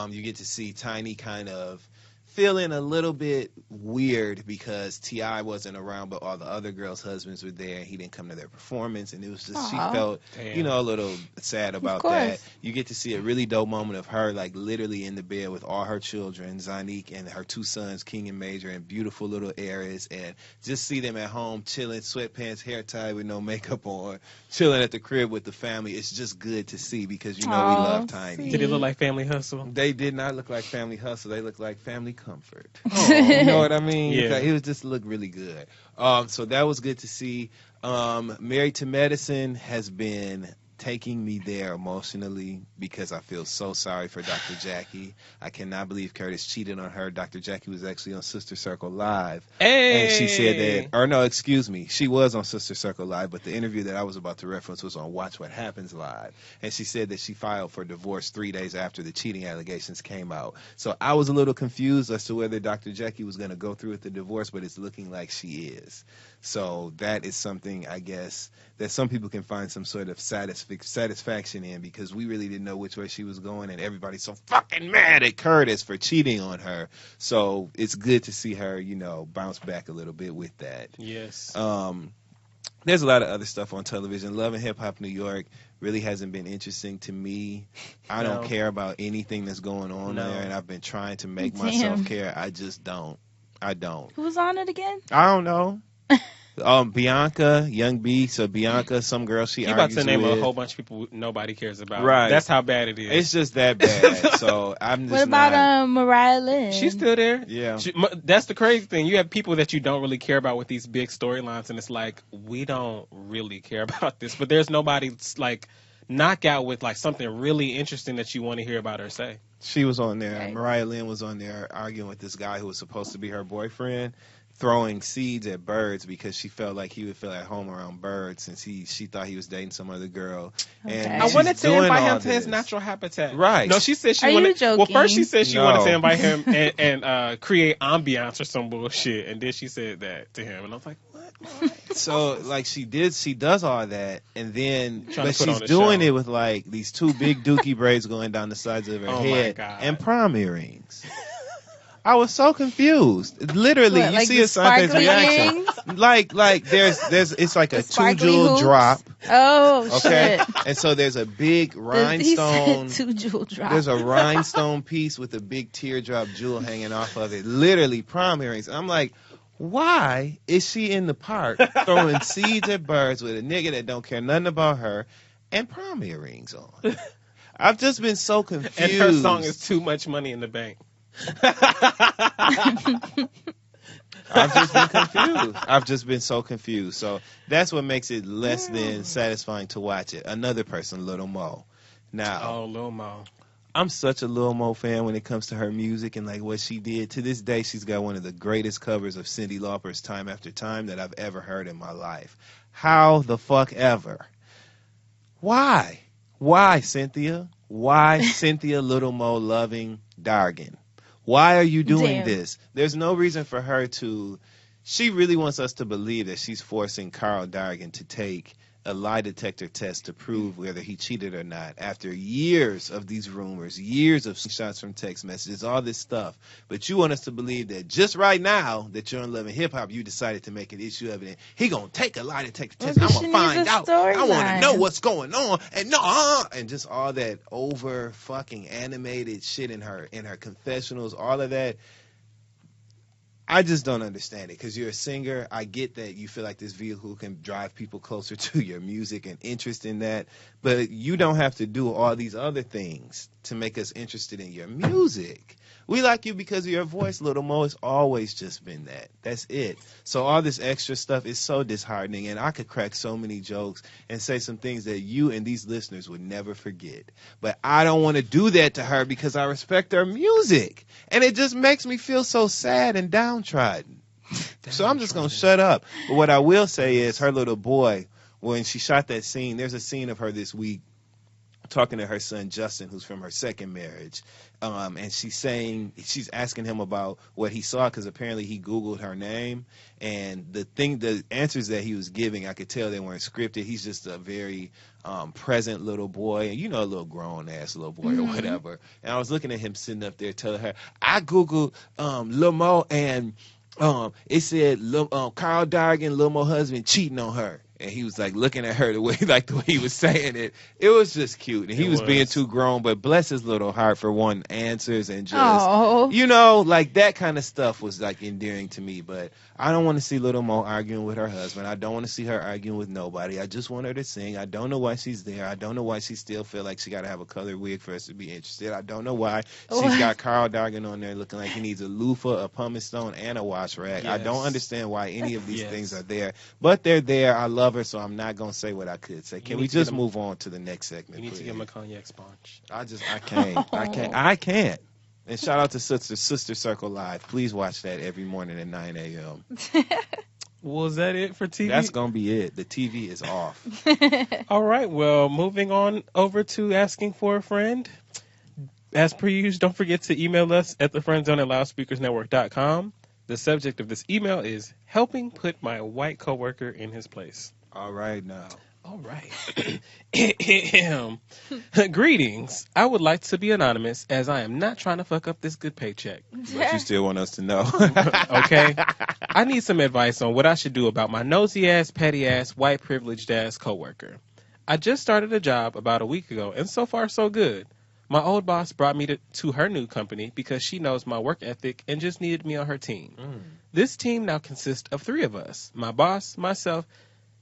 Speaker 2: You get to see Tiny kind of feeling a little bit weird because T.I. wasn't around, but all the other girls' husbands were there, and he didn't come to their performance, and it was just, she felt, a little sad about that. You get to see a really dope moment of her, literally in the bed with all her children, Zanique and her two sons, King and Major, and beautiful little Aries, and just see them at home chilling, sweatpants, hair tied with no makeup on, chilling at the crib with the family. It's just good to see because, we love Tiny.
Speaker 7: Did it look like Family Hustle?
Speaker 2: They did not look like Family Hustle. They looked like Family Comfort. You know what I mean?
Speaker 7: Yeah.
Speaker 2: It was just looked really good. So that was good to see. Married to Medicine has been taking me there emotionally because I feel so sorry for Dr. Jackie. I cannot believe Curtis cheated on her. Dr. Jackie was actually on Sister Circle Live.
Speaker 7: Hey.
Speaker 2: And she said that, or no, excuse me, she was on Sister Circle Live, but the interview that I was about to reference was on Watch What Happens Live. And she said that she filed for divorce 3 days after the cheating allegations came out. So I was a little confused as to whether Dr. Jackie was going to go through with the divorce, but it's looking like she is. So that is something, I guess, that some people can find some sort of satisfaction in, because we really didn't know which way she was going, and everybody's so fucking mad at Curtis for cheating on her. So it's good to see her, bounce back a little bit with that.
Speaker 7: Yes.
Speaker 2: There's a lot of other stuff on television. Love and Hip Hop New York really hasn't been interesting to me. I don't care about anything that's going on there, and I've been trying to make myself care. I just don't. I don't.
Speaker 1: Who's on it again?
Speaker 2: I don't know. Bianca, Young B. So Bianca, some girl she
Speaker 7: You're
Speaker 2: argues
Speaker 7: about to name
Speaker 2: with.
Speaker 7: a whole bunch of people nobody cares about.
Speaker 2: Right.
Speaker 7: That's how bad it is.
Speaker 2: It's just that bad. So I'm just
Speaker 1: What about
Speaker 2: not.
Speaker 1: Mariah Lynn?
Speaker 7: She's still there.
Speaker 2: Yeah.
Speaker 7: That's the crazy thing. You have people that you don't really care about with these big storylines, and it's like, we don't really care about this. But there's nobody that's like knockout with like something really interesting that you want to hear about her say.
Speaker 2: She was on there.
Speaker 1: Right.
Speaker 2: Mariah Lynn was on there arguing with this guy who was supposed to be her boyfriend, throwing seeds at birds because she felt like he would feel at home around birds since she thought he was dating some other girl.
Speaker 1: Okay.
Speaker 2: And
Speaker 7: I
Speaker 2: she's
Speaker 7: wanted to
Speaker 2: doing
Speaker 7: invite
Speaker 2: all
Speaker 7: him to his
Speaker 2: this.
Speaker 7: natural habitat.
Speaker 2: Right.
Speaker 7: No, she said she
Speaker 1: Are you
Speaker 7: wanted.
Speaker 1: joking?
Speaker 7: Well, first she said she
Speaker 2: No.
Speaker 7: wanted to invite him and create ambiance or some bullshit, and then she said that to him, and I was like, what?
Speaker 2: So like she does all that, and then
Speaker 7: Trying
Speaker 2: but
Speaker 7: to put on
Speaker 2: she's
Speaker 7: a
Speaker 2: doing
Speaker 7: show.
Speaker 2: it with like these two big dookie braids going down the sides of her
Speaker 7: Oh, my
Speaker 2: head
Speaker 7: God.
Speaker 2: and prom earrings. I was so confused. Literally,
Speaker 1: What,
Speaker 2: you
Speaker 1: like
Speaker 2: see
Speaker 1: the
Speaker 2: Asante's
Speaker 1: sparkly
Speaker 2: reaction.
Speaker 1: earrings?
Speaker 2: Like there's it's like a
Speaker 1: The sparkly
Speaker 2: 2-jewel
Speaker 1: hoops?
Speaker 2: drop.
Speaker 1: Oh,
Speaker 2: Okay,
Speaker 1: shit.
Speaker 2: and so there's a big
Speaker 1: He
Speaker 2: rhinestone.
Speaker 1: said 2-jewel drop.
Speaker 2: There's a rhinestone piece with a big teardrop jewel hanging off of it. Literally prom earrings. I'm like, why is she in the park throwing seeds at birds with a nigga that don't care nothing about her and prom earrings on? I've just been so confused.
Speaker 7: And her song is Too Much Money in the Bank.
Speaker 2: I've just been confused. I've just been so confused. So that's what makes it less than satisfying to watch it. Another person, Lil Mo. Now,
Speaker 7: Oh, Lil Mo.
Speaker 2: I'm such a Lil Mo fan when it comes to her music and like what she did. To this day, she's got one of the greatest covers of Cyndi Lauper's Time After Time that I've ever heard in my life. How the fuck ever? Why? Why, Cynthia? Why Cynthia Little Mo loving Dargan? Why are you doing
Speaker 1: Damn.
Speaker 2: this? There's no reason for her to. She really wants us to believe that she's forcing Carl Dargan to take a lie detector test to prove whether he cheated or not after years of these rumors, years of shots from text messages, all this stuff. But you want us to believe that just right now that you're in Love and Hip Hop, you decided to make an issue of it. He gonna take a lie detector test.
Speaker 1: Well,
Speaker 2: I'm
Speaker 1: she
Speaker 2: gonna
Speaker 1: needs
Speaker 2: find
Speaker 1: a
Speaker 2: out. I want to
Speaker 1: storyline.
Speaker 2: know what's going on. And and just all that over fucking animated shit in her confessionals, all of that. I just don't understand it because you're a singer. I get that you feel like this vehicle can drive people closer to your music and interest in that, but you don't have to do all these other things to make us interested in your music. We like you because of your voice, Little Mo. It's always just been that. That's it. So all this extra stuff is so disheartening, and I could crack so many jokes and say some things that you and these listeners would never forget. But I don't want to do that to her because I respect her music, and it just makes me feel so sad and downtrodden. So I'm just going to shut up. But what I will say is her little boy, when she shot that scene, there's a scene of her this week talking to her son Justin, who's from her second marriage, and she's asking him about what he saw because apparently he Googled her name, and the answers that he was giving, I could tell they weren't scripted. He's just a very present little boy, and a little grown ass little boy or whatever. And I was looking at him sitting up there telling her, I Googled Lil Mo, and it said Carl Dargan, Lil Mo husband, cheating on her. And he was like looking at her the way he was saying it. It was just cute. And he was being too grown, but bless his little heart for wanting answers and just, like that kind of stuff was like endearing to me. But I don't want to see Little Mo arguing with her husband. I don't want to see her arguing with nobody. I just want her to sing. I don't know why she's there. I don't know why she still feel like she got to have a colored wig for us to be interested. I don't know why she's got Carl Dargan on there looking like he needs a loofah, a pumice stone, and a wash rag. I don't understand why any of these things are there. But they're there. I love love her, so I'm not gonna say what I could say. Can we just move on to the next segment?
Speaker 7: You need to
Speaker 2: please?
Speaker 7: give him a cognac sponge.
Speaker 2: I can't. And shout out to Sister Circle Live. Please watch that every morning at 9 a.m.
Speaker 7: Was that it for TV?
Speaker 2: That's gonna be it. The TV is off.
Speaker 7: All right. Well, moving on over to asking for a friend. As per usual, don't forget to email us at thefriendzone@loudspeakersnetwork.com. The subject of this email is helping put my white coworker in his place.
Speaker 2: All right now.
Speaker 7: All right. Greetings. I would like to be anonymous as I am not trying to fuck up this good paycheck.
Speaker 2: But you still want us to know.
Speaker 7: Okay? I need some advice on what I should do about my nosy ass, petty ass, white privileged ass coworker. I just started a job about a week ago, and so far so good. My old boss brought me to her new company because she knows my work ethic and just needed me on her team. This team now consists of 3 of us, my boss, myself,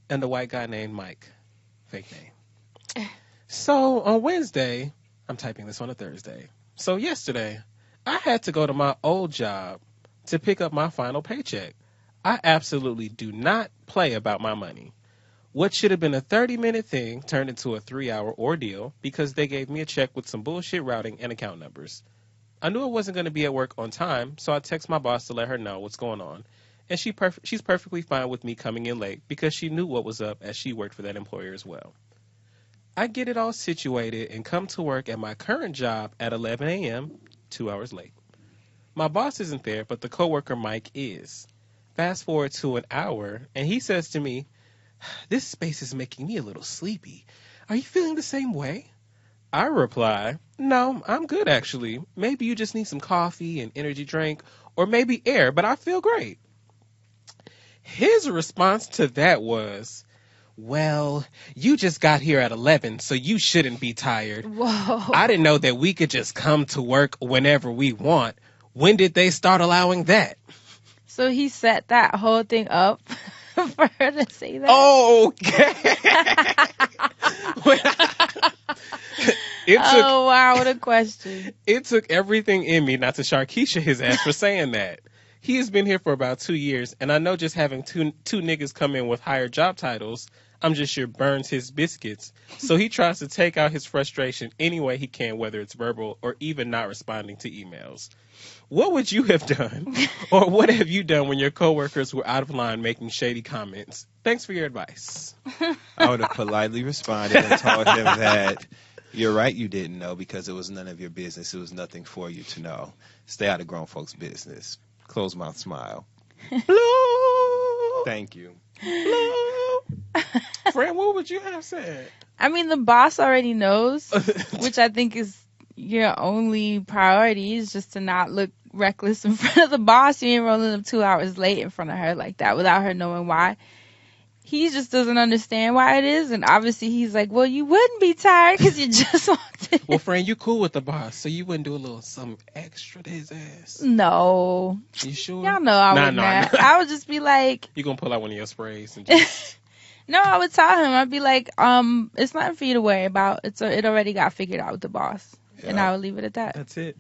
Speaker 7: and a white guy named Mike. Fake name. So on Wednesday, I'm typing this on a Thursday. So yesterday, I had to go to my old job to pick up my final paycheck. I absolutely do not play about my money. What should have been a 30-minute thing turned into a 3-hour ordeal because they gave me a check with some bullshit routing and account numbers. I knew I wasn't going to be at work on time, so I text my boss to let her know what's going on. And she's perfectly fine with me coming in late because she knew what was up as she worked for that employer as well. I get it all situated and come to work at my current job at 11 a.m., 2 hours late. My boss isn't there, but the coworker Mike is. Fast forward to an hour, and he says to me, "This space is making me a little sleepy. Are you feeling the same way?" I reply, "No, I'm good actually. Maybe you just need some coffee and energy drink, or maybe air, but I feel great." His response to that was, "Well, you just got here at 11, so you shouldn't be tired.
Speaker 1: Whoa.
Speaker 7: I didn't know that we could just come to work whenever we want. When did they start allowing that?"
Speaker 1: So he set that whole thing up for her to say that?
Speaker 7: Okay.
Speaker 1: Oh, wow, what a question.
Speaker 7: It took everything in me not to Sharkeisha his ass for saying that. He has been here for about 2 years, and I know just having two niggas come in with higher job titles, I'm just sure burns his biscuits. So he tries to take out his frustration any way he can, whether it's verbal or even not responding to emails. What would you have done? Or what have you done when your coworkers were out of line making shady comments? Thanks for your advice.
Speaker 2: I would have politely responded and told him that you're right, you didn't know because it was none of your business. It was nothing for you to know. Stay out of grown folks' business. Close mouth smile.
Speaker 7: Blue.
Speaker 2: Thank you.
Speaker 7: Blue. Fran, what would you have said?
Speaker 1: I mean, the boss already knows, which I think is your only priority, is just to not look reckless in front of the boss. You ain't rolling up 2 hours late in front of her like that without her knowing why. He just doesn't understand why it is, and obviously he's like, well, you wouldn't be tired because you just walked in.
Speaker 7: Well, Fran, you cool with the boss, so you wouldn't do a little something extra to his ass.
Speaker 1: No.
Speaker 7: You sure?
Speaker 1: Y'all know I would not. I would just be like...
Speaker 7: You gonna pull out one of your sprays and just...
Speaker 1: No, I would tell him. I'd be like, it's nothing for you to worry about. It already got figured out with the boss. Yeah. And I would leave it at that.
Speaker 7: That's it.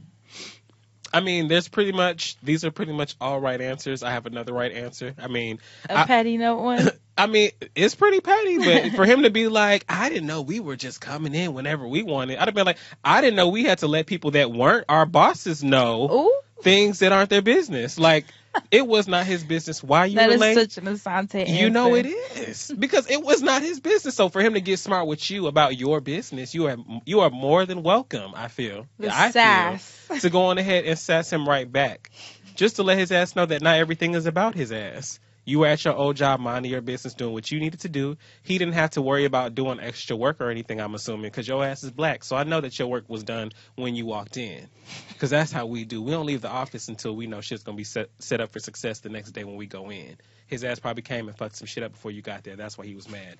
Speaker 7: I mean, these are pretty much all right answers. I have another right answer. I mean...
Speaker 1: A petty note one?
Speaker 7: I mean, it's pretty petty, but for him to be like, I didn't know we were just coming in whenever we wanted. I'd have been like, I didn't know we had to let people that weren't our bosses know things that aren't their business. Like, it was not his business why you were late.
Speaker 1: That is such an Asante answer.
Speaker 7: You know it is. Because it was not his business. So for him to get smart with you about your business, you are more than welcome, I feel. To go on ahead and sass him right back. Just to let his ass know that not everything is about his ass. You were at your old job, minding your business, doing what you needed to do. He didn't have to worry about doing extra work or anything, I'm assuming, because your ass is black. So I know that your work was done when you walked in. Because that's how we do. We don't leave the office until we know shit's going to be set up for success the next day when we go in. His ass probably came and fucked some shit up before you got there. That's why he was mad.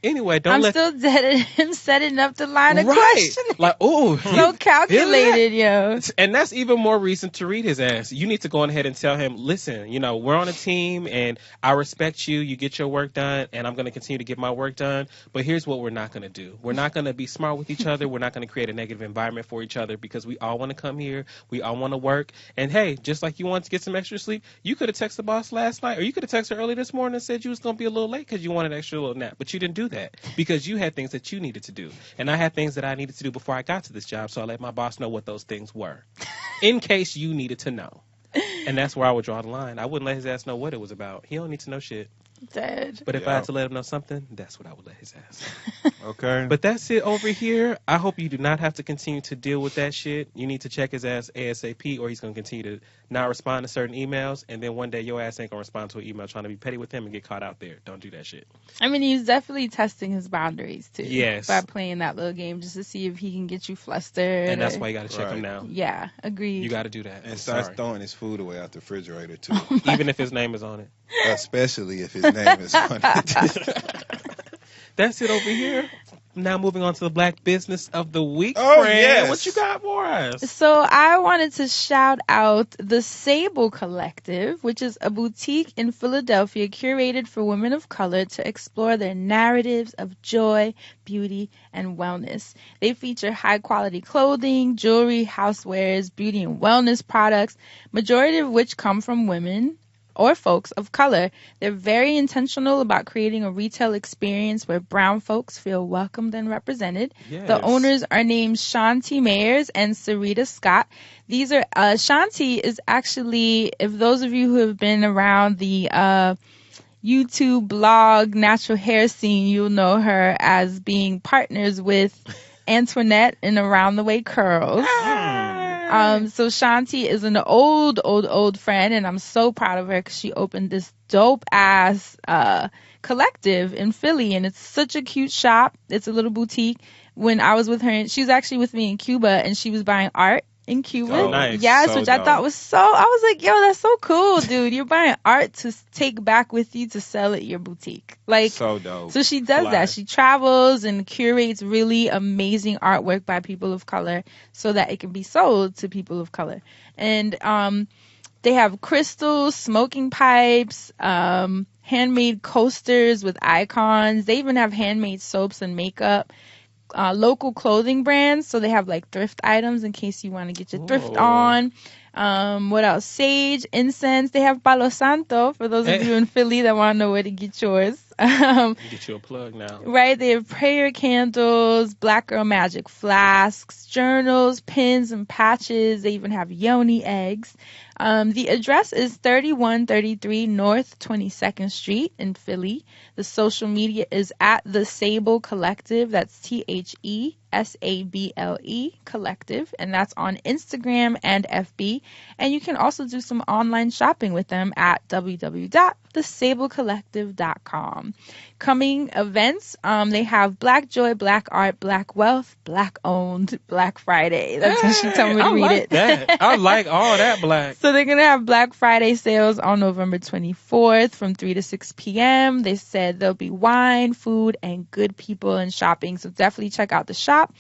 Speaker 7: Anyway, don't
Speaker 1: I'm
Speaker 7: let
Speaker 1: still dead at him setting up the line of
Speaker 7: right.
Speaker 1: questioning.
Speaker 7: Like, ooh,
Speaker 1: So calculated, yo.
Speaker 7: and that's even more reason to read his ass. You need to go ahead and tell him, listen, you know, we're on a team and I respect you. You get your work done and I'm going to continue to get my work done. But here's what we're not going to do. We're not going to be smart with each other. We're not going to create a negative environment for each other because we all want to come here. We all want to work. And hey, just like you wanted to get some extra sleep, you could have texted the boss last night or you could have texted her early this morning and said you was going to be a little late because you wanted an extra little nap. But you didn't do that because you had things that you needed to do. And I had things that I needed to do before I got to this job. So I let my boss know what those things were in case you needed to know. And that's where I would draw the line. I wouldn't let his ass know what it was about. He don't need to know shit.
Speaker 1: Dead.
Speaker 7: But if
Speaker 2: Yeah.
Speaker 7: I had to let him know something, that's what I would let his ass know.
Speaker 2: Okay.
Speaker 7: But that's it over here. I hope you do not have to continue to deal with that shit. You need to check his ass ASAP or he's going to continue to not respond to certain emails. And then one day your ass ain't going to respond to an email trying to be petty with him and get caught out there. Don't do that shit.
Speaker 1: I mean, he's definitely testing his boundaries, too.
Speaker 7: Yes.
Speaker 1: By playing that little game just to see if he can get you flustered.
Speaker 7: And that's
Speaker 1: or-
Speaker 7: why you got to check him now.
Speaker 1: Yeah, agreed.
Speaker 7: You got to do that.
Speaker 2: and
Speaker 7: I'm
Speaker 2: starts
Speaker 7: sorry.
Speaker 2: throwing his food away out the refrigerator too,
Speaker 7: Even if his name is on it.
Speaker 2: especially if his name is on it.
Speaker 7: That's it over here. Now moving on to the Black Business of the Week.
Speaker 2: Oh,
Speaker 7: Fran.
Speaker 2: yes.
Speaker 7: What you got for us?
Speaker 1: So I wanted to shout out the Sable Collective, which is a boutique in Philadelphia curated for women of color to explore their narratives of joy, beauty, and wellness. They feature high-quality clothing, jewelry, housewares, beauty and wellness products, majority of which come from women or folks of color. They're very intentional about creating a retail experience where brown folks feel welcomed and represented.
Speaker 7: Yes.
Speaker 1: The owners are named Shanti Mayers and Sarita Scott. These are Shanti is actually, if those of you who have been around the YouTube blog natural hair scene, you'll know her as being partners with Antoinette in Around the Way Curls. So Shanti is an old friend, and I'm so proud of her because she opened this dope ass collective in Philly, and it's such a cute shop. It's a little boutique. When I was with her, she was actually with me in Cuba, and she was buying art in Cuba.
Speaker 7: Oh, nice.
Speaker 1: Yes,
Speaker 2: So
Speaker 1: which I
Speaker 2: dope.
Speaker 1: thought was so. I was like, yo, that's so cool, dude. You're buying art to take back with you to sell at your boutique, like.
Speaker 2: So dope.
Speaker 1: So she does
Speaker 7: Fly.
Speaker 1: that. She travels and curates really amazing artwork by people of color so that it can be sold to people of color. And they have crystals, smoking pipes, handmade coasters with icons. They even have handmade soaps and makeup. Local clothing brands, so they have like thrift items in case you want to get your thrift
Speaker 7: Whoa.
Speaker 1: on. What else? Sage, incense. They have Palo Santo for those of you in Philly that want to know where to get yours.
Speaker 7: Get you a plug now.
Speaker 1: Right, they have prayer candles, Black Girl Magic flasks, journals, pins, and patches. They even have yoni eggs. The address is 3133 North 22nd Street in Philly. The social media is at the Sable Collective. That's TheSable Collective. And that's on Instagram and FB. And you can also do some online shopping with them at www.thesablecollective.com. Coming events, they have Black Joy, Black Art, Black Wealth, Black Owned, Black Friday. That's what she told me to
Speaker 7: I
Speaker 1: read
Speaker 7: like
Speaker 1: it.
Speaker 7: that. I like all that black.
Speaker 1: So they're going to have Black Friday sales on November 24th from 3 to 6 p.m. They said there'll be wine, food, and good people and shopping. So definitely check out the shop.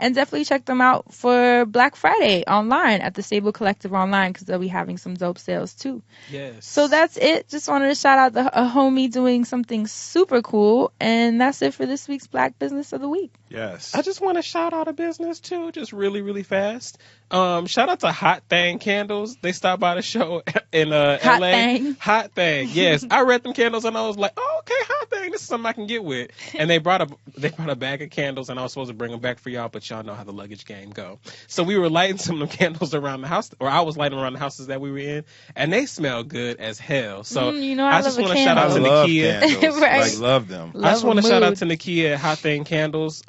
Speaker 1: And definitely check them out for Black Friday online at the Sable Collective online because they'll be having some dope sales too.
Speaker 7: Yes.
Speaker 1: So that's it. Just wanted to shout out a homie doing something super cool. And that's it for this week's Black Business of the Week.
Speaker 2: Yes.
Speaker 7: I just want to shout out a business too, just really, really fast. Shout out to Hot Thang Candles. They stopped by the show in
Speaker 1: Hot
Speaker 7: LA.
Speaker 1: Thang?
Speaker 7: Hot Thang. Yes, I read them candles and I was like, oh, okay, Hot Thang. This is something I can get with. And they brought a bag of candles and I was supposed to bring them back for y'all, but y'all know how the luggage game go. So we were lighting some of them candles around the house, or I was lighting around the houses that we were in, and they smell good as hell. So
Speaker 1: you know I
Speaker 7: just
Speaker 1: love a
Speaker 7: want to shout out to
Speaker 1: candle.
Speaker 2: love
Speaker 7: Nakia.
Speaker 2: candles.
Speaker 1: Right.
Speaker 2: Like, love them.
Speaker 7: I just
Speaker 1: Love
Speaker 7: want
Speaker 1: a
Speaker 7: to shout out
Speaker 1: mood.
Speaker 7: to Nakia at Hot Thing Candles.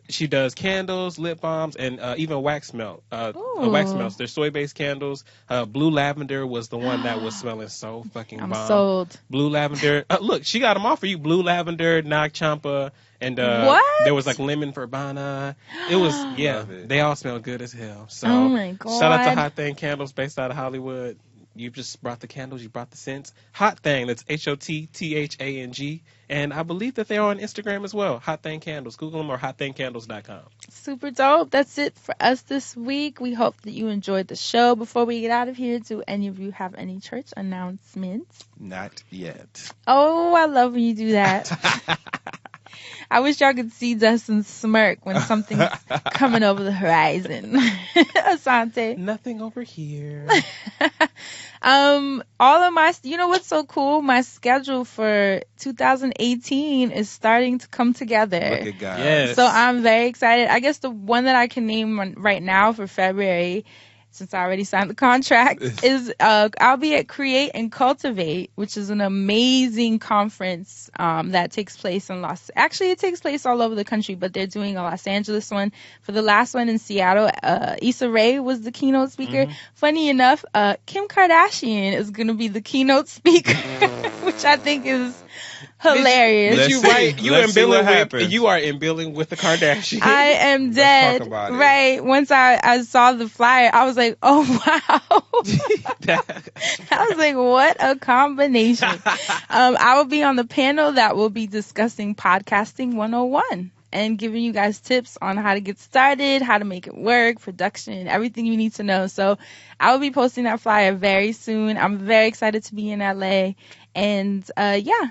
Speaker 7: She does candles, lip balms, and even wax melt. Wax melts. They're soy-based candles. Blue lavender was the one that was smelling so fucking
Speaker 1: I'm
Speaker 7: bomb.
Speaker 1: sold.
Speaker 7: Blue lavender. Look, she got them all for you. Blue lavender, Nag Champa, and
Speaker 1: What?
Speaker 7: there was like lemon verbena. It was, yeah,
Speaker 2: Love it.
Speaker 7: they all smell good as hell. So
Speaker 1: Oh my God.
Speaker 7: shout out to Hot Thing Candles based out of Hollywood. You just brought the candles, you brought the scents. Hot Thang, that's HOTTHANG. And I believe that they're on Instagram as well. Hot Thang Candles. Google them or hotthangcandles.com.
Speaker 1: Super dope. That's it for us this week. We hope that you enjoyed the show. Before we get out of here, do any of you have any church announcements?
Speaker 2: Not yet.
Speaker 1: Oh, I love when you do that. I wish y'all could see Dustin smirk when something's coming over the horizon. Asante.
Speaker 7: Nothing over here.
Speaker 1: All of my, you know what's so cool? My schedule for 2018 is starting to come together.
Speaker 2: Look at God.
Speaker 7: Yes.
Speaker 1: So I'm very excited. I guess the one that I can name right now for February, since I already signed the contract, is I'll be at Create and Cultivate, which is an amazing conference that takes place in it takes place all over the country, but they're doing a Los Angeles one. For the last one in Seattle, Issa Rae was the keynote speaker.
Speaker 7: Mm-hmm.
Speaker 1: Funny enough, Kim Kardashian is going to be the keynote speaker, which I think is hilarious.
Speaker 2: Let's
Speaker 7: You
Speaker 2: see.
Speaker 7: right?
Speaker 2: Let's see what happens.
Speaker 7: You are in billing with the Kardashians.
Speaker 1: I am dead.
Speaker 2: talk about it.
Speaker 1: Right. Once I saw the flyer, I was like, oh, wow. I was like, what a combination. I will be on the panel that will be discussing podcasting 101 and giving you guys tips on how to get started, how to make it work, production, everything you need to know. So I will be posting that flyer very soon. I'm very excited to be in LA. And yeah.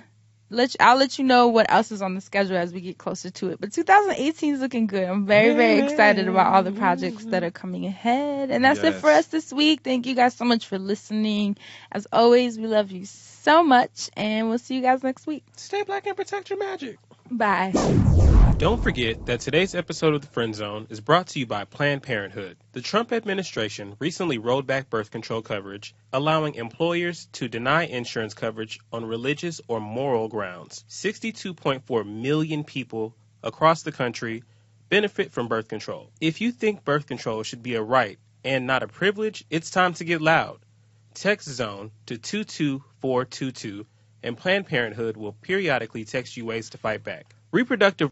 Speaker 1: I'll let you know what else is on the schedule as we get closer to it. But 2018 is looking good. I'm very, very excited about all the projects that are coming ahead. And that's it for us this week. Thank you guys so much for listening. As always, we love you so much. And we'll see you guys next week.
Speaker 7: Stay black and protect your magic.
Speaker 1: Bye.
Speaker 7: Don't forget that today's episode of The Friend Zone is brought to you by Planned Parenthood. The Trump administration recently rolled back birth control coverage, allowing employers to deny insurance coverage on religious or moral grounds. 62.4 million people across the country benefit from birth control. If you think birth control should be a right and not a privilege, it's time to get loud. Text ZONE to 22422 and Planned Parenthood will periodically text you ways to fight back. Reproductive